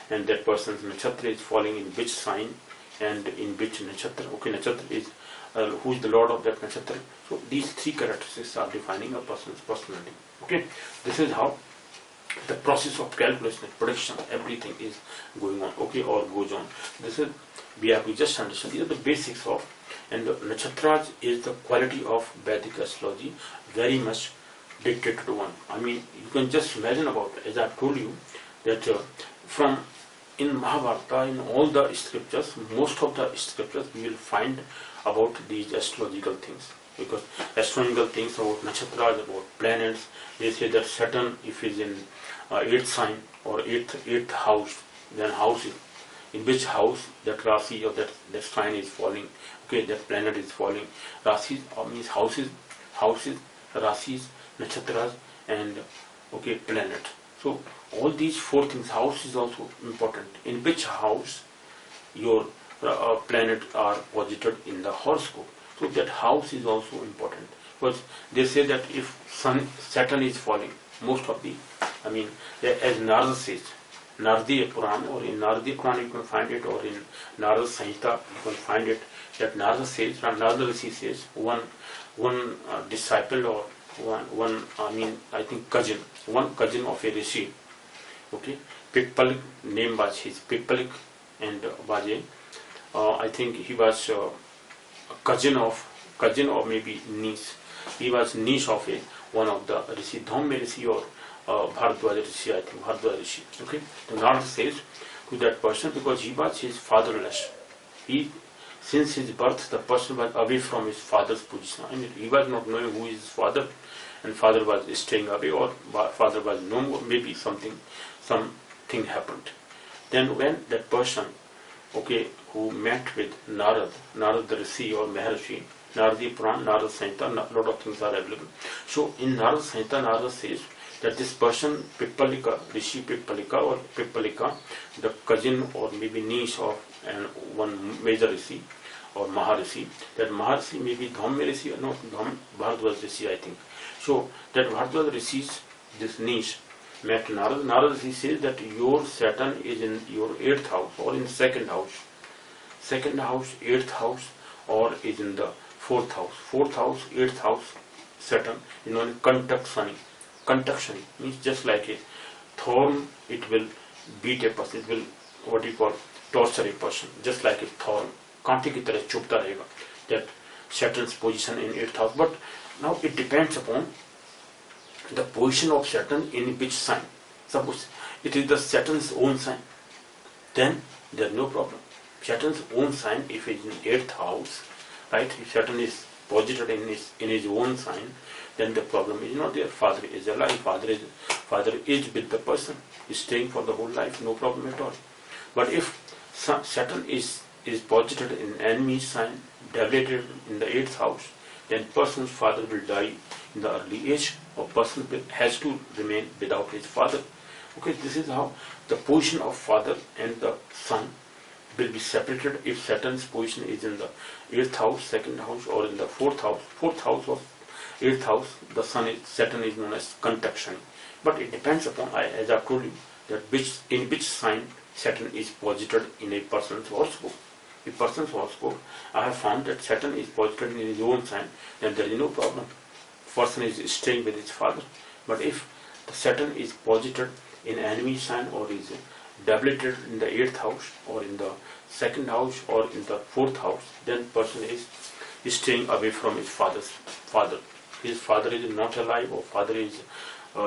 and that person's nakshatra is falling in which sign, and in which nakshatra. Okay, nakshatra is who is the lord of that nakshatra. So, these 3 characteristics are defining a person's personality. Okay, this is how the process of calculation, prediction, everything is going on, okay, or goes on. This is, we have to just understand, these are the basics of, and the nakshatras is the quality of Vedic astrology, very much dictated one. I mean, you can just imagine about, as I told you, that from in Mahabharata, in all the scriptures, most of the scriptures we will find about these astrological things. Because astronomical things about nakshatras, about planets, they say that Saturn, if is in 8th sign or 8th house, then house is, in which house that Rasi or that sign is falling, okay, that planet is falling. Rasis means houses, Rasis, nakshatras, and okay, planet. So all these 4 things, house is also important. In which house your planet are posited in the horoscope. So that house is also important, because they say that if Saturn is falling, most of the, I mean, as Narada says, Naradiya Puran, or in Naradiya Puran you can find it, or in Narada Samhita you can find it, that Narada says, Narada Rishi says, one disciple or one I think one cousin of a Rishi, okay, Pitpalik, name was his Pitpalik, and Vaje, I think he was cousin or maybe niece. He was niece of one of the Rishi, Dhaumya Rishi or Bharadwaja Rishi, I think Bharadwaja Rishi. Okay, so Narada says to that person, because he was his fatherless. Since his birth, the person was away from his father's position. I mean, he was not knowing who is his father, and father was staying away, or father was no more. Maybe something happened. Then when that person, okay, who met with Narada Rishi or Maharishi, Naradiya Puran, Narada Samhita, lot of things are available. So in Narada Samhita, Narada says that this person, Pitpalika, Rishi Pitpalika or Pitpalika, the cousin or maybe niece of one major Rishi or Maharishi, that Maharishi may be Dhaumya Rishi or not, Bharadwaja Rishi, I think. So that Bharadwaja Rishi's, this niece, met Narada. Narada Rishi says that your Saturn is in your 8th house or in 2nd house. 2nd house, 8th house, or is in the 4th house. 4th house, 8th house, Saturn, you know, Kantakshani. Kantakshani means just like a thorn, it will beat a person, it will, what you call, torture a person, just like a thorn. Kaante ki tarah chupta rahega. That Saturn's position in 8th house. But now it depends upon the position of Saturn in which sign. Suppose it is the Saturn's own sign, then there is no problem. Saturn's own sign, if it is in 8th house, right? If Saturn is posited in his own sign, then the problem is not there. Father is alive. Father is with the person, is staying for the whole life, no problem at all. But if Saturn is posited in enemy sign, deviated in the 8th house, then person's father will die in the early age, or person has to remain without his father. Okay, this is how the position of father and the son will be separated if Saturn's position is in the 8th house, 2nd house, or in the 4th house. 4th house of 8th house, the Saturn is known as conjunction. But it depends upon, as I told you, that in which sign Saturn is posited in a person's horoscope. A person's horoscope, I have found that Saturn is posited in his own sign, then there is no problem. Person is staying with his father. But if the Saturn is posited in enemy sign or is debilitated in the 8th house or in the 2nd house or in the 4th house, then person is staying away from his father. His father is not alive, or father is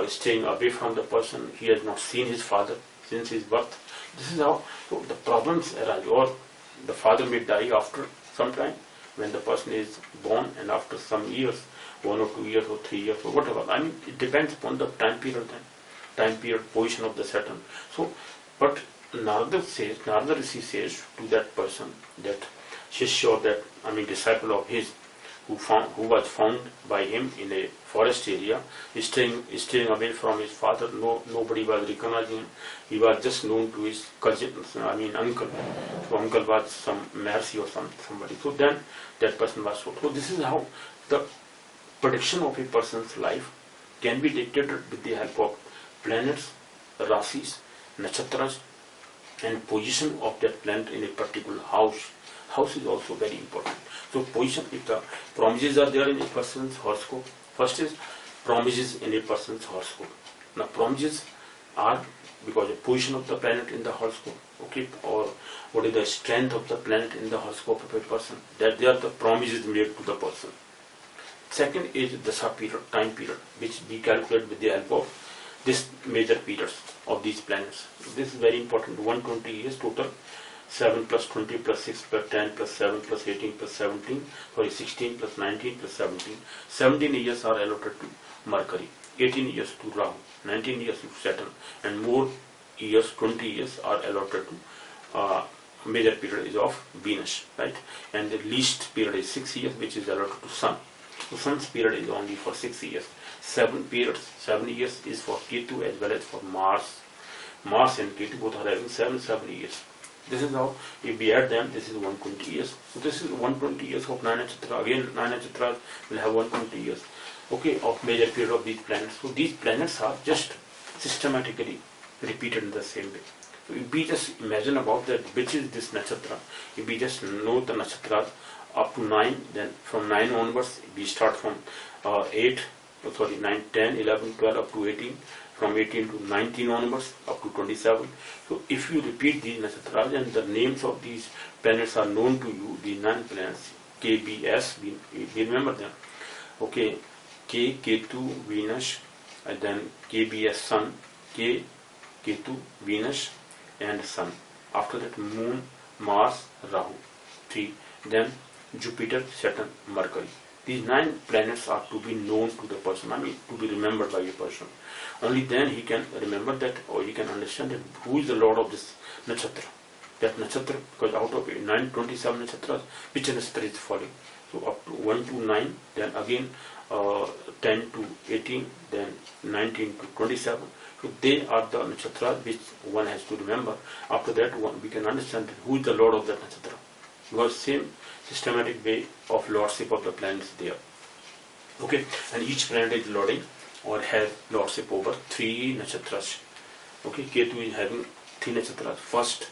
staying away from the person. He has not seen his father since his birth. This is how the problems arise. Or the father may die after some time when the person is born, and after some years, 1 or 2 years or 3 years or whatever. I mean, it depends upon the time period position of the Saturn. So, but Narada Rishi says to that person, that Shishya, that disciple of his, who was found by him in a forest area, staying away from his father. Nobody was recognizing him. He was just known to his cousin, uncle. So uncle was some mercy or somebody. So then that person was told. So this is how the prediction of a person's life can be dictated with the help of planets, rasis, nakshatras, and position of that planet in a particular house. House is also very important. So position, if the promises are there in a person's horoscope, first is promises in a person's horoscope. Now promises are because the position of the planet in the horoscope, okay, or what is the strength of the planet in the horoscope of a person, that they are the promises made to the person. Second is Dasa period, time period, which we calculate with the help of this major periods of these planets. This is very important. 120 years total. 7 plus 20 plus 6 plus 10 plus 7 plus 18 plus 17, 16 plus 19 plus 17. 17 years are allotted to Mercury, 18 years to Rahu, 19 years to Saturn, and more years, 20 years are allotted to major period is of Venus, right? And the least period is 6 years, which is allotted to Sun. So Sun's period is only for 6 years. 7 years is for Ketu as well as for Mars. Mars and Ketu both are having 7 years. This is how, if we add them, this is 120 years. So this is 120 years of 9 nakshatra. Again, 9 nakshatras will have 120 years, okay, of major period of these planets. So these planets are just systematically repeated in the same way. So if we just imagine about that, which is this nakshatra, if we just know the nakshatras up to 9, then from 9 onwards, we start from 9, 10, 11, 12 up to 18. From 18 to 19 onwards up to 27. So if you repeat these nakshatras and the names of these planets are known to you, the 9 planets, K, B, S, we remember them. Okay, K, Ketu, Venus, and then K, B, S, Sun, K, Ketu, Venus, and Sun. After that, Moon, Mars, Rahu, 3. Then Jupiter, Saturn, Mercury. These 9 planets are to be known to the person, to be remembered by a person. Only then he can remember that, or he can understand that who is the Lord of this nakshatra. That nakshatra, because out of 927 nakshatras, which nakshatra is falling? So up to 1 to 9, then again 10 to 18, then 19 to 27. So they are the nakshatras which one has to remember. After that, we can understand that who is the Lord of that nakshatra. Because same systematic way of lordship of the planets there. Okay, and each planet is lording or has lordship over 3 nakshatras. Okay, Ketu is having 3 nakshatras, 1st,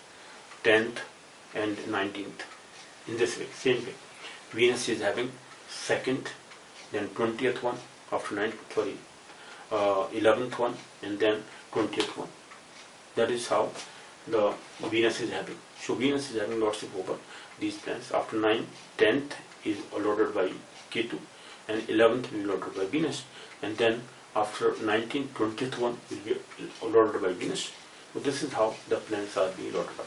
10th, and 19th. In this way, same way. Venus is having 2nd, then 20th one, after 11th one, and then 20th one. That is how the Venus is having. So Venus is having lordship over these planets. After 9, 10th is allotted by Ketu, and 11th will be allotted by Venus, and then after 19, 20th one will be allotted by Venus. So this is how the planets are being allotted up.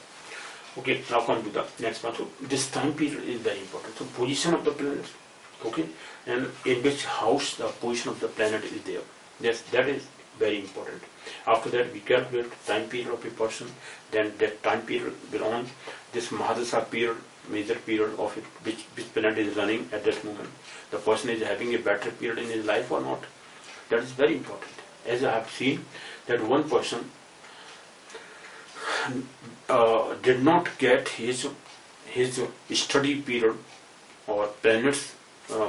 Okay, now come to the next one. So this time period is very important. So position of the planets, okay, and in which house the position of the planet is there. Yes, that is very important. After that, we calculate time period of a person. Then that time period will on this Mahadasa period, major period of it, which planet is running at that moment. The person is having a better period in his life or not. That is very important. As I have seen that one person did not get his study period or planets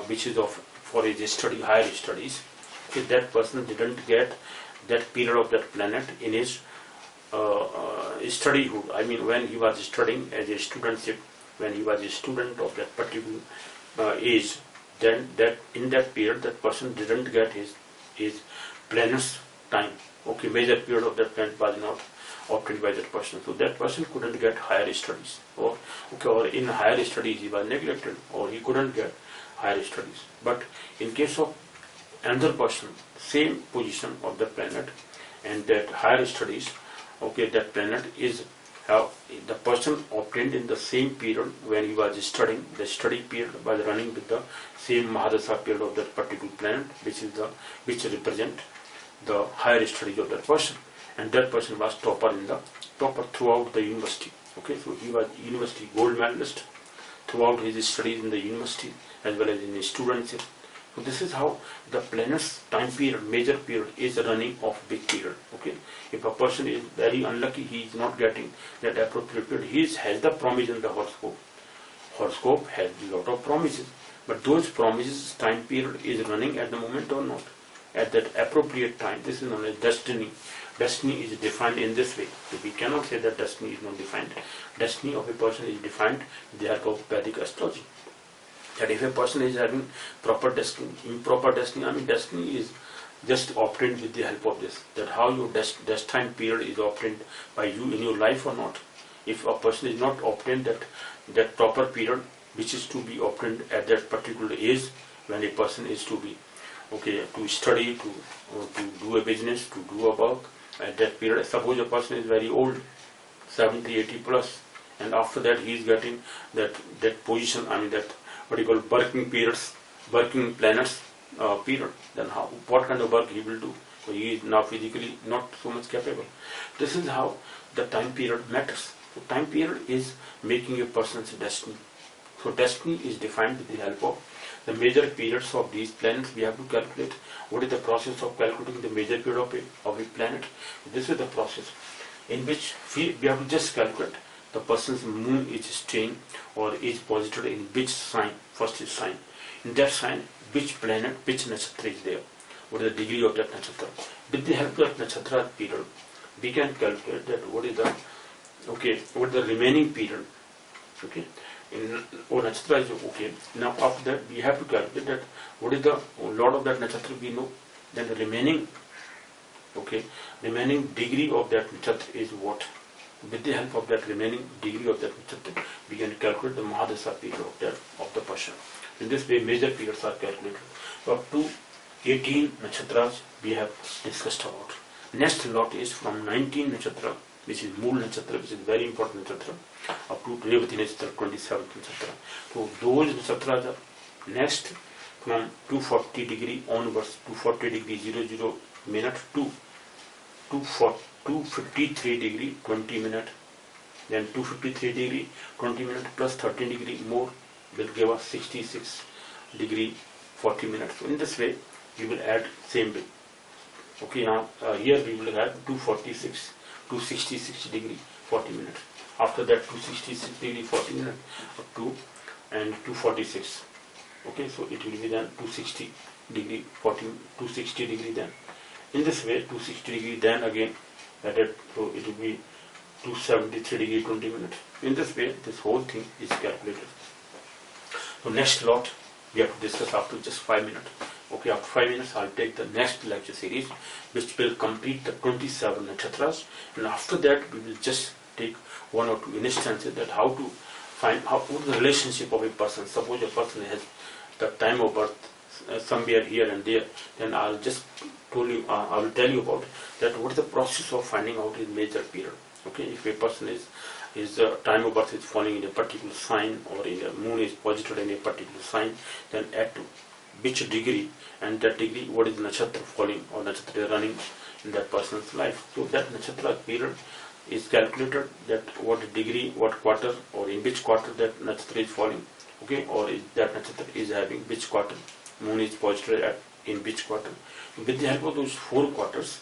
which is of for his study, higher studies, okay, that person didn't get that period of that planet in his studyhood. I mean, when he was studying as a studentship, when he was a student of that particular age, then that in that period that person didn't get his planet's time. Okay, major period of that planet was not obtained by that person, so that person couldn't get higher studies, or okay, or in higher studies he was neglected, or he couldn't get higher studies. But in case of another person, same position of the planet and that higher studies, okay, that planet is the person obtained in the same period when he was studying. The study period was running with the same Mahadasha period of that particular planet, which represent the higher studies of that person, and that person was topper throughout the university. Okay, so he was university gold medalist throughout his studies in the university as well as in his studentship. So this is how the planet's time period, major period, is running of big period. Okay, if a person is very unlucky, he is not getting that appropriate period. He has the promise in the horoscope. Horoscope has a lot of promises, but those promises time period is running at the moment or not at that appropriate time. This is known as destiny. Destiny is defined in this way. So we cannot say that destiny is not defined. Destiny of a person is defined with the help of Vedic astrology. That if a person is having proper destiny, improper destiny, I mean destiny is just obtained with the help of this. That how your destined period is obtained by you in your life or not. If a person is not obtained that proper period which is to be obtained at that particular age, when a person is to be to study, to do a business, to do a work at that period. Suppose a person is very old, 70, 80 plus, and after that he is getting that position, I mean that what you call working periods, working planets period, then what kind of work he will do? So he is now physically not so much capable. This is how the time period matters. So time period is making a person's destiny. So destiny is defined with the help of the major periods of these planets. We have to calculate what is the process of calculating the major period of a planet. This is the process in which we have to just calculate the person's moon is staying or is posited in which sign. First is sign. In that sign, which planet, which nakshatra is there. What is the degree of that nakshatra? With the help of nakshatra period, we can calculate that what is the remaining period. Okay. Nakshatra is okay. Now after that we have to calculate that what is the lot of that nakshatra we know. Then the remaining degree of that nakshatra is what? With the help of that remaining degree of that nakshatra, we can calculate the Mahadasha period of the person. In this way, major periods are calculated. So up to 18 nakshatras we have discussed about. Next lot is from 19 nakshatra, which is Mool nakshatra, which is very important nakshatra, up to Revati nakshatra, 27th nakshatra. So those nakshatras are next from 240 degree onwards, 240 degree 00 minute to 253 degree 20 minute, then 253 degree 20 minute plus 13 degree more will give us 66 degree 40 minutes. So in this way we will add same way. Okay, now here we will have 266 degree 40 minutes. After that 266 degree 40 minutes up to and 246. Okay, so it will be then 260 degree 40, 260 degree then. In this way 260 degree then again added, so it will be 273 degree 20 minutes. In this way this whole thing is calculated. So next lot we have to discuss after just 5 minutes. Okay, after 5 minutes I'll take the next lecture series which will complete the 27 nakshatras, and after that we will just take one or two instances that how to find what is the relationship of a person. Suppose a person has the time of birth somewhere here and there, then I will tell you about that what is the process of finding out his major period. Okay, if a person his time of birth is falling in a particular sign, or in a moon is posited in a particular sign, then at which degree, and that degree what is nakshatra falling or nakshatra running in that person's life. So that nakshatra period is calculated, that what degree, what quarter, or in which quarter that nakshatra is falling. Okay, or is that nakshatra is having which quarter, moon is posited at in which quarter. With the help of those 4 quarters,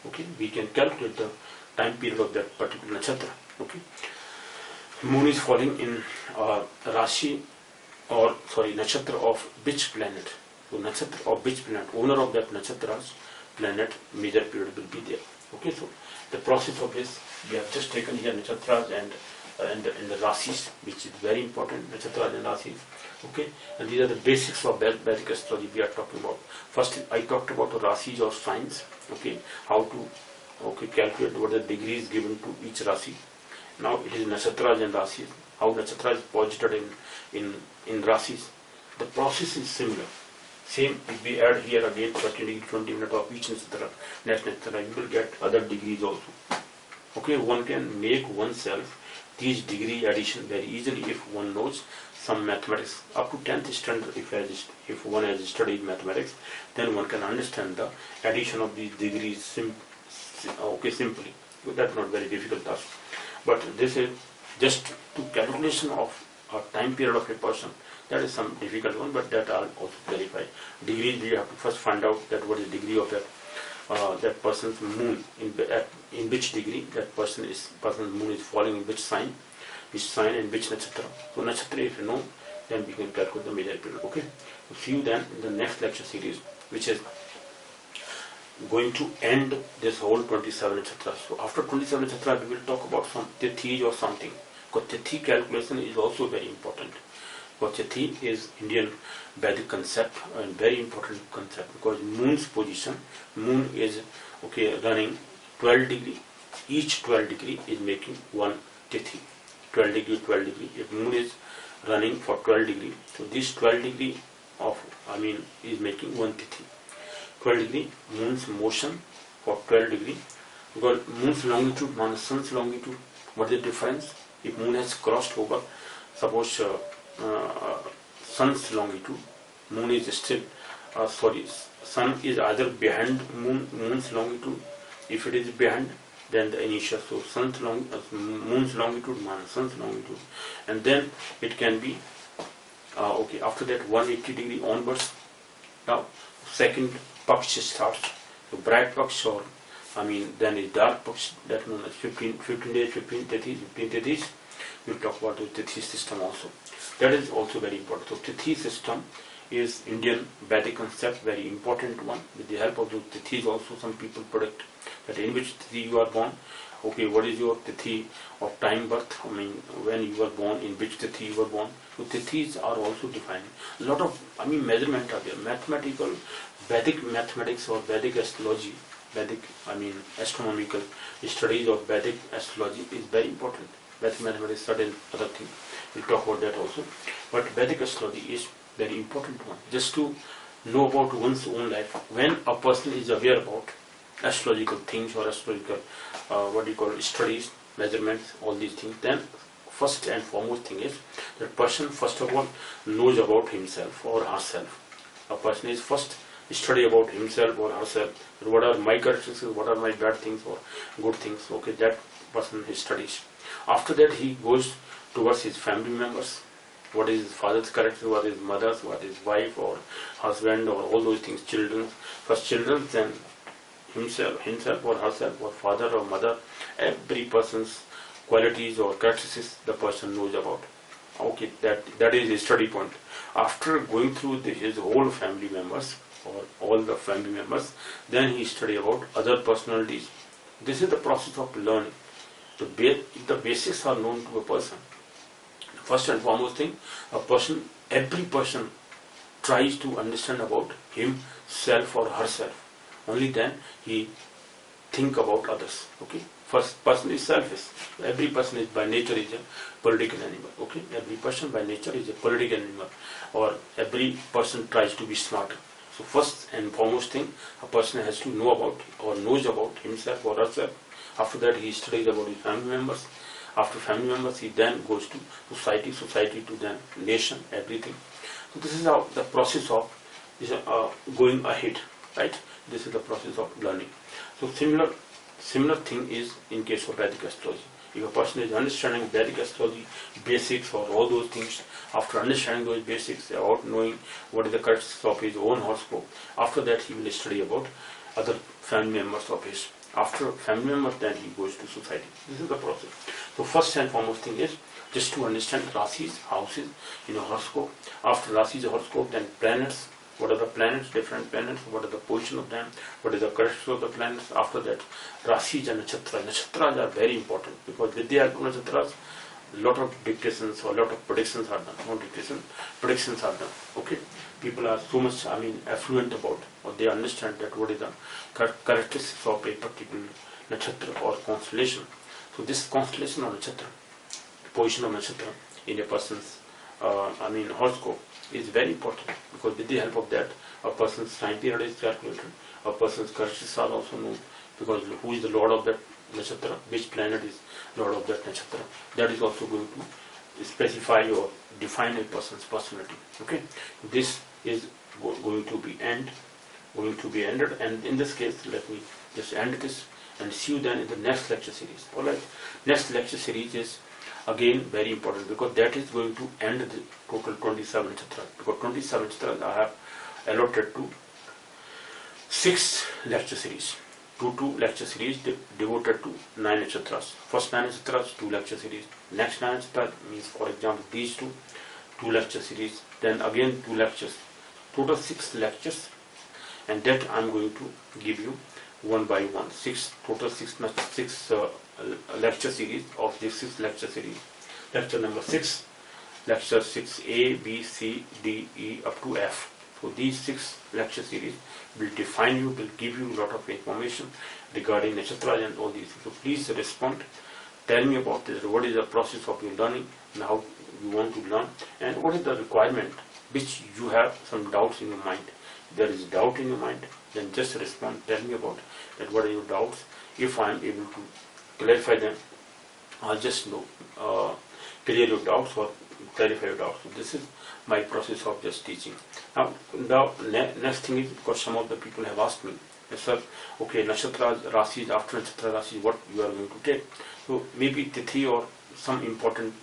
okay, we can calculate the time period of that particular nakshatra. Okay, moon is falling in Rashi, or sorry, nakshatra of which planet? So nakshatra of which planet? Owner of that nakshatra's planet major period will be there. Okay, so the process of this we have just taken here nakshatras and the rasis, which is very important, nakshatras and rasis. Okay, and these are the basics of Vedic astrology we are talking about. First, I talked about the rasis or signs. Okay, how to calculate what the degrees given to each rasi. Now it is nakshatras and rasis. How nakshatra is posited in rasis. The process is similar. Same, if we add here again 30 degree, 20 minutes of each nakshatra, next nakshatra, you will get other degrees also. Okay, one can make oneself these degree addition very easily if one knows some mathematics up to 10th standard. If one has studied mathematics, then one can understand the addition of these degrees simply. That's not very difficult task. But this is just to calculation of a time period of a person. That is some difficult one, but that I'll also clarify. Degrees, we have to first find out that what is the degree of that person's moon, in which degree that person's moon is falling in which sign and which nakshatra. So nakshatra, if you know, then we can calculate the major period. Okay. So see you then in the next lecture series, which is going to end this whole 27 nakshatras. So after 27 nakshatras, we will talk about some tithis or something. Because tithi calculation is also very important. Because tithi is Indian Vedic concept and very important concept, because moon's position, moon is running 12 degree. Each 12 degree is making one tithi. 12 degree, 12 degree. If moon is running for 12 degree, so this 12 degree is making one tithi. 12 degree, moon's motion for 12 degree, because moon's longitude minus sun's longitude, what is the difference? If moon has crossed over, suppose sun's longitude, moon is still, sun is either behind moon's longitude. If it is behind, then the initial, so moon's longitude minus sun's longitude, and then it can be after that 180 degree onwards. Now second paksh starts, so bright paksh, or then is dark paksh, that known as 15 days, 15 tithis. We'll talk about the tithi system also. That is also very important. So tithi system is Indian Vedic concept, very important one. With the help of those tithis also, some people predict that in which tithi you are born. Okay, what is your tithi of time birth? When you were born, in which tithi you were born. So tithis are also defined. A lot of measurement are there. Mathematical, Vedic mathematics or Vedic astrology, astronomical studies of Vedic astrology is very important. Mathematics, certain other things. We'll talk about that also. But Vedic astrology is very important one. Just to know about one's own life. When a person is aware about astrological things or astrological studies, measurements, all these things, then first and foremost thing is that person first of all knows about himself or herself. A person is first study about himself or herself. What are my characteristics, what are my bad things or good things. Okay, that person studies. After that he goes towards his family members. What is his father's character, what is his mother's, what is his wife or husband or all those things, children. First children, then himself or herself or father or mother. Every person's qualities or characteristics the person knows about. Okay, that is his study point. After going through his whole family members or all the family members, then he study about other personalities. This is the process of learning. The basics are known to a person. First and foremost thing, every person tries to understand about himself or herself. Only then he think about others. Okay. First person is selfish. Every person is by nature is a political animal. Okay. Every person by nature is a political animal, or every person tries to be smarter. So first and foremost thing, a person has to know about or knows about himself or herself. After that he studies about his family members. After family members he then goes to society to then nation, everything. So this is how the process of going ahead, right? This is the process of learning. So similar thing is in case of Vedic astrology. If a person is understanding Vedic astrology basics or all those things, after understanding those basics about knowing what is the characteristics of his own horoscope, after that he will study about other family members of his. After family member, then he goes to society. This is the process. So first and foremost thing is just to understand rasis, houses in a horoscope. After rasis, horoscope, then planets. What are the planets, different planets, what are the position of them, what is the character of the planets. After that, rasis and nakshatra. Nakshatras are very important because with the help of nakshatras, lot of dictations or lot of predictions are done. Not dictation, predictions are done. Okay, people are so much, affluent about, or they understand that what is the characteristics of a particular nakshatra or constellation. So this constellation of nakshatra, position of nakshatra in a person's, horoscope is very important because with the help of that, a person's time period is calculated, a person's characteristics are also known because who is the lord of that nakshatra, which planet is lord of that nakshatra. That is also going to specify or define a person's personality. Okay, this is going to be ended, and in this case, let me just end this and see you then in the next lecture series. All right, next lecture series is again very important because that is going to end the total 27 nakshatras. Because 27 nakshatras I have allotted to 6 lecture series. Two lecture series devoted to 9 nakshatras. First 9 nakshatras, 2 lecture series. Next 9 nakshatras means, for example, these 2 lecture series. Then again 2 lectures. Total 6 lectures, and that I am going to give you one by one. Total 6 lecture series of this 6 lecture series. Lecture number 6, lecture 6 A, B, C, D, E up to F. So these 6 lecture series will define you, will give you a lot of information regarding nakshatra and all these. So please respond. Tell me about this. What is the process of your learning and how you want to learn, and what is the requirement which you have some doubts in your mind. If there is doubt in your mind, then just respond. Tell me about that. What are your doubts? If I am able to clarify them, I'll just clear your doubts or clarify your doubts. So this is my process of just teaching. Now next thing is, because some of the people have asked me, sir, okay, nakshatra rasis, after nakshatra rasis, what you are going to take? So maybe tithi or some important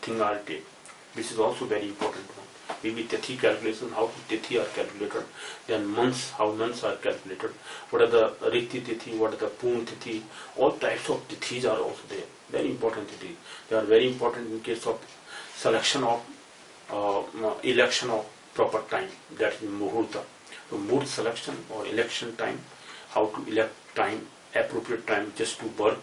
thing I'll take, which is also very important one. Maybe tithi calculation, how tithi are calculated, then months, how months are calculated, what are the rikti tithi, what are the poon tithi, all types of tithis are also there. Very important tithi. They are very important in case of selection of election of proper time, that is muhurta. So muhurt selection or election time, how to elect time, appropriate time just to work,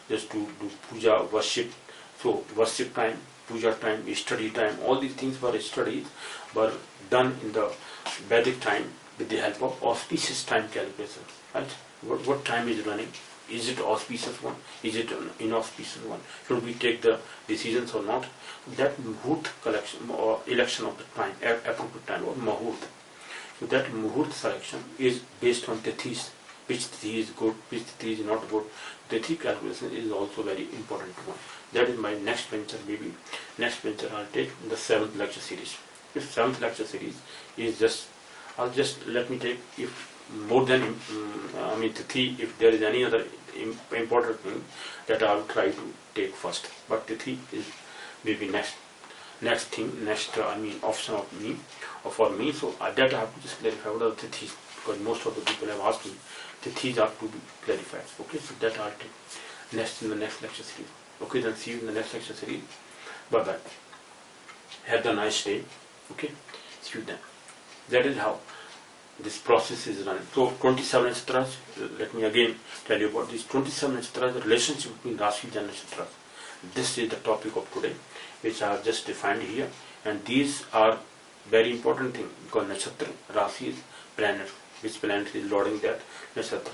just to do puja, worship. So worship time, puja time, study time, all these things were studied, were done in the Vedic time with the help of auspicious time calculation. Right? What time is running? Is it auspicious one? Is it an inauspicious one? Should we take the decisions or not? That muhurt collection or election of the time, appropriate time, or muhurt. So that muhurt selection is based on tithis. Which tithi is good, which tithi is not good. Tithi calculation is also very important one. That is my next venture. Maybe next venture I'll take the 7th lecture series. If 7th lecture series is just, let me take, if more than tithi, if there is any other important thing that I'll try to take first. But tithi is maybe next option of me or for me. So that I have to just clarify what are the tithis, because most of the people have asked me. Tithis are to be clarified. Okay, so that I'll take next in the next lecture series. Okay, then see you in the next lecture series. Bye bye. Have a nice day. Okay, see you then. That is how this process is run. So 27 nakshatras, let me again tell you about these 27 nakshatras, the relationship between rasis and nakshatras. This is the topic of today, which I have just defined here, and these are very important things because nakshatra, rasis, planets, which planet is lording that nakshatra.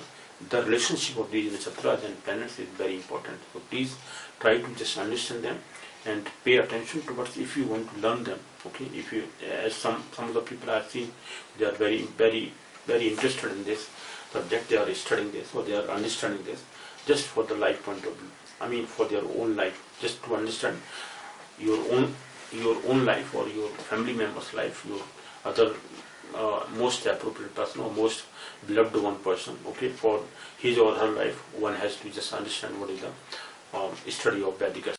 The relationship of these nakshatras and planets is very important. So please try to just understand them and pay attention towards if you want to learn them. Okay, if you, as some of the people I have seen, they are very interested in this subject. They are studying this or they are understanding this just for the life point of view. For their own life, just to understand your own life or your family member's life, your other most appropriate person or most beloved one person. Okay, for his or her life, one has to just understand what is the study of Vedic.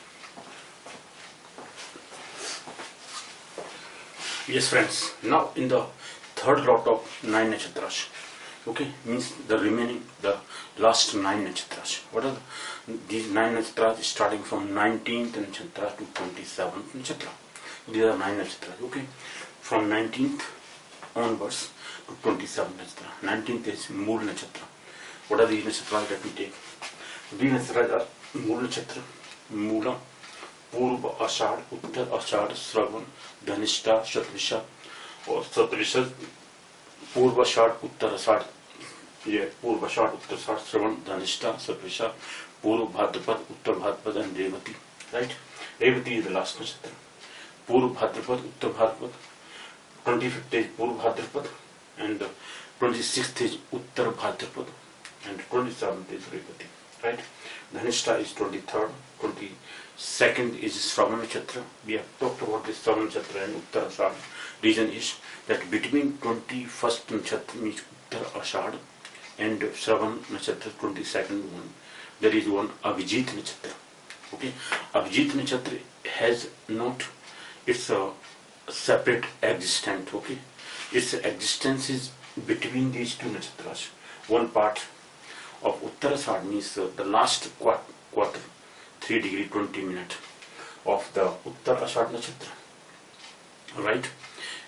Yes friends, now in the third lot of 9 nakshatras, Okay, means the remaining, the last 9 nakshatras. What are these 9 nakshatras starting from 19th nakshatra to 27th nakshatra? These are 9 nakshatras. Okay, from 19th onwards to 27th nakshatra. 19th is Mool nakshatra. What are these nakshatras that we take? These nakshatras are Mool nakshatra, Moola, Purva Ashad, Uttar Ashad, Shravan, Dhanishta, Shatvisha, or Satvisha, Purva Ashad, Uttar Ashad. Yeah, Purva Ashad, Uttar Ashad, Shravan, Dhanishta, Satvisha, Purva Bhadrapad, Uttar Bhadrapad, and Revati. Right? Revati is the last nakshatra. Purva Bhadrapad, Uttar Bhadrapad. 25th is Purva Bhadrapad, and 26th is Uttar Bhadrapad, and 27th is Revati. Right? Dhanishta is 23rd, 22nd is Shravan Nakshatra. We have talked about this Shravan Nakshatra and Uttar Ashad. Reason is that between 21st Nakshatra means Uttar Ashad and Shravan Nakshatra 22nd one, there is one Abhijit Nakshatra. Okay, Abhijit Nakshatra has not its separate existence. Okay, its existence is between these two nakshatras. One part of Uttar Ashad means the last quarter, 3 degree 20 minutes of the Uttar Ashad nakshatra, right?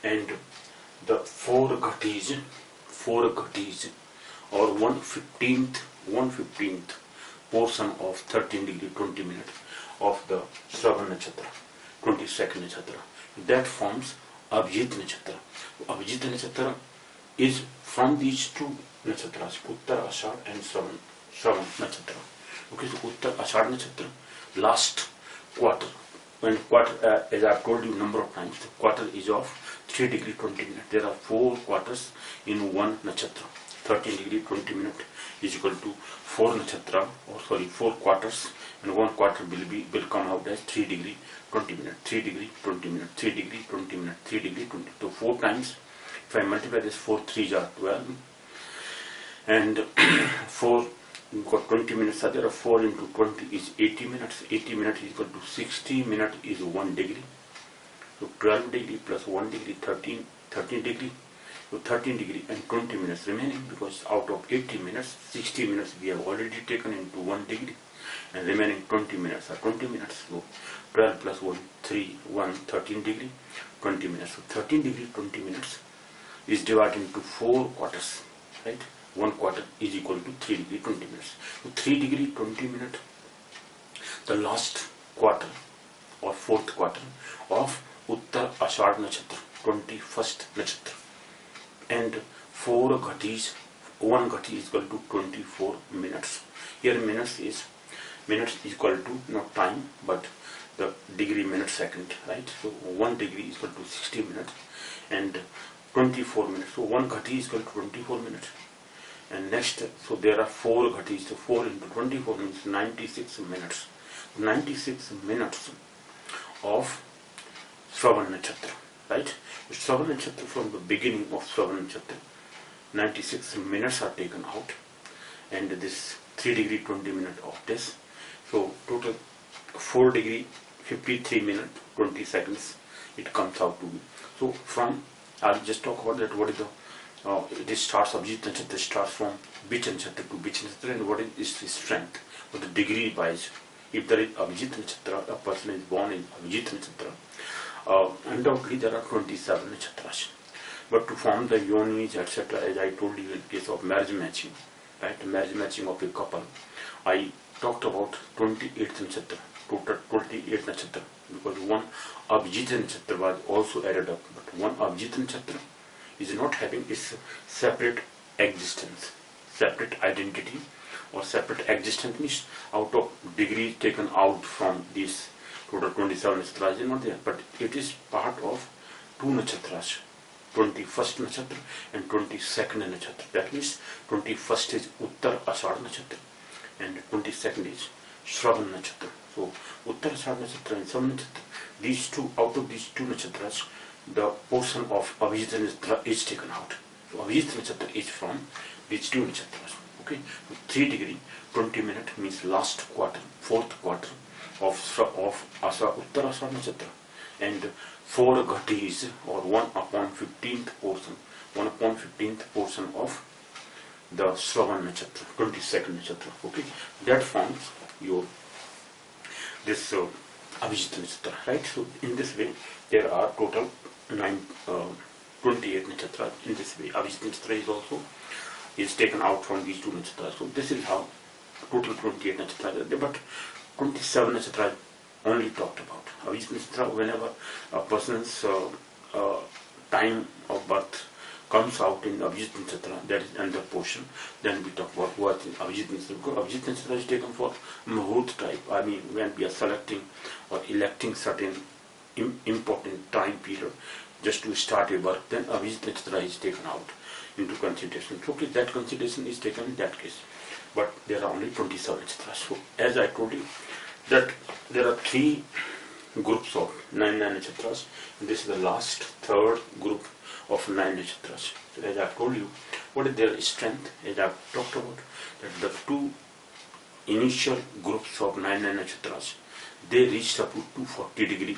And the 4 ghatis or 1/15th portion of 13 degree 20 minutes of the Shravan nakshatra, 22nd nakshatra, that forms Abhijit nakshatra. Abhijit nakshatra is from these two nakshatras, Uttar Ashad and Shravan nakshatra. Okay, so Uttar Ashad nakshatra, last quarter, when quarter, as I have told you number of times, the quarter is of 3 degree 20 minutes. There are 4 quarters in one nakshatra. 13 degree 20 minutes is equal to 4 nakshatra, or sorry, 4 quarters, and 1 quarter will come out as 3 degree 20 minutes. 3 degree 20 minutes, 3 degree 20 minutes, 3 degree 20. So 4 times. If I multiply this, 4 3s are 12, and 4, you got 20 minutes. So there are 4 into 20 is 80 minutes. 80 minutes is equal to 60 minutes is 1 degree. So 12 degree plus 1 degree, 13 degree. So 13 degree and 20 minutes remaining, because out of 80 minutes, 60 minutes we have already taken into 1 degree, and remaining 20 minutes are 20 minutes. So 12 plus 1, 13 degree, 20 minutes. So 13 degree, 20 minutes is divided into 4 quarters, right? 1 quarter is equal to 3 degree 20 minutes. So 3 degree 20 minutes, the last quarter or 4th quarter of Uttar Ashad Nakshatra, 21st Nakshatra, and 4 ghatis, 1 ghati is equal to 24 minutes. Here minutes is equal to not time but the degree minute second, right? So 1 degree is equal to 60 minutes and 24 minutes. So 1 ghati is equal to 24 minutes. And next, so there are 4 ghatis, so 4 into 24 means 96 minutes. 96 minutes of Shravan Nakshatra, right? Shravan Nakshatra, from the beginning of Shravan Nakshatra, 96 minutes are taken out, and this 3 degree 20 minutes of this. So total 4 degree 53 minutes 20 seconds it comes out to be. So from, I'll just talk about that. What is the this starts, Abhijit Nakshatra starts from which Nakshatra to which Nakshatra, and what is its strength, what the degree wise. If there is Abhijit Nakshatra, a person is born in Abhijit Nakshatra, undoubtedly there are 27 Nakshatras. But to form the yonis, etc., as I told you in case of marriage matching, right, marriage matching of a couple, I talked about 28th Nakshatra, total 28 Nakshatra, because one Abhijit Nakshatra was also added up, but one Abhijit Nakshatra is not having its separate existence, separate identity, or separate existence means out of degree taken out from this total 27 nakshatras is not there, but it is part of 2 nakshatras, 21st nakshatra and 22nd nakshatra. That means 21st is Uttar Ashad nakshatra and 22nd is Shravan nakshatra. So Uttar Ashad nakshatra and Shravan nakshatra, these two, out of these 2 nakshatras, the portion of Abhijit nakshatra is taken out. So Abhijit nakshatra is from these 2 nakshatras. Okay, so 3 degree 20 minutes means last quarter, 4th quarter of Uttar Ashad nakshatra, and 4 ghatis or 1/15th portion, 1/15th portion of the Shravan Nakshatra, 22nd Nakshatra. Okay, that forms your this Abhijit Nakshatra, right? So in this way, there are total 28 Nakshatras. In this way, Abhijit Nakshatra is also taken out from these two Nakshatras. So this is how total 28 Nakshatras are there, but 27 Nakshatras only talked about. Abhijit Nakshatra, whenever a person's time of birth comes out in Abhijit Nakshatra, that is another portion, then we talk about what is Abhijit Nakshatra. Because Abhijit Nakshatra is taken for Muhurt type. I mean, when we are selecting or electing certain important time period just to start a work, then Abhijit Nakshatra is taken out into consideration. So, okay, that consideration is taken in that case. But there are only 27 Nakshatras. So, as I told you, that there are 3 groups of 9 Nakshatras. This is the last, third group of 9 Nakshatras. So as I have told you, what is their strength? As I have talked about, that the 2 initial groups of 9 Nakshatras, they reached up to 240 degree,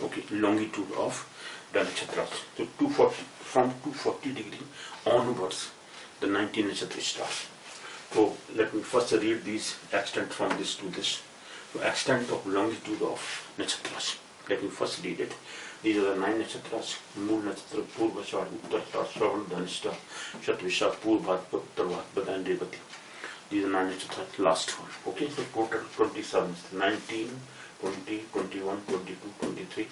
okay, longitude of the Nakshatras. So 240, from 240 degree onwards, the 19 Nakshatra starts. So let me first read these extent from this to this. So extent of longitude of Nakshatras. Let me first read it. These are the 9 Nakshatras: Mool Nakshatra, Purvashad, Uttarashad, Shravan, Dhanishta, Shatvisha, Purvbhadrapada, Uttarvhadrapada, and Revati. These are 9 Nakshatras, last one. Okay, so total 27, 19, 20, 21, 22, 23.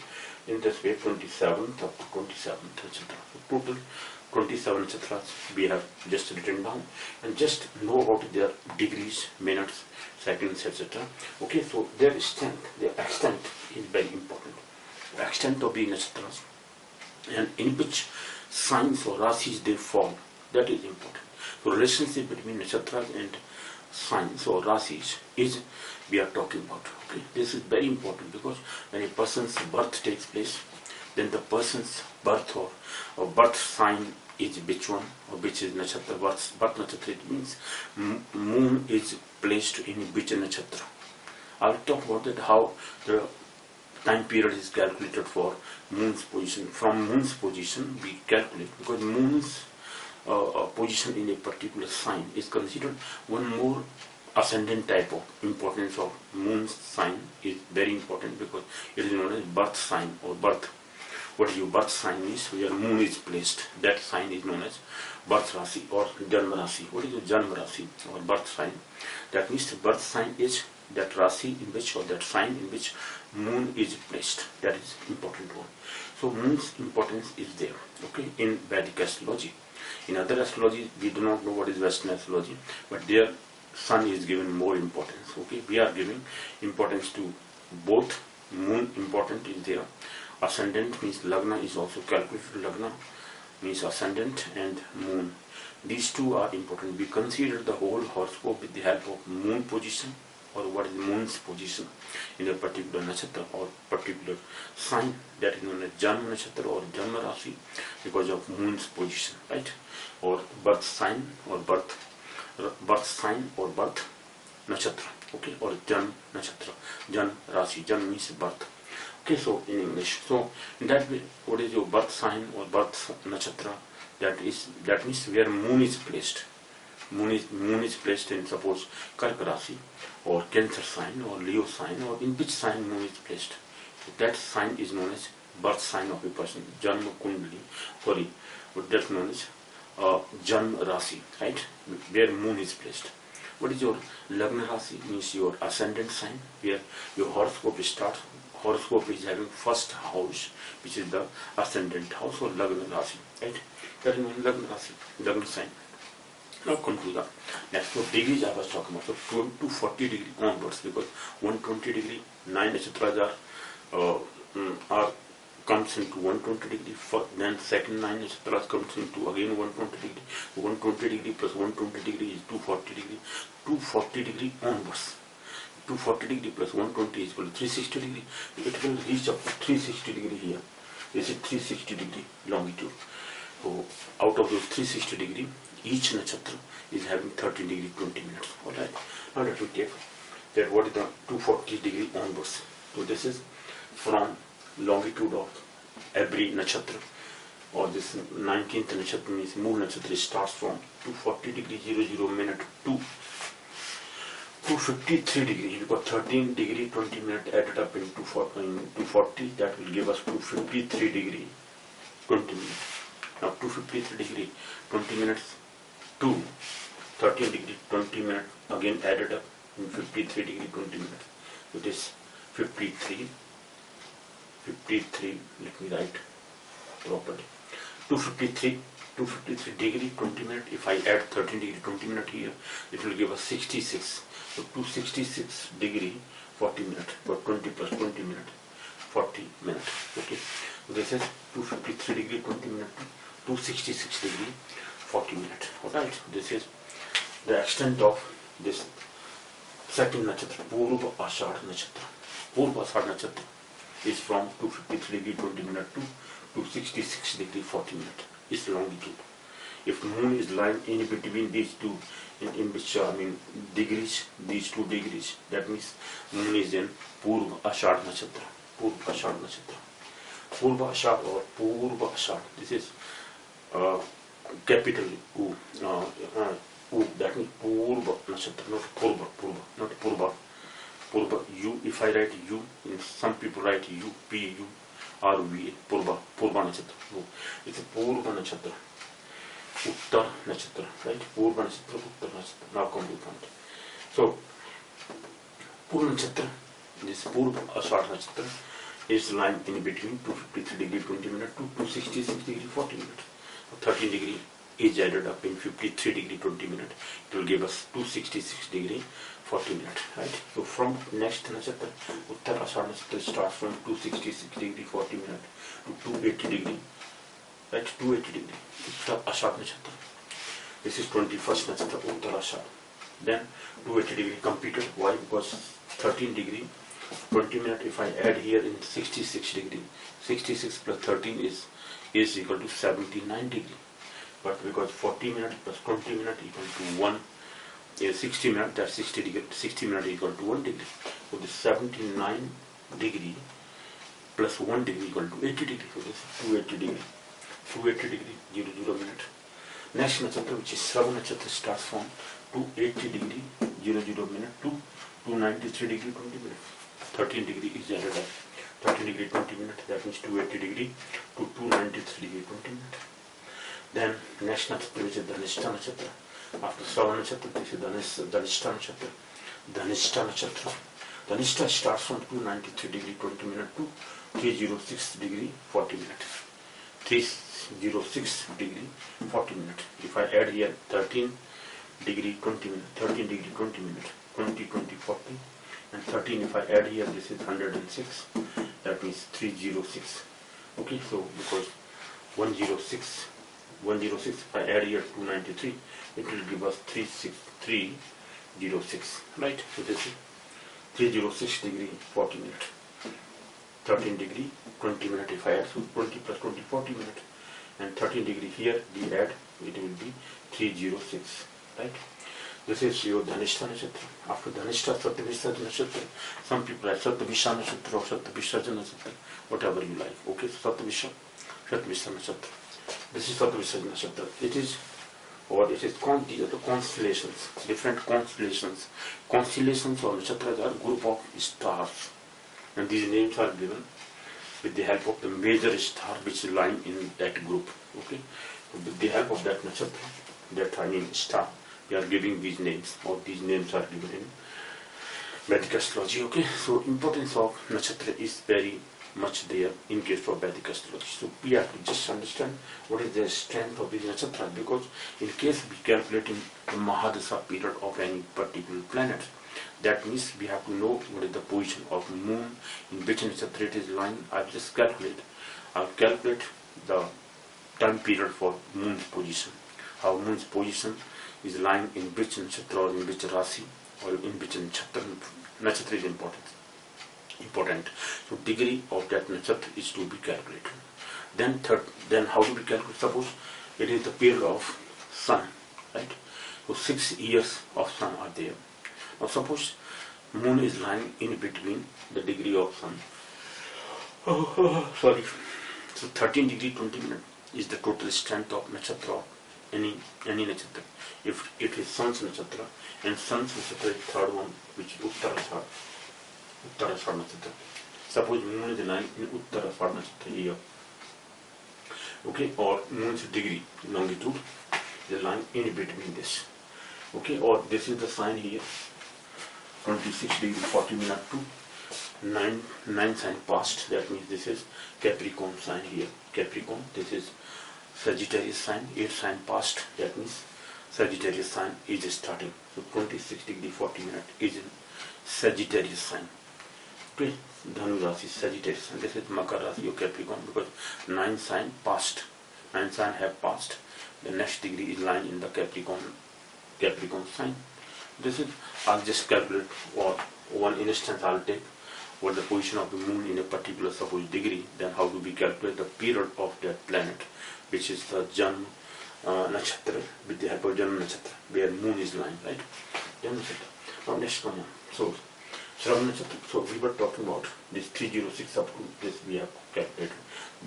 In this way, 27th up to 27th Nakshatra. So total 27 Nakshatras we have just written down, and just know about their degrees, minutes, seconds, etc. Okay, so their strength, their extent is very important. Extent of the Nakshatras and in which signs or rasis they fall, that is important. So relationship between Nakshatras and signs or rasis is we are talking about. Okay, this is very important because when a person's birth takes place, then the person's birth or birth sign is which one, or which is Nakshatra, birth Nakshatra. It means moon is placed in which Nakshatra. I will talk about that, how the time period is calculated for moon's position. From moon's position we calculate, because moon's position in a particular sign is considered one more ascendant type of importance of moon's sign is very important, because it is known as birth sign or birth. What your birth sign is, where moon is placed, that sign is known as birth rasi or janma rasi. What is your janma rasi or birth sign? That means the birth sign is that rasi in which, or that sign in which moon is placed. That is important one. So moon's importance is there, okay, in Vedic astrology. In other astrology we do not know what is Western astrology, but there sun is given more importance. Okay, we are giving importance to both. Moon important is there. Ascendant means Lagna is also calculated. Lagna means ascendant and moon. These two are important. We consider the whole horoscope with the help of moon position, or what is moon's position in a particular nakshatra or particular sign, that is known as Janma Nakshatra or Janma Rasi, because of moon's position, right? Or birth sign or birth sign or birth nakshatra, okay, or Jan Nakshatra, Jan Rasi. Jan means birth. Okay, so in English, so in that way, what is your birth sign or birth nakshatra? That means where moon is placed. Moon is placed in, suppose, Karka Rasi or Cancer sign or Leo sign, or in which sign moon is placed. So that sign is known as birth sign of a person. Janma Kundali, sorry, but that's known as Janma Rasi, right? Where moon is placed. What is your Lagna Rasi? Means your ascendant sign, where your horoscope starts. Horoscope is having first house, which is the ascendant house, or Lagna Rasi, right? That is known as Lagna Rasi, Lagna sign. Now come to the next. So degrees I was talking about. So 240 degree onwards, because 120 degree, 9 nakshatras are comes into 120 degree. Then second 9 nakshatras comes into again 120 degree. 120 degree plus 120 degree is 240 degree. 240 degree onwards. 240 degree plus 120 is equal to 360 degree. It will reach up to 360 degree here. This is 360 degree longitude. So out of those 360 degree, each nakshatra is having 13 degree 20 minutes. Alright. Now let me take that what is the 240 degree onwards. So this is from longitude of every nakshatra. or this 19th nakshatra means Mool nakshatra starts from 240 degree 00 minute to 253 degree. You got 13 degree 20 minute added up in 240. That will give us 253 degree 20 minutes. Now 253 degree 20 minutes to 13 degree 20 minutes again added up in 53 degree 20 minutes. It is 53. Let me write properly. 253 degree 20 minutes. If I add 13 degree 20 minutes here, it will give us 66. So 266 degree 40 minutes. For 20 plus 20 minutes, 40 minutes. Okay. So this is 253 degree 20 minutes to 266 degree 40 minutes. Alright. This is the extent of this second nakshatra, Purva Ashadha nakshatra. Purva Ashadha nakshatra is from 253 degree 20 minutes to 266 degree 40 minutes. Is longitude. If moon is lying in between these two, in which degrees, these 2 degrees, that means moon is in Purva Ashadha nakshatra. Purva Ashadha nakshatra. Purva Ashadha or Purva Ashadha. This is capital U. That means Purva nakshatra, not Purva. Not Purva. Purva U. If I write U, some people write U, P-U, R-V, Purva nakshatra. No, it's a Purva nakshatra. Uttar nakshatra, right? Purva nakshatra, Uttar nakshatra. Now come to point. So, Purva nakshatra, this Purva Ashadha nakshatra is lying in between 253 degree 20 minutes to 266 degree 40 minutes. 13 degree is added up in 53 degree 20 minutes. It will give us 266 degree 40 minutes, right? So from next nakshatra, Uttar Ashadha nakshatra starts from 266 degree 40 minutes to 280 degree, right? 280 degree, Uttar Ashadha nakshatra. This is 21st nakshatra, Uttar Ashadha. Then 280 degree completed. Why? Because 13 degree 20 minutes, if I add here in 66 degree, 66 plus 13 is equal to 79 degree. But because 40 minutes plus 20 minutes equal to 1, 60 minutes, that's 60 degree, 60 minutes equal to 1 degree. So this 79 degree plus 1 degree equal to 80 degree. So this is 280 degree. 280 degree 00 minute. Next nakshatra, which is Shravana nakshatra, starts from 280 degree 00 minute to 293 degree 20 minutes. 13 degree is added up. 13 degree 20 minutes, that means 280 degree to 293 degree 20 minutes. Then next nakshatra, which is Dhanishta nakshatra. After Shravana nakshatra, this is Dhanishta nakshatra. Dhanishta nakshatra. Dhanishta starts from 293 degree 20 minutes to 306 degree 40 minutes. 306 degree 40 minutes. If I add here 13 degree 20 minutes, 13 degree 20 minutes, 20, 20, 40, and 13 if I add here, this is 106, that means 306. Okay, so because 106, if I add here 293, it will give us 306, right? So this is 306 degree 40 minutes. 13 degree 20 minutes if I add, so 20 plus 20, 40 minutes, and 13 degree here we add, it will be 306, right? This is your Dhanishta nakshatra. After Dhanishta, Satyavisarjana nakshatra. Some people have Satyavisha nakshatra or Satyavisarjana nakshatra, whatever you like. Okay, so Satyavisha nakshatra. This is Satyavisarjana nakshatra. It is the constellations, different constellations. Constellations or nakshatras are group of stars, and these names are given with the help of the major star which is lying in that group. Okay, so with the help of that nakshatra, star, we are giving these names, or these names are given in Vedic astrology. Okay, so importance of nakshatra is very much there in case of Vedic astrology. So we have to just understand what is the strength of these nakshatras, because in case we calculating the Mahadasha period of any particular planet, that means we have to know what is the position of moon, in which nakshatra it is lying. I'll calculate the time period for moon's position. How moon's position is lying in which nakshatra or in which rasi or in which nakshatra is important. So degree of that nakshatra is to be calculated. Then how do we calculate? Suppose it is the period of sun, right? So 6 years of sun are there. Now suppose moon is lying in between the degree of sun. So 13 degree 20 minutes. is the total strength of nakshatra of any nakshatra. If it is Sun's nakshatra, and Sun's nakshatra is third one, which is Uttarashad nakshatra. Suppose moon is lying in Uttarashad nakshatra here. Okay, or moon's degree, longitude, the line in between this. Okay, or this is the sign here, 26 degree 40 minute to 9 sign past. That means this is Capricorn sign here. Capricorn, this is Sagittarius sign, 8 sign past. That means Sagittarius sign is starting. So 26 degree 40 minute is in Sagittarius sign. Okay, Dhanu Rasi, Sagittarius sign. This is Makar Rasi or Capricorn, because 9 sign past. 9 sign have passed. The next degree is lying in the Capricorn sign. This is, I'll just calculate, or one instance I'll take what the position of the moon in a particular suppose degree. Then how do we calculate the period of that planet, which is the Janma nakshatra, with the help of Janma nakshatra, where moon is lying, right? Janma nakshatra. Now next one. So Shravana nakshatra. So we were talking about this 306 up to this we have calculated.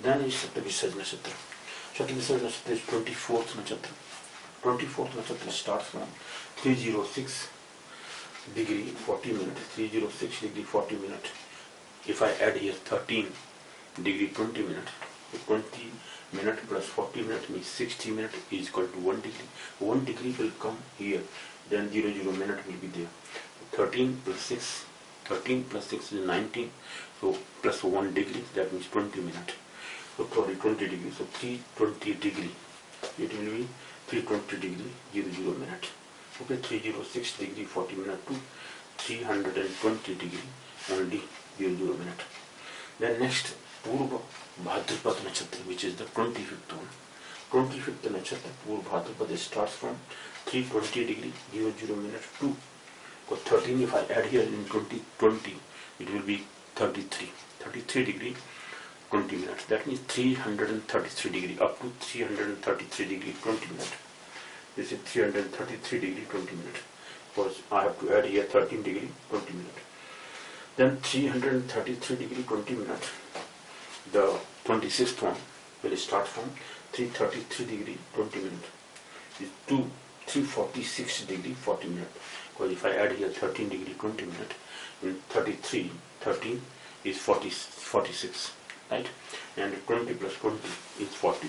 Then is Shatabhisaj nakshatra. Shatabhisaj nakshatra is 24th nakshatra. 24th nakshatra starts from 306 degree 40 minutes. 306 degree 40 minutes. If I add here 13 degree 20 minutes, 20 minutes plus 40 minutes means 60 minutes is equal to 1 degree. 1 degree will come here, then 0 minute will be there. 13 plus 6 is 19, so plus 1 degree, that means 20 minutes. So sorry, 20 degree, so 320 degree, it will be 320 degree 0 minute. Okay, 306 degree 40 minute to 320 degree only 0 minute. Then next, Purva Bhadrapada nakshatra, which is the 25th one. 25th nakshatra, Purva Bhadrapada, starts from 320 degree 0 minute to 13. If I add here in 2020, it will be 33 degree 20 minutes. That means 333 degree up to 333 degree 20 minutes. This is 333 degree 20 minutes. Because I have to add here 13 degree 20 minutes. Then 333 degree 20 minutes. The 26th one will start from 333 degree 20 minutes. Is to 346 degree 40 minutes. Because if I add here 13 degree 20 minutes, in 33, 13 is 46, right? And 20 plus 20 is 40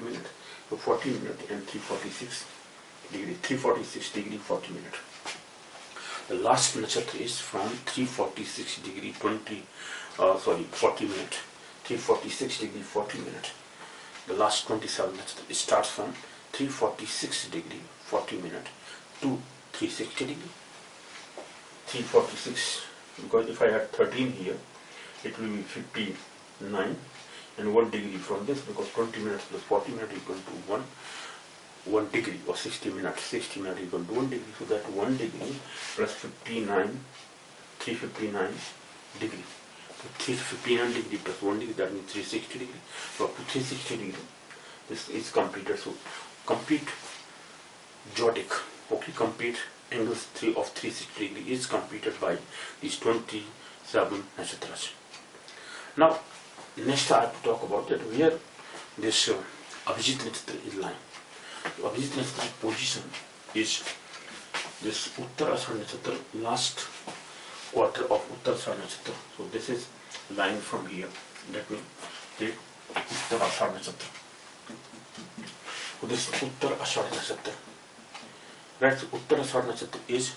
minutes. So 40 minutes and 346 degree 40 minutes. The last nakshatra is from 346 degree 40 minutes. 346 degree 40 minutes. The last 27 nakshatra, it starts from 346 degree 40 minutes to 360 degree. 346, because if I had 13 here, it will be 59 and 1 degree from this, because 20 minutes plus 40 minutes equal to 1 degree, or 60 minutes. 60 minutes equal to 1 degree. So that 1 degree plus 59, 359 degree. So 359 degree plus 1 degree, that means 360 degree. So up to 360 degree, this is completed. So complete zodiac, okay, complete angles of 360 degree is completed by these 27 nakshatras. Now, next I have to talk about that where this Abhijit nakshatra is lying. Abhijit nakshatra position is this Uttarashad nakshatra, last quarter of Uttarashad nakshatra. So this is lying from here. Let me take Uttarashad nakshatra. So this Uttarashad nakshatra. Right, so Uttarashad nakshatra is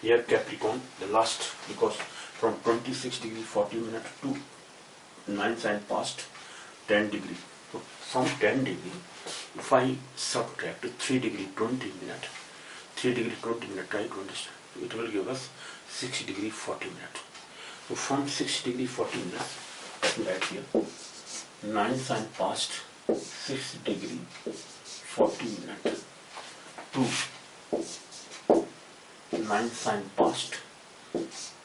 here Capricorn, the last, because from 26 degree 40 minutes to 9 sign past 10 degree. So from 10 degree, if I subtract 3 degree 20 minutes, 3 degree 20 minutes, try to understand, so it will give us 6 degree 40 minutes. So from 6 degree 40 minutes, let me write here, 9 sign past 6 degree 40 minutes to 9 sign past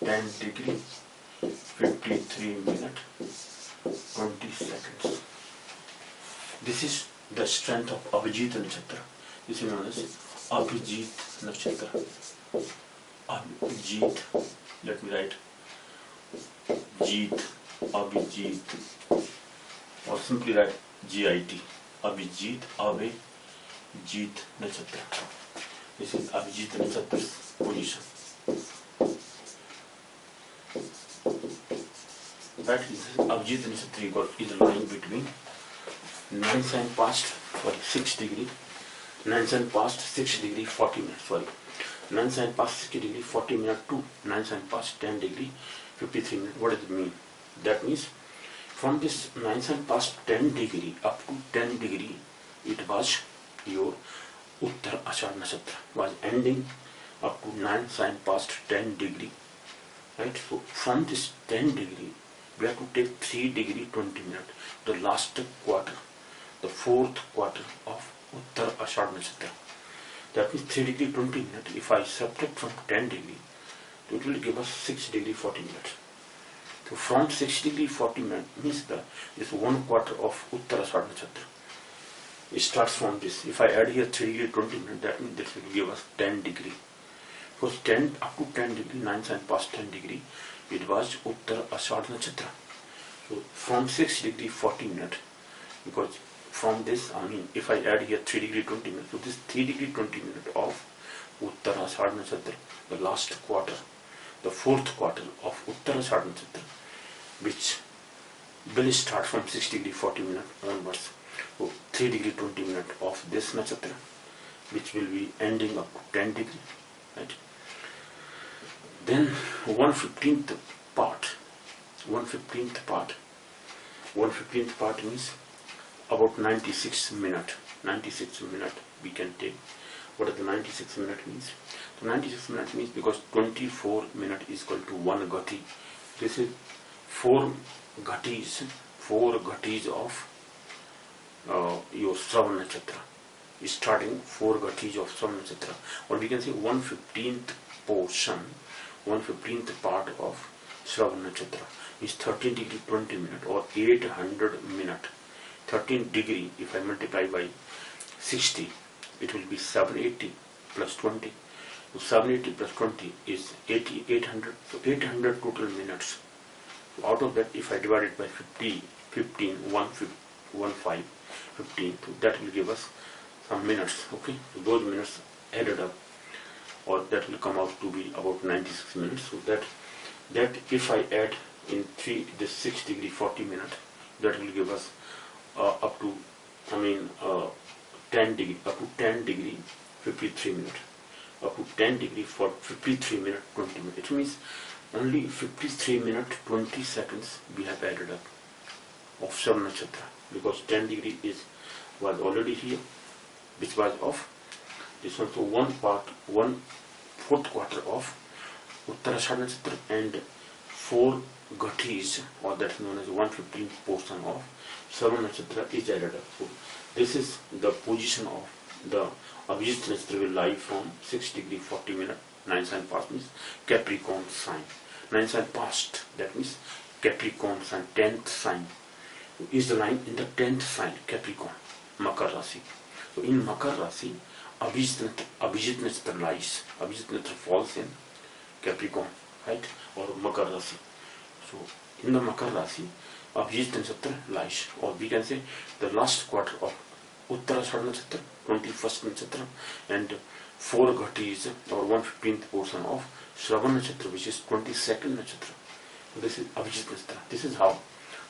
10 degree 53 minutes 20 seconds. This is the strength of Abhijit nakshatra. This is known as Abhijit nakshatra. Abhijit, let me write Jeet, Abhijit, or simply write GIT, Abhijit, Ave, Jeet Nakshatra. This is Abhijit Nakshatra's position. That is Abhijit Nakshatra is lying between 9 sign past 6 degree, 9 sign past 6 degree 40 minutes, 9 sign past 60 degree 40 minutes to 9 sign past 10 degree 53 minutes. What does it mean? That means from this 9 sign past 10 degree up to 10 degree, it was your Uttar Ashad Nakshatra was ending up to 9 sign past 10 degree. Right? So from this 10 degree, we have to take 3 degree 20 minutes, the last quarter, the fourth quarter of Uttar Ashad Nakshatra. That means 3 degree 20 minutes. If I subtract from 10 degree, it will give us 6 degree 40 minutes. So from 6 degree 40 minutes means this 1 quarter of Uttar Ashad Nakshatra. It starts from this. If I add here 3 degree 20 minutes, that means this will give us 10 degree. Because 10 up to 10 degree, 9 sign past 10 degree, it was Uttar Ashad Nakshatra. So from 6 degree 40 minutes, because from this, if I add here 3 degree 20 minutes, so this 3 degree 20 minutes of Uttar Ashad Nakshatra, the last quarter, the fourth quarter of Uttar Ashad Nakshatra, which will start from 6 degree 40 minutes onwards. So 3 degree 20 minutes of this nakshatra, which will be ending up to 10 degree, right? Then 1/15th part means about 96 minutes. 96 minutes we can take. What does the 96 minutes means? So 96 minutes means because 24 minutes is equal to 1 ghati. This is 4 ghatis of your Shravan Nakshatra. Starting 4 ghatis of Shravan Nakshatra, or we can say 1/15th portion, 1/15th part of Shravan Nakshatra is 13 degree 20 minutes or 800 minutes. 13 degree, if I multiply by 60, it will be 780 plus 20. So 780 plus 20 is 800. So 800 total minutes. So out of that, if I divide it by 15, so that will give us some minutes. Okay, so those minutes added up, or that will come out to be about 96 minutes. So that if I add in this 6 degree 40 minutes, that will give us up to 10 degree 53 minutes, up to 10 degree for 53 minutes 20 minutes. It means only 53 minutes 20 seconds we have added up of Shravan Nakshatra, because 10 degree was already here, which was of this one. So 1/4 quarter of Uttar Ashad Nakshatra and 4 ghatis, or that is known as 1/15th portion of Shravan Nakshatra is added up. So this is the position of the Abhijit Nakshatra will lie from 6 degree 40 minutes, 9 sign past means Capricorn sign. 9 sign past, that means Capricorn sign, 10th sign is the line in the 10th sign, Capricorn, Makar Rasi. So in Makar Rasi, Abhijit Nakshatra lies. Abhijit Nakshatra falls in Capricorn, right, or Makar Rasi. So in the Makar Rasi, Abhijit Nakshatra lies, or we can say the last quarter of Uttar Ashad Nakshatra, 21st Nakshatra, and 4 ghatis or 1/15th portion of Shravan Nakshatra, which is 22nd Nakshatra. So this is Abhijit Nakshatra. This is how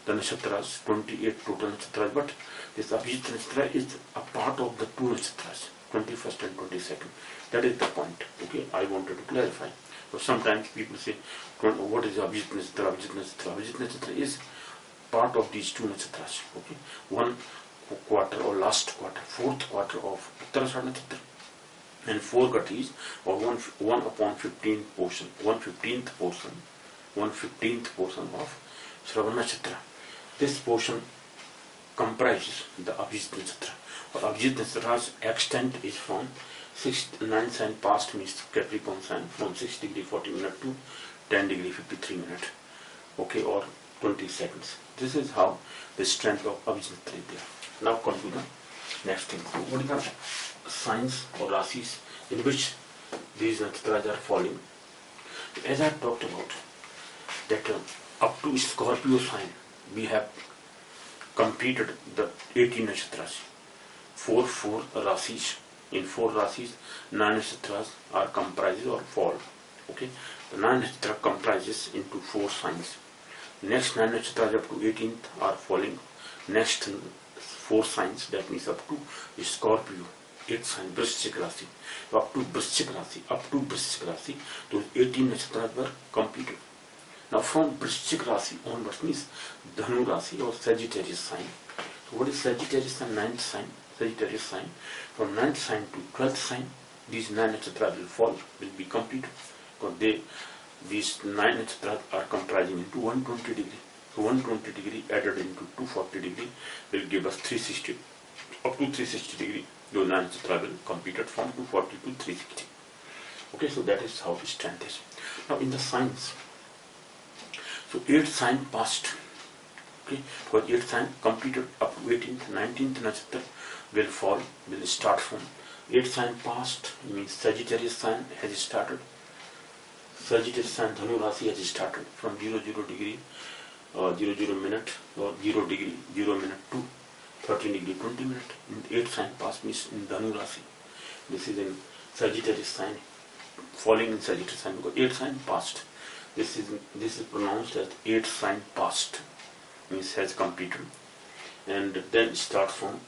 the Nakshatras, 28 total Nakshatras, but this Abhijit Nakshatra is a part of the 2 Nakshatras, 21st and 22nd. That is the point. Okay, I wanted to clarify. So sometimes people say, what is Abhijit Nakshatra? Abhijit Nakshatra. Abhijit Nakshatra is part of these 2 Nakshatras. Okay, 1 quarter or last quarter, 4th quarter of Uttar Ashad Nakshatra, and 4 ghatis or 1/15th portion, 1/15th portion of Shravan Nakshatra. This portion comprises the Abhijit Nakshatra. Abhijit Nakshatra's extent is from 9 sign past means Capricorn sign, from 6 degree 40 minutes to 10 degree 53 minutes. Okay, or 20 seconds. This is how the strength of Abhijit Nakshatra is there. Now come to the next thing. What are the signs or rasis in which these nakshatras are falling? As I talked about, that up to Scorpio sign we have completed the 18 nakshatras. 4 rasis. In 4 rasis, 9 nakshatras are comprises or fall. Okay, the 9 nakshatra comprises into 4 signs. Next 9 nakshatras up to 18th are falling. Next 4 signs, that means up to Scorpio, 8th sign, Vrishchik Rasi. Up to Vrishchik Rasi, those 18 nakshatras were completed. Now from Vrishchik Rasi onwards means Dhanu Rasi or Sagittarius sign. So what is Sagittarius sign? 9th sign, Sagittarius sign. From 9th sign to 12th sign, these 9 nakshatras will fall, will be completed. Because these 9 nakshatras are comprising into 120 degree. So 120 degree added into 240 degree will give us 360. Up to 360 degree, those 9 nakshatras will completed from 240 to 360. Okay, so that is how the strength is. Now in the signs, so 8th sign passed. Okay, because 8th sign completed up to 18th, 19th nakshatra will fall, will start from 8th sign passed, means Sagittarius sign has started. Sagittarius sign Dhanu Rasi has started from 00 degree, 00 minute or 0 degree, 0 minute to 13 degree 20 minute. In 8th sign passed means in Dhanu Rasi. This is in Sagittarius sign, falling in Sagittarius sign because 8th sign passed. This is pronounced as 8th sign passed, means has completed, and then starts from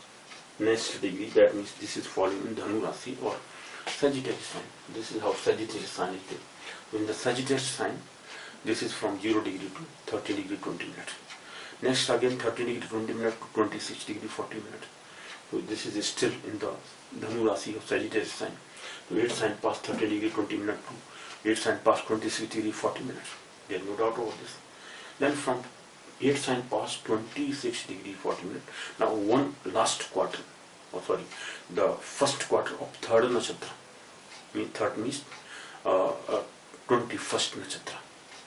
next degree. That means this is falling in Dhanu Rasi or Sagittarius sign. This is how Sagittarius sign is there. So in the Sagittarius sign, this is from 0 degree to 13 degree 20 minutes. Next again 13 degree 20 minutes to 26 degree 40 minutes. So this is still in the Dhanu Rasi of Sagittarius sign. So 8th sign past 13 degree 20 minutes to 8th sign past 26 degree 40 minutes. There is no doubt over this. Then from 8th sign past 26 degree 40 minutes. Now one last quarter, the first quarter of 3rd nakshatra. Third means 21st nakshatra.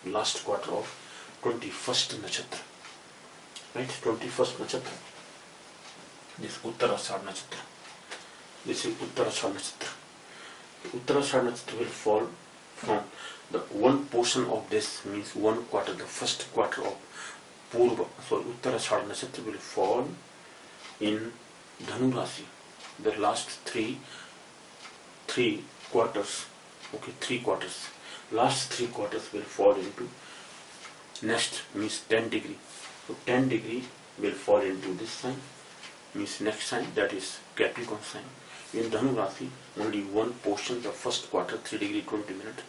Last quarter of 21st nakshatra. Right, 21st nakshatra. This is Uttarashadha nakshatra. This is Uttarashadha nakshatra. Uttarashadha nakshatra will fall from the one portion of this, means one quarter, the first quarter of Purva. So Uttarashadha nakshatra will fall in Dhanu Rasi. The last three quarters, okay, 3 quarters. Last 3 quarters will fall into next, means 10 degree. So 10 degree will fall into this sign, means next sign, that is Capricorn sign. In Dhanu Rasi, only one portion, the first quarter, 3 degree 20 minutes,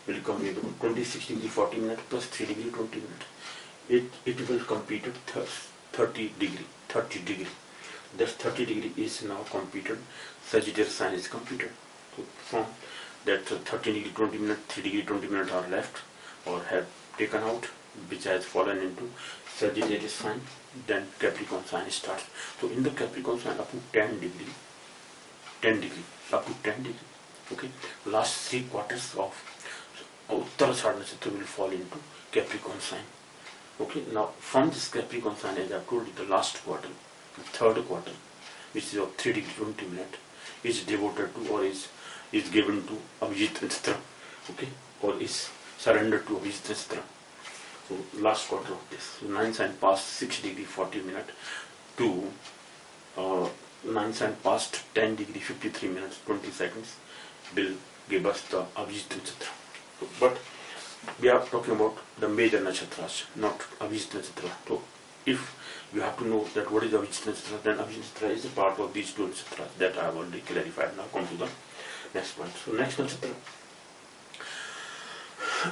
will come into 26 degree 40 minutes plus 3 degree 20 minutes. It will complete at 30 degree. That 30 degree is now completed. Sagittarius sign is completed. So from that 13 degree 20 minutes, 3 degree 20 minutes are left or have taken out, which has fallen into Sagittarius sign. Then Capricorn sign starts. So in the Capricorn sign up to 10 degree, up to 10 degree. Okay, last 3 quarters of Uttarashadha nakshatra will fall into Capricorn sign. Okay, now from this Capricorn sign, as I have told you, the last quarter, the 3rd quarter, which is of 3 degree 20 minutes, is devoted to or is given to Abhijit Nakshatra, okay, or is surrendered to Abhijit Nakshatra. So last quarter of this, so 9 sign past 6 degree 40 minutes to 9 sign past 10 degree 53 minutes 20 seconds will give us the Abhijit Nakshatra. So, but we are talking about the major nakshatras, not Abhijit Nakshatra. So if you have to know that what is Abhijit Nakshatra, then Abhijit Nakshatra is a part of these 2 nakshatras that I have already clarified. Now come to the next point. So next nakshatra,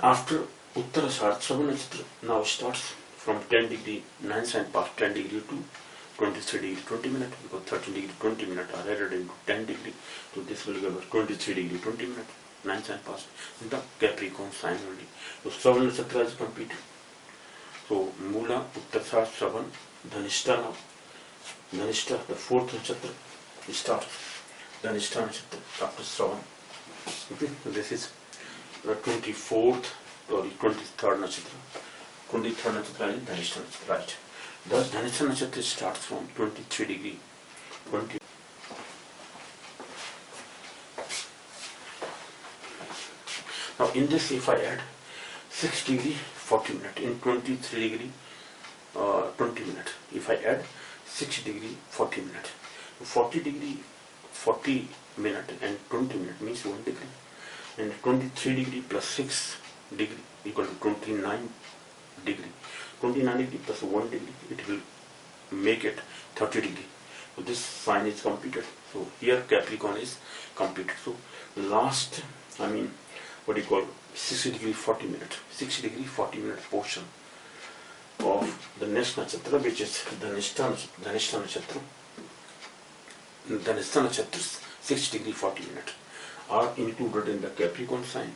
after Uttarashadha, Shravan nakshatra now starts from 10 degree, 9 sign past 10 degree to 23 degree 20 minutes, because 13 degree 20 minutes are added into 10 degree. So this will give us 23 degree 20 minutes, 9 sign past in the Capricorn sign only. So Shravan nakshatra is completed. So Mula, Uttarashadha, Shravan, Dhanishta now. Dhanishta, the 4th nakshatra, starts. Dhanishta nakshatra after Shravan. Okay, so this is the 24th or the 23rd nakshatra. 23rd nakshatra is Dhanishta nakshatra, right? Thus Dhanishta nakshatra starts from 23 degree 20. Now in this, if I add 6 degree 40 minutes in 23 degree 20 minutes. If I add 6 degree 40 minutes, 40 degree 40 minutes and 20 minutes means 1 degree, and 23 degree plus 6 degree equal to 29 degree. 29 degree plus 1 degree, it will make it 30 degree. So this sign is completed. So here Capricorn is completed. So last, what do you call, 60 degree 40 minutes, 60 degree 40 minute portion of the next nakshatra, which is Dhanishta nakshatra. Dhanishta nakshatras 60 degree 40 minutes are included in the Capricorn sign.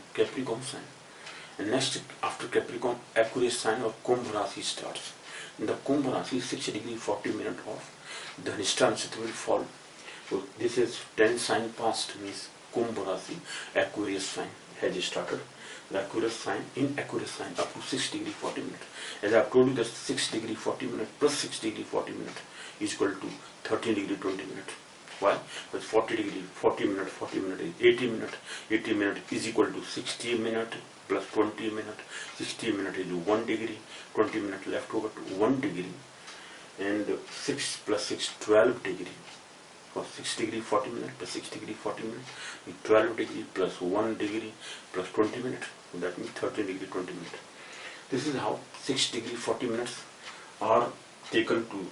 And next, after Capricorn, Aquarius sign or Kumbh Rasi starts. In the Kumbh Rasi, 60 degree 40 minutes of Dhanishta nakshatra will fall. So this is 10 sign past, means Kumbh Rasi, Aquarius sign has started. The Aquarius sign, in Aquarius sign up to 6 degree 40 minutes. As I have told you, that 6 degree 40 minutes plus 6 degree 40 minutes is equal to 13 degree 20 minutes. Why? Because 40 degree 40 minutes is 80 minutes. 80 minutes is equal to 60 minutes plus 20 minutes. 60 minutes is 1 degree. 20 minutes left over to 1 degree. And 6 plus 6, 12 degree. For 6 degree 40 minutes plus 6 degree 40 minutes, 12 degree plus 1 degree plus 20 minutes. So that means 13 degree 20 minutes. This is how 6 degree 40 minutes are taken to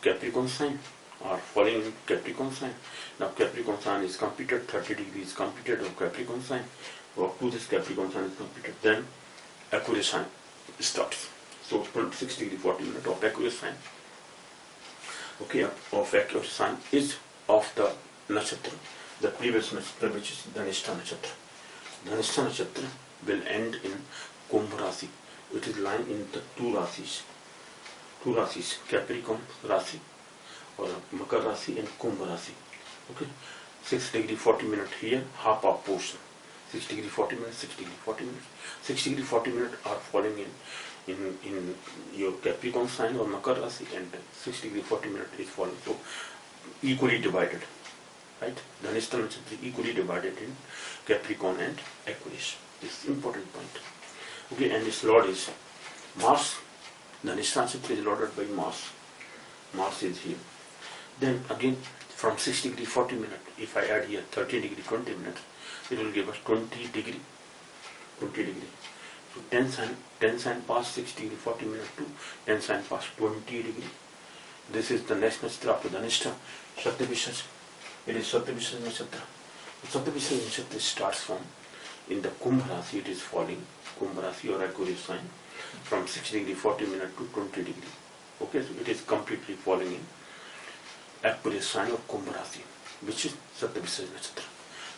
Capricorn sign, are falling in Capricorn sign. Now Capricorn sign is completed, 30 degrees completed of Capricorn sign. So up to this Capricorn sign is completed. Then Aquarius sign starts. So 6 degree 40 minutes of Aquarius sign. Okay, of Aquarius sign is of the nakshatra, the previous nakshatra, which is Dhanishta nakshatra. Dhanishta nakshatra will end in Kumbh Rasi. It is lying in the two rasis, Capricorn Rasi or Makar Rasi and Kumbh Rasi. Okay, 6 degree 40 minutes here, half of portion. 6 degree 40 minutes, 6 degree 40 minutes. 6 degree 40 minutes are falling in your Capricorn sign or Makar Rasi, and 6 degree 40 minutes is falling. So equally divided, right? Dhanishta nakshatra equally divided in Capricorn and Aquarius. This is important point. Okay, and its lord is Mars. Dhanishta nakshatra is lorded by Mars. Mars is here. Then again, from 6 degree 40 minutes, if I add here 13 degree 20 minutes, it will give us 20 degree. So 10 sign past 6 degree 40 minutes to 10 sign past 20 degree. This is the next nakshatra after Dhanishta, Satyabhisha. It is Satyabhisha nakshatra. Satyabhisha nakshatra starts from, in the Kumbh Rasi, it is falling, Kumbh Rasi or Aquarius sign, from 6 degree 40 minutes to 20 degree. Okay, so it is completely falling in Aquarius sign or Kumbh Rasi, which is Satyabhisha nakshatra.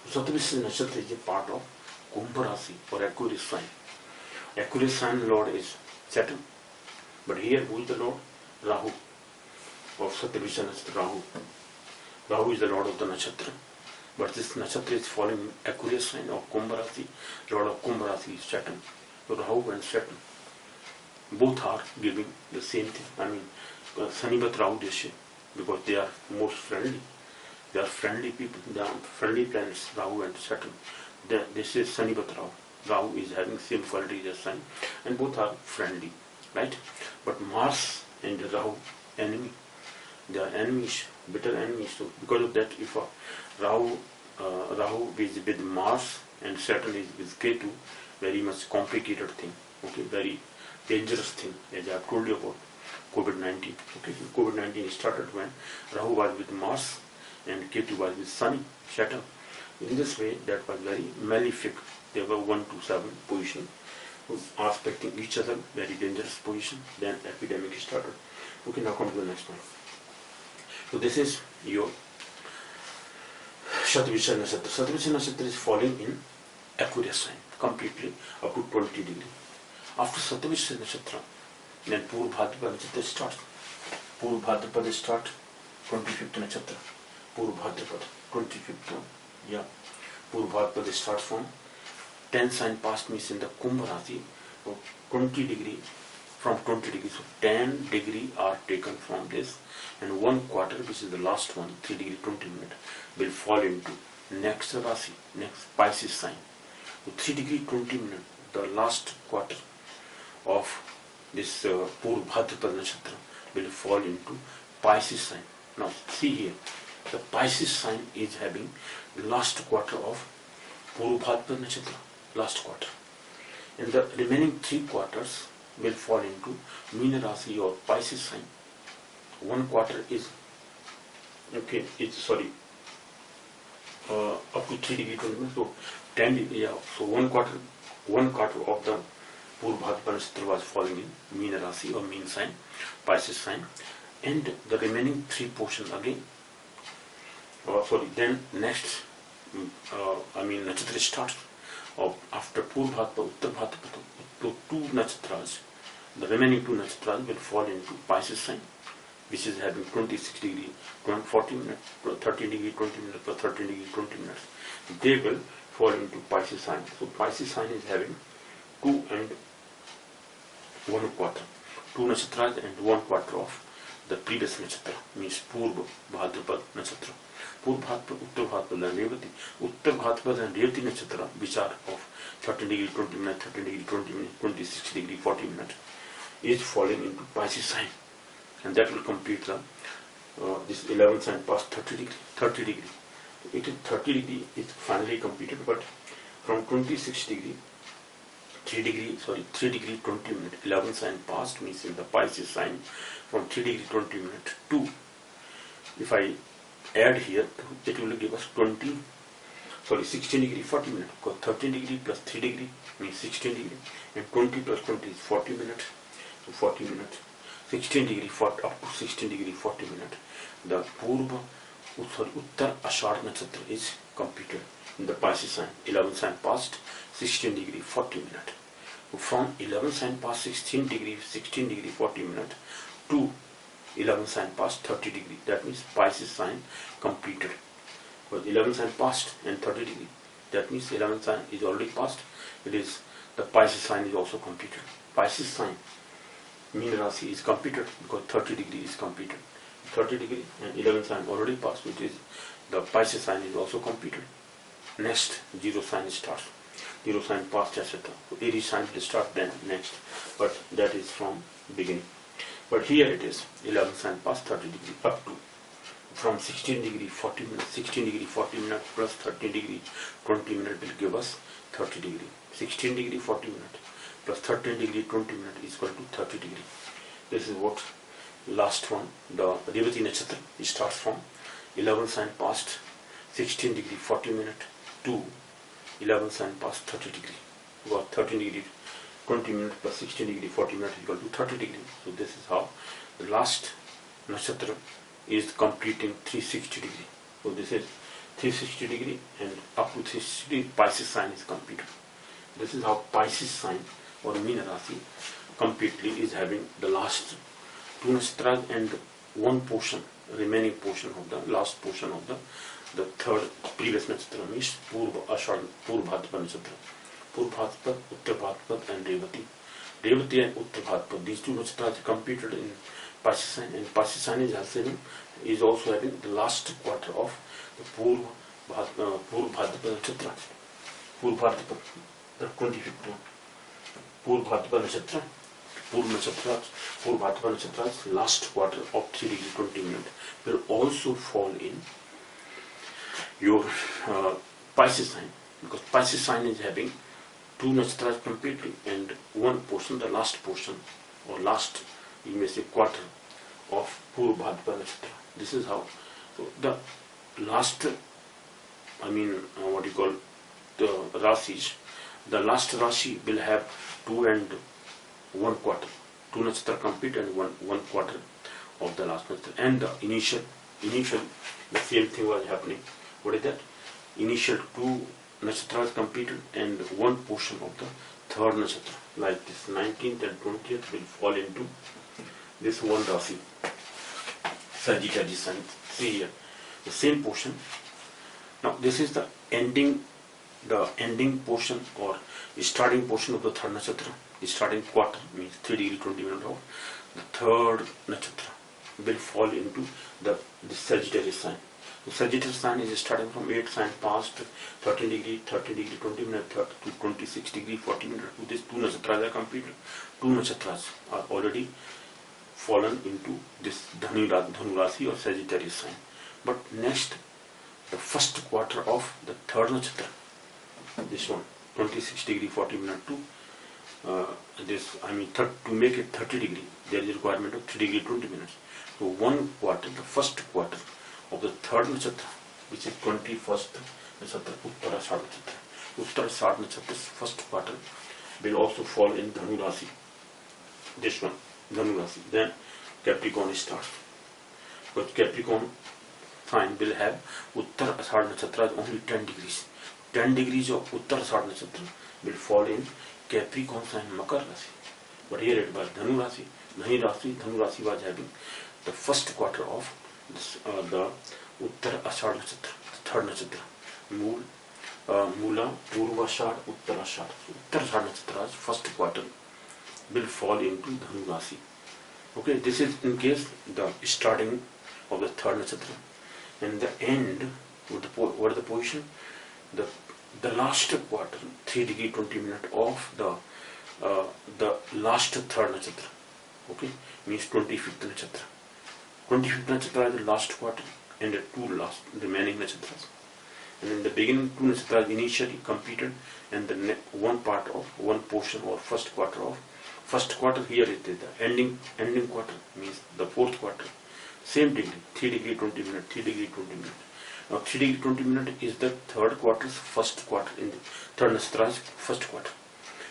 Satyabhisha nakshatra is a part of Kumbh Rasi or Aquarius sign. Aquarius sign lord is Saturn, but here who is the lord? Rahu. Of Satyabhisha nakshatra, Rahu. Rahu is the lord of the nakshatra, but this nakshatra is falling in Aquarius sign of Kumbh Rasi. Lord of Kumbh Rasi is Saturn. So Rahu and Saturn both are giving the same thing. Sanibat Rahu Deshe, because they are most friendly. They are friendly people. They are friendly planets, Rahu and Saturn. This is Sanibat Rahu. Rahu is having same quality as sign, and both are friendly, right? But Mars and Rahu, enemy. They are enemies, bitter enemies. So because of that, if Rahu is with Mars and Saturn is with Ketu, very much complicated thing. Okay, very dangerous thing, as I have told you about COVID-19. Okay, so COVID-19 started when Rahu was with Mars and Ketu was with Saturn. In this way, that was very malefic. They were 1 to 7 position, aspecting each other, very dangerous position. Then epidemic started. Okay, now come to the next one. So this is your Satyabhisha nakshatra. Satyabhisha nakshatra is falling in Aquarius sign completely up to 20 degree. After Satyabhisha nakshatra, then Purva Bhadrapada nakshatra starts. Purva Bhadrapada starts 25th nakshatra. Purva Bhadrapada 25th one. Yeah. Purva Bhadrapada starts from 10 sign past means in the Kumbh Rasi. So 20 degree. From 20 degrees, so 10 degree are taken from this, and 1 quarter, which is the last one, 3 degree 20 minutes, will fall into next Rasi, next Pisces sign. So 3 degree 20 minutes, the last quarter of this Purvabhadrapada Nakshatra will fall into Pisces sign. Now see here, the Pisces sign is having the last quarter of Purvabhadrapada Nakshatra, last quarter. And the remaining 3 quarters will fall into Meena Rasi or Pisces sign. 1 quarter is, okay, it's up to 3 degree 20 minutes, so 10 degree, yeah, so 1 quarter of the Purvabhadrapada Nakshatra was falling in Meena Rasi or mean sign, Pisces sign, and the remaining 3 portion again, then next, Nakshatra starts after Purvabhadrapada, Uttarbhadrapada, to 2 nakshatras, the remaining 2 nakshatras will fall into Pisces sign, which is having 26 degree, 40 minutes, 13 degree, 20 minutes, plus 13 degree, 20 minutes. They will fall into Pisces sign. So Pisces sign is having 2 and 1 quarter, 2 nakshatras and 1 quarter of the previous nakshatra, means Purvabhadrapada Nakshatra. Purvabhadrapada, Uttarbhadrapada and Revati. Uttarbhadrapada and Revati Nakshatra, which are of 13 degree 20 minutes, 13 degree 20 minutes, 26 degree 40 minutes, is falling into Pisces sign. And that will complete the this 11th sign past 30 degree. 30 degree. It is 30 degree is finally completed, but from 26 degree, 3 degree 20 minutes, 11th sign past, means in the Pisces sign, from 3 degree 20 minutes to, if I add here, it will give us 16 degree 40 minutes, because 13 degree plus 3 degree means 16 degree, and 20 plus 20 is 40 minutes, so 40 minutes, 16 degree up to 16 degree 40 minutes, the Uttar Ashadha Nakshatra is completed in the Pisces sign, 11th sign past 16 degree 40 minutes. From 11th sign past 16 degree 40 minutes to 11th sign past 30 degree, that means Pisces sign completed. Because 11th sign past and 30 degree, that means 11th sign is already past, it is the Pisces sign is also completed. Pisces sign, Meena Rasi, is completed because 30 degree is completed. 30 degree and 11th sign already passed, which is the Pisces sign is also completed. Next, 0 sign starts. 0 sign past, etc. So Aries sign will start then next, but that is from beginning. But here it is 11th sign past 30 degree up to, from 16 degree 40 minutes, 16 degree 40 minutes plus 13 degree 20 minutes will give us 30 degree. 16 degree 40 minutes plus 13 degree 20 minutes is equal to 30 degree. This is what last one, the Revati Nakshatra, it starts from 11th sign past 16 degree 40 minutes to 11th sign past 30 degree. Because 13 degree 20 minutes plus 16 degree 40 minutes is equal to 30 degree. So this is how the last nakshatra is completing 360 degree. So this is 360 degree and up to 360 degree Pisces sign is completed. This is how Pisces sign or Meena Rasi completely is having the last 2 nakshatras and 1 portion, remaining portion of the last portion of the third previous nakshatra, means Purvabhadrapada Nakshatra. Purvabhadrapada, Uttarbhadrapada and Revati. Revati and Uttarbhadrapada, these 2 nakshatras are completed in Pisces sign, and Pisces sign is also having the last quarter of the Purvabhadrapada Nakshatra. Purvabhadrapada, the 25th one. Purvabhadrapada Nakshatra, Purvabhadrapada Nakshatra's last quarter of 3 degree 20 minutes will also fall in your Pisces sign, because Pisces sign is having 2 nakshatras completely and 1 portion, the last portion or last, you may say, quarter of Purvabhadrapada Nakshatra. This is how. So the last, what you call the Rasis, the last Rashi will have 2 and 1 quarter, 2 nakshatra complete and 1 quarter of the last nakshatra. And the initial, the same thing was happening. What is that? Initial 2 nakshatras completed and 1 portion of the third nakshatra, like this 19th and 20th will fall into this 1 Rasi, Sagittarius sign. See here, the same portion. Now this is the ending portion or starting portion of the third nakshatra. The starting quarter means 3 degree 20 minutes of the third nakshatra will fall into the Sagittarius sign. So Sagittarius sign is starting from 8 sign past 13 degree, 20 minutes to 26 degree, 40 minutes. To this 2 nakshatras are completed. 2 nakshatras are already fallen into this Dhanu Rasi or Sagittarius sign. But next, the first quarter of the third nakshatra, this one, 26 degree, 40 minutes to to make it 30 degree, there is a requirement of 3 degree, 20 minutes. So one quarter, the first quarter of the third nakshatra, which is 21st nakshatra, Uttarashadh nakshatra. Uttarashadh nakshatra's first quarter will also fall in Dhanu Rasi. This one, Dhanu Rasi. Then Capricorn starts. But Capricorn sign will have Uttarashadh nakshatra only 10 degrees. 10 degrees of Uttarashadh nakshatra will fall in Capricorn sign Makar Rasi. But here it was Dhanu Rasi. Dhanu Rasi was having the first quarter of this, the Uttarashadh nakshatra, the third nakshatra. Mula, Purvashadh, Uttarashadh. Uttarashadh nakshatra's first quarter will fall into Dhanu Rasi. Okay, this is in case the starting of the third nakshatra. And the end, what is the position? The last quarter, 3 degree 20 minutes of the last third nakshatra. Okay, means 25th nakshatra. 25th nakshatra is the last quarter and the 2 last remaining nakshatras. And in the beginning, 2 nakshatras initially completed, and the one part of one portion or first quarter here it is the ending quarter, means the fourth quarter. Same degree, 3 degree 20 minutes, 3 degree 20 minutes. Now 3 degree 20 minutes is the third quarter's first quarter, in the third nakshatra's first quarter.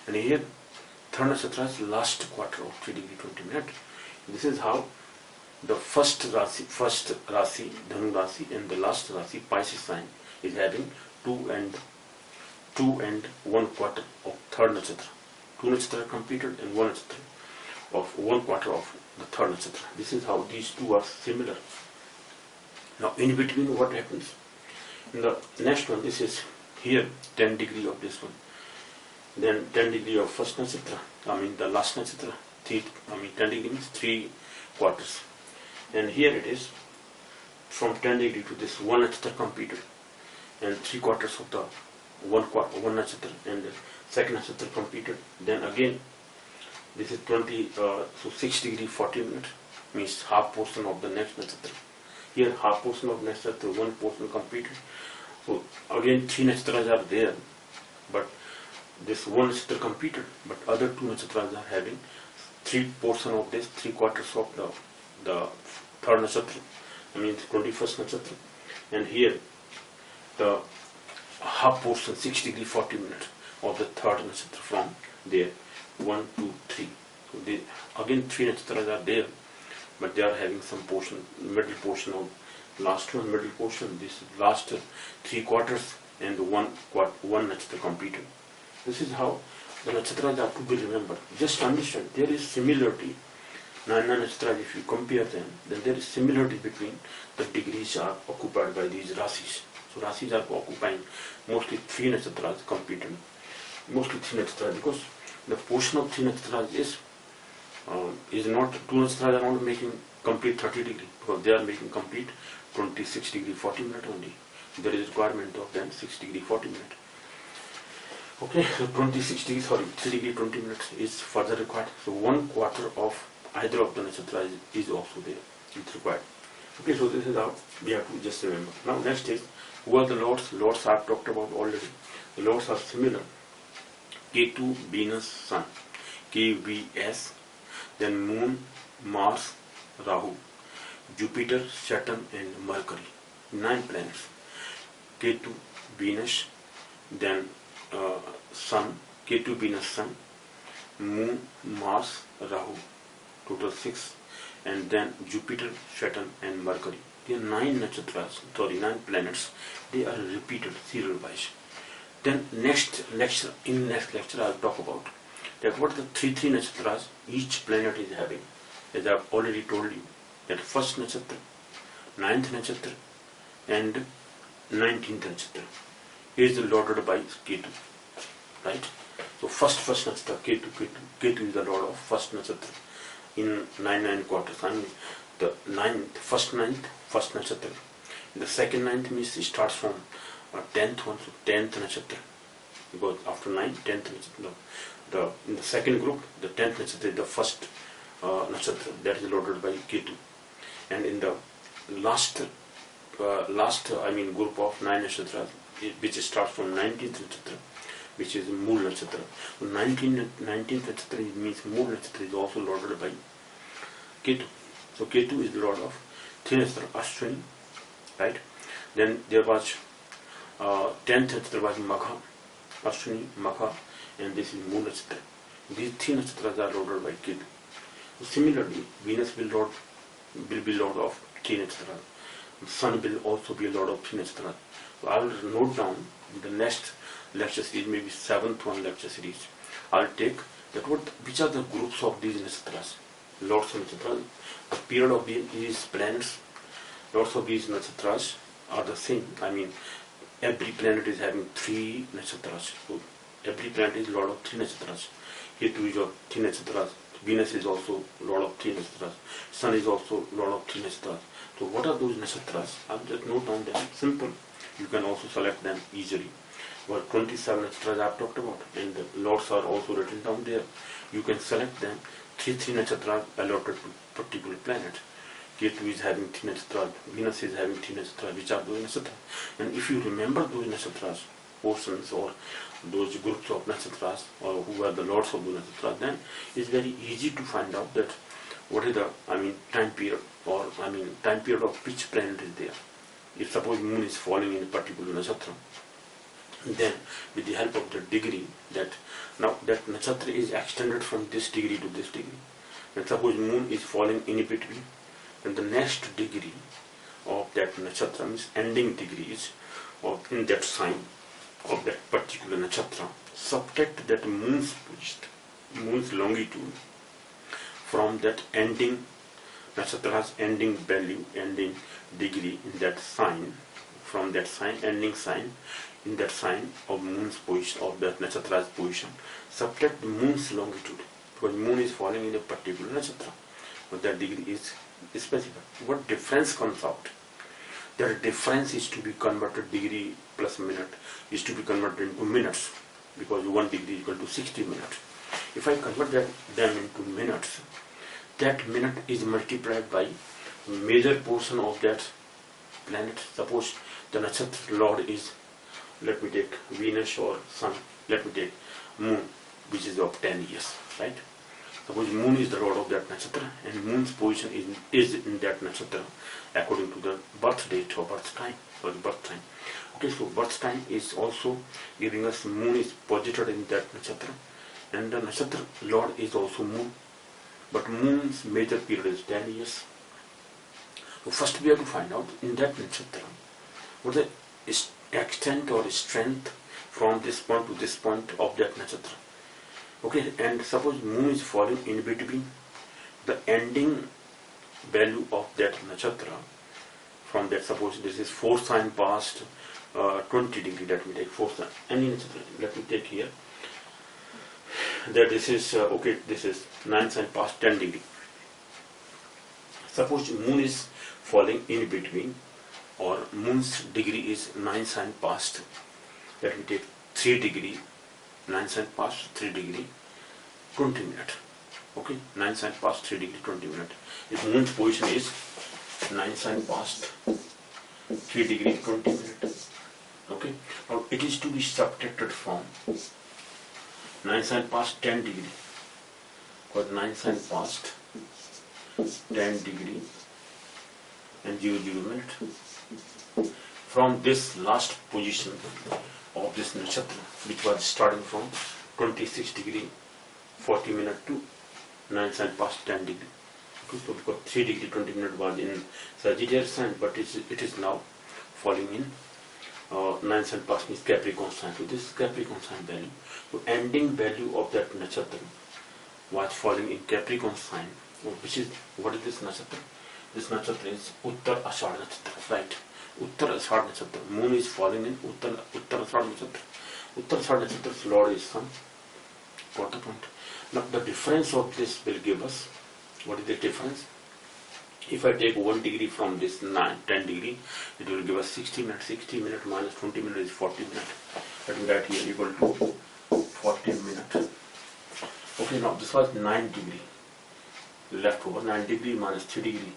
And here, third nakshatra's last quarter of 3 degree 20 minutes. This is how the first Rasi, Dhanu Rasi, and the last Rasi, Pisces sign, is having 2 and 1 quarter of third nakshatra. 2 nakshatra completed and 1 nakshatra of 1 quarter of the third nakshatra. This is how these two are similar. Now in between what happens? In the next one, this is here 10 degree of this one. Then 10 degree of first nakshatra, the last nakshatra, 10 degree means 3 quarters. And here it is from 10 degree to this 1 nakshatra completed and 3 quarters of the 1 nakshatra and the second nakshatra completed. Then again this is 6 degree 40 minutes, means half portion of the next nakshatra. Here half portion of next nakshatra, 1 portion completed. So again 3 nakshatras are there, but this 1 nakshatra completed, but other 2 nakshatras are having 3 portion of this, 3 quarters of the third nakshatra, 21st nakshatra. And here the half portion, 6 degree 40 minutes of the third nakshatra from there, 1, 2, 3. So again 3 nakshatras are there, but they are having some portion, middle portion of last one, middle portion, this last 3 quarters and 1 nakshatra completed. This is how the nakshatras are to be remembered. Just understand, there is similarity. 9 nakshatras, if you compare them, then there is similarity between the degrees are occupied by these rasis. So rasis are occupying mostly 3 nakshatras completed, mostly 3 nakshatras, because the portion of 3 nakshatras is not, 2 nakshatras are not making complete 30 degree, because they are making complete 26 degree 40 minutes only. There is requirement of them 6 degree 40 minutes. Okay, so 3 degree 20 minutes is further required. So 1 quarter of either of the nakshatra is also there, it's required. Okay, so this is how we have to just remember. Now next is, who are the lords? Lords I have talked about already. The lords are similar. Ketu, Venus, Sun. KVS, then Moon, Mars, Rahu, Jupiter, Saturn and Mercury. 9 planets. Ketu, Venus, then Sun, Ketu, Venus, Sun, Moon, Mars, Rahu, total 6, and then Jupiter, Saturn and Mercury. There are 9 planets. They are repeated serial wise. Then next lecture I'll talk about that what the 3 nakshatras each planet is having. As I have already told you, that first nakshatra, 9th nakshatra and 19th nakshatra is lorded by Ketu, right? So first nakshatra, Ketu is the lord of first nakshatra in 9 quarters. The first nakshatra, The second ninth means it starts from 10th one, so 10th nakshatra. Because after 9, 10th nakshatra. In the second group, the 10th nakshatra is the first nakshatra that is loaded by Ketu. And in the last group of 9 nakshatras, which starts from 19th nakshatra, which is Mool nakshatra. So 19th nakshatra means Mool nakshatra is also loaded by Ketu. So Ketu is the lord of 3 nakshatra, Ashwini, right? Then there was 10th nakshatra was Magha, Ashwini, Magha, and this is Mool nakshatra. These 3 nakshatras are loaded by Ketu. So similarly, Venus will be lord of 3 nakshatras. Sun will also be lord of 3 nakshatras. So I will note down in the next lecture series, maybe 7th one lecture series. I'll take that which are the groups of these nakshatras, lords of nakshatras. The period of these planets, lords of these nakshatras are the same. I mean, every planet is having 3 nakshatras. So every planet is lord of 3 nakshatras. Ketu is of 3 nakshatras. Venus is also lord of 3 nakshatras. Sun is also lord of 3 nakshatras. So what are those nakshatras? I'll just note down them. Simple. You can also select them easily. Well, 27 nakshatras I've talked about, and the lords are also written down there. You can select them. 3 nakshatras allotted to particular planet. Ketu is having 3 nakshatras. Venus is having 3 nakshatras. Which are those nakshatras? And if you remember those nakshatras, portions or those groups of nakshatras, or who are the lords of those nakshatras, then it's very easy to find out that what is the time period, or time period of which planet is there. If suppose moon is falling in a particular nakshatra, then with the help of the degree, that now that nakshatra is extended from this degree to this degree, and suppose moon is falling in between, then the next degree of that nakshatra means ending degrees of in that sign of that particular nakshatra, subtract that moon's longitude from that ending nakshatra's ending value, ending degree in that sign, from that sign, ending sign in that sign of moon's position, of that nakshatra's position, subtract the moon's longitude, because moon is falling in a particular nakshatra, but that degree is specified. What difference comes out? That difference is to be converted, degree plus minute is to be converted into minutes, because 1 degree is equal to 60 minutes. If I convert them into minutes, that minute is multiplied by major portion of that planet. Suppose the nakshatra lord is, let me take Venus or Sun, let me take Moon, which is of 10 years, right? Suppose Moon is the lord of that nakshatra, and Moon's position is in that nakshatra according to the birth date or birth time, or the birth time. Okay, so birth time is also giving us Moon is posited in that nakshatra, and the nakshatra lord is also Moon, but Moon's major period is 10 years. So first we have to find out in that nakshatra what the extent or strength from this point to this point of that nakshatra. Okay, and suppose Moon is falling in between the ending value of that nakshatra. From that, suppose this is 4th sign past 20 degree, let me take 4th sign, any nakshatra, let me take here, that this is, okay, this is 9th sign past 10 degree. Suppose Moon is falling in between, or Moon's degree is 9th sign past, let me take 3 degree, 9th sign past 3 degree, 20 minutes. Okay, 9th sign past 3 degree, 20 minutes. If Moon's position is 9th sign past 3 degree, 20 minutes. Okay, now it is to be subtracted from 9th sign past 10 degree, because 9th sign past 10 degree and 00 minute. From this last position of this nakshatra, which was starting from 26 degree 40 minute to 9th sign past 10 degree. Okay, so because 3 degree 20 minute was in Sagittarius sign, but it is now falling in 9th sign past means Capricorn sign. So this Capricorn sign value, so ending value of that nakshatra was falling in Capricorn sign. Which is, what is this nakshatra? This nakshatra is Uttar Ashad nakshatra, right? Uttar Ashad nakshatra. Moon is falling in Uttar Ashad nakshatra. Uttar Ashad nakshatra's lord is Sun. Got the point? Now the difference of this will give us, what is the difference? If I take 1 degree from this 10 degree, it will give us 60 minutes. 60 minutes minus 20 minutes is 40 minutes. Let me write here equal to 40 minutes. Okay, now this was 9 degree. Left over 9 degree minus 3 degree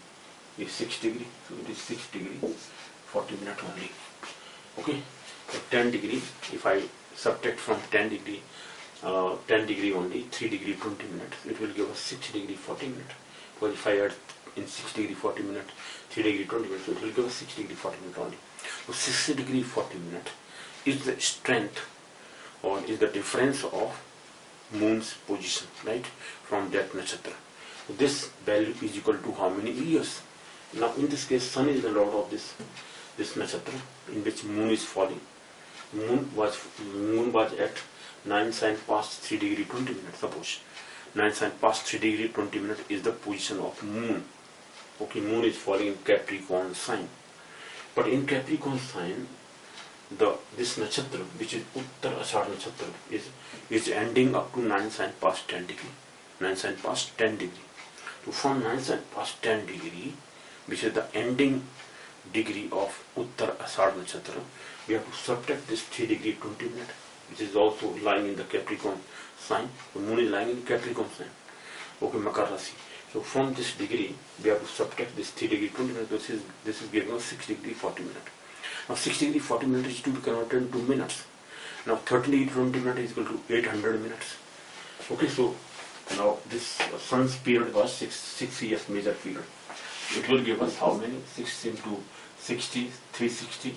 is 6 degree. So it is 6 degree, 40 minutes only. Okay, so 10 degree, if I subtract from 10 degree only, 3 degree 20 minutes, it will give us 6 degree 40 minutes. Because if I add in 6 degree 40 minutes, 3 degree 20 minutes, so it will give us 6 degree 40 minutes only. So 60 degree 40 minutes is the strength or is the difference of moon's position, right, from that nakshatra. So this value is equal to how many years? Now in this case, sun is the lord of this nakshatra in which moon is falling. Moon was at 9 sign past 3 degree 20 minutes. Suppose 9 sign past 3 degree 20 minutes is the position of moon. Okay, moon is falling in Capricorn sign. But in Capricorn sign, this nakshatra, which is Uttar Ashad nakshatra, is ending up to 9 sign past 10 degree. 9 sign past 10 degree. So from 9 sign past 10 degree, which is the ending degree of Uttar Ashad nakshatra, we have to subtract this 3 degree 20 minutes, which is also lying in the Capricorn sign. The moon is lying in the Capricorn sign. Okay, Makar Rasi. So from this degree, we have to subtract this 3 degree 20 minutes. This is giving us 6 degree 40 minutes. Now 6 degree 40 minutes is to be converted into minutes. Now 13 degree 20 minutes is equal to 800 minutes. Okay, so now this sun's period was 6 years major period. It will give us how many? 6 into 60, 360.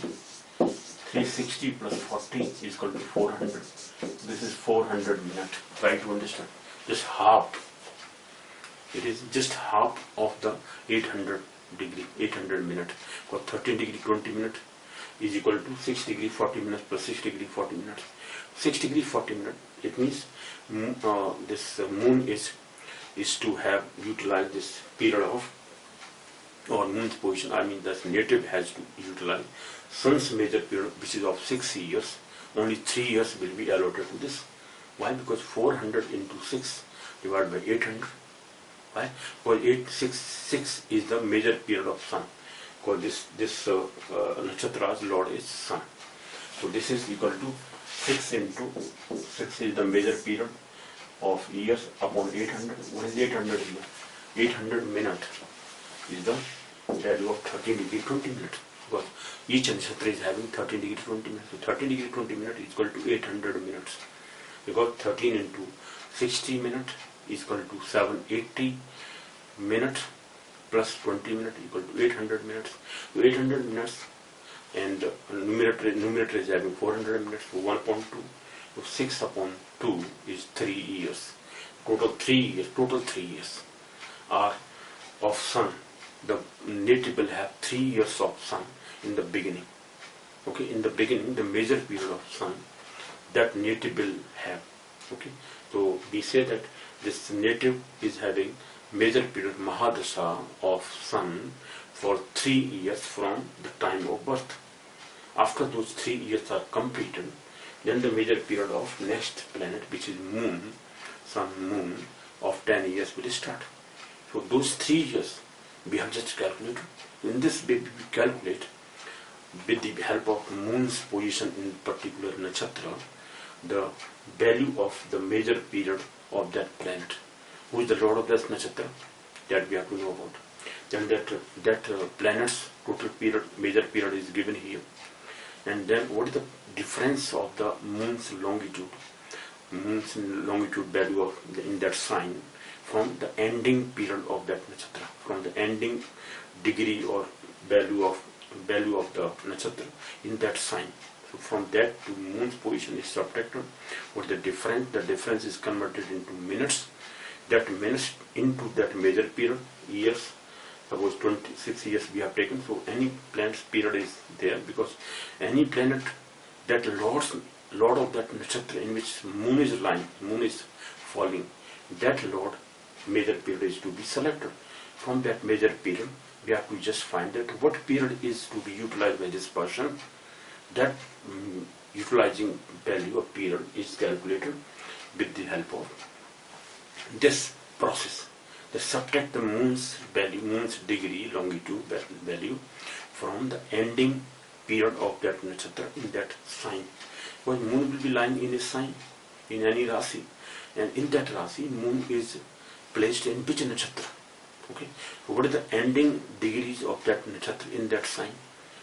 360 plus 40 is equal to 400. This is 400 minutes. Try to understand. Just half. It is just half of the 800 minutes. For 13 degree 20 minutes is equal to 6 degree 40 minutes plus 6 degree 40 minutes. 6 degree 40 minutes. It means this moon is to have utilized this period of, or moon's position, I mean that native has to utilize sun's major period, which is of 6 years. Only 3 years will be allotted to this. Why? Because 400 into 6 divided by 800. Why? Because 6 is the major period of sun. Because this nakshatra's lord is sun. So this is equal to 6 into 6 is the major period of years upon 800. What is 800 here? 800 minutes is the value of 13 degree 20 minutes. Because each nakshatra is having 13 degree 20 minutes. So 13 degree 20 minutes is equal to 800 minutes. Because 13 into 60 minutes is equal to 780 minutes plus 20 minutes equal to 800 minutes. So 800 minutes and numerator is having 400 minutes. So 1.2. So 6 upon 2 is 3 years. Total 3 years are of sun. The native will have 3 years of sun in the beginning. Okay, in the beginning, the major period of sun that native will have. Okay, so we say that this native is having major period Mahadasha of sun for 3 years from the time of birth. After those 3 years are completed, then the major period of next planet, which is moon, sun, moon, of 10 years will start. So those 3 years we have just calculated. In this way we calculate with the help of moon's position in particular nakshatra the value of the major period of that planet. Who is the lord of that nakshatra? That we have to know about. Then that planet's total period, major period is given here. And then what is the difference of the moon's longitude? Moon's longitude value of in that sign from the ending period of that nakshatra, from the ending degree or value of the nakshatra in that sign. So from that to moon's position is subtracted. What the difference? The difference is converted into minutes. That minutes into that major period, years. Suppose 26 years we have taken. So any planet's period is there because any planet that lord of that nakshatra in which moon is lying, moon is falling, that lord major period is to be selected. From that major period, we have to just find out what period is to be utilized by this person. That utilizing value of period is calculated with the help of this process. subtract the moon's degree, longitude value from the ending period of that nakshatra in that sign. Because moon will be lying in a sign, in any rasi, and in that rasi, moon is placed in which nakshatra? Okay. So what is the ending degrees of that nakshatra in that sign?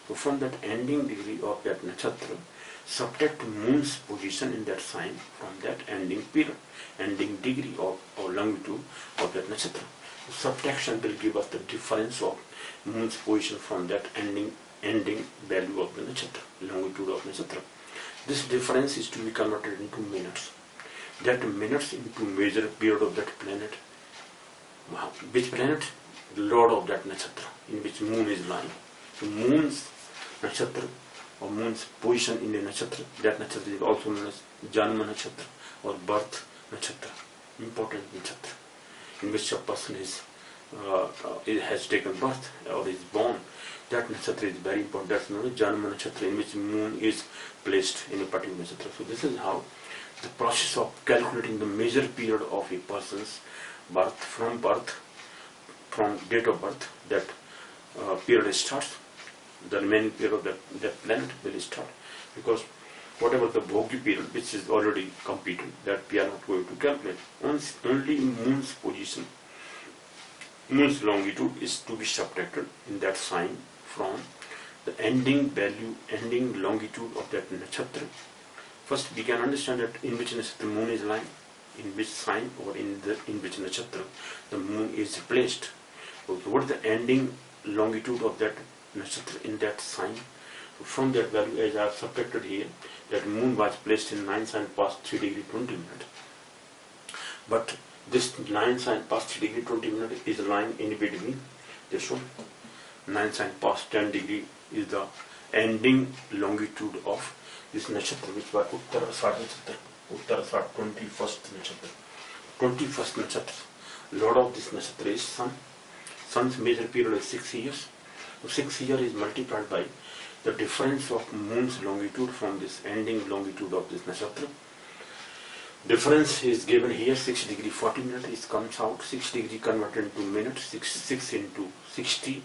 So from that ending degree of that nakshatra, subtract moon's position in that sign from that ending period, ending degree of or longitude of that nakshatra. So subtraction will give us the difference of moon's position from that ending value of the nakshatra, longitude of nakshatra. This difference is to be converted into minutes. That minutes into major period of that planet. Which planet? The lord of that nakshatra in which moon is lying. So moon's nakshatra or moon's position in the nakshatra, that nakshatra is also known as Janma nakshatra or birth nakshatra, important nakshatra in which a person has taken birth or is born. That nakshatra is very important. That's known as Janma nakshatra in which moon is placed in a particular nakshatra. So this is how the process of calculating the major period of a person's birth, from date of birth, that period starts. The remaining period of that planet will start, because whatever the bhogya period which is already completed, that we are not going to calculate. Only moon's position, moon's longitude is to be subtracted in that sign from the ending value, ending longitude of that nakshatra. First we can understand that in which nakshatra moon is lying, in which sign or in which nakshatra the moon is placed. So what is the ending longitude of that nakshatra in that sign? So from that value, as I have subtracted here, that moon was placed in 9 sign past 3 degree 20 minutes. But this 9 sign past 3 degree 20 minutes is lying in between. This one, 9 sign past 10 degree is the ending longitude of this nakshatra, which was Uttara Sat nakshatra. Uttara Sat 21st nakshatra. 21st nakshatra. Lord of this nakshatra is Sun. Sun's major period is 6 years. So 6 years is multiplied by the difference of moon's longitude from this ending longitude of this nakshatra. Difference is given here, 6 degree 40 minutes. It comes out 6 degree converted into minutes. 6 into 60.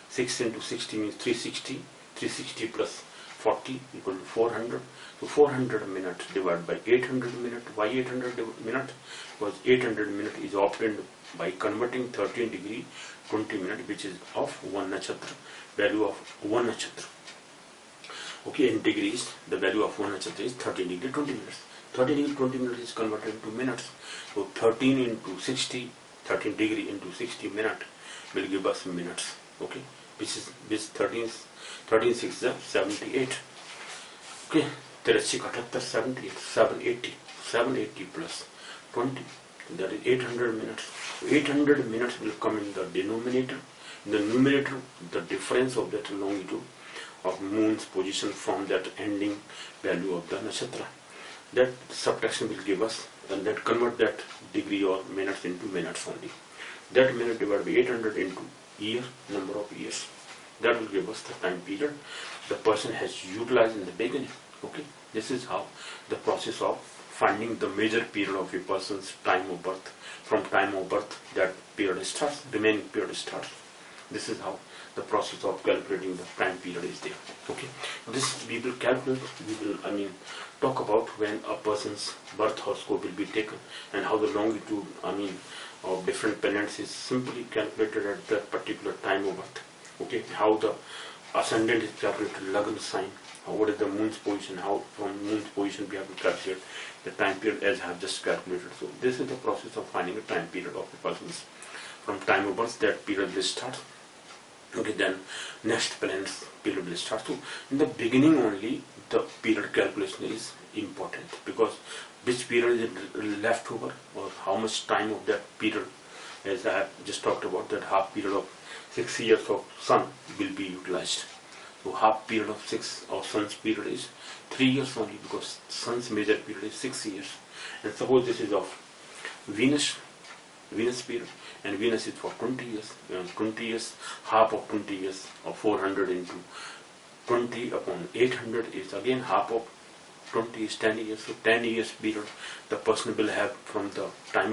6 into 60 means 360. 360 plus 40 equal to 400. So 400 minutes divided by 800 minutes. Why 800 minutes? Because 800 minutes is obtained by converting 13 degree 20 minutes, which is of one nakshatra, value of one nakshatra. Okay, in degrees, the value of one nakshatra is 13 degree 20 minutes. 13 degree 20 minutes is converted into minutes. So 13 into 60, 13 degree into 60 minutes will give us minutes. Okay, which 13 6 is 78. Okay, 78, 780 plus 20, that is 800 minutes. 800 minutes will come in the denominator. In the numerator, the difference of that longitude of moon's position from that ending value of the nakshatra. That subtraction will give us, and that convert that degree or minutes into minutes only. That minute divided by 800 into year, number of years. That will give us the time period the person has utilized in the beginning. Okay, this is how the process of finding the major period of a person's time of birth. From time of birth, that period starts, remaining period starts. This is how the process of calculating the time period is there. Okay, this we will calculate. We will, talk about when a person's birth horoscope will be taken and how the longitude, of different planets is simply calculated at that particular time of birth. Okay, how the ascendant is calculated, Lagna sign. What is the moon's position? How from moon's position we have to calculate the time period as I have just calculated. So this is the process of finding a time period of a person's. From time of birth, that period will start. Okay, then next planet's period will start. So in the beginning only the period calculation is important, because which period is left over or how much time of that period, as I have just talked about, that half period of 6 years of sun will be utilized. So half period of 6 of sun's period is 3 years only, because sun's major period is 6 years. And suppose this is of Venus period, and Venus is for 20 years. 20 years, half of 20 years, or 400 into 20 upon 800 is again half of 20 is 10 years. So 10 years period the person will have from the time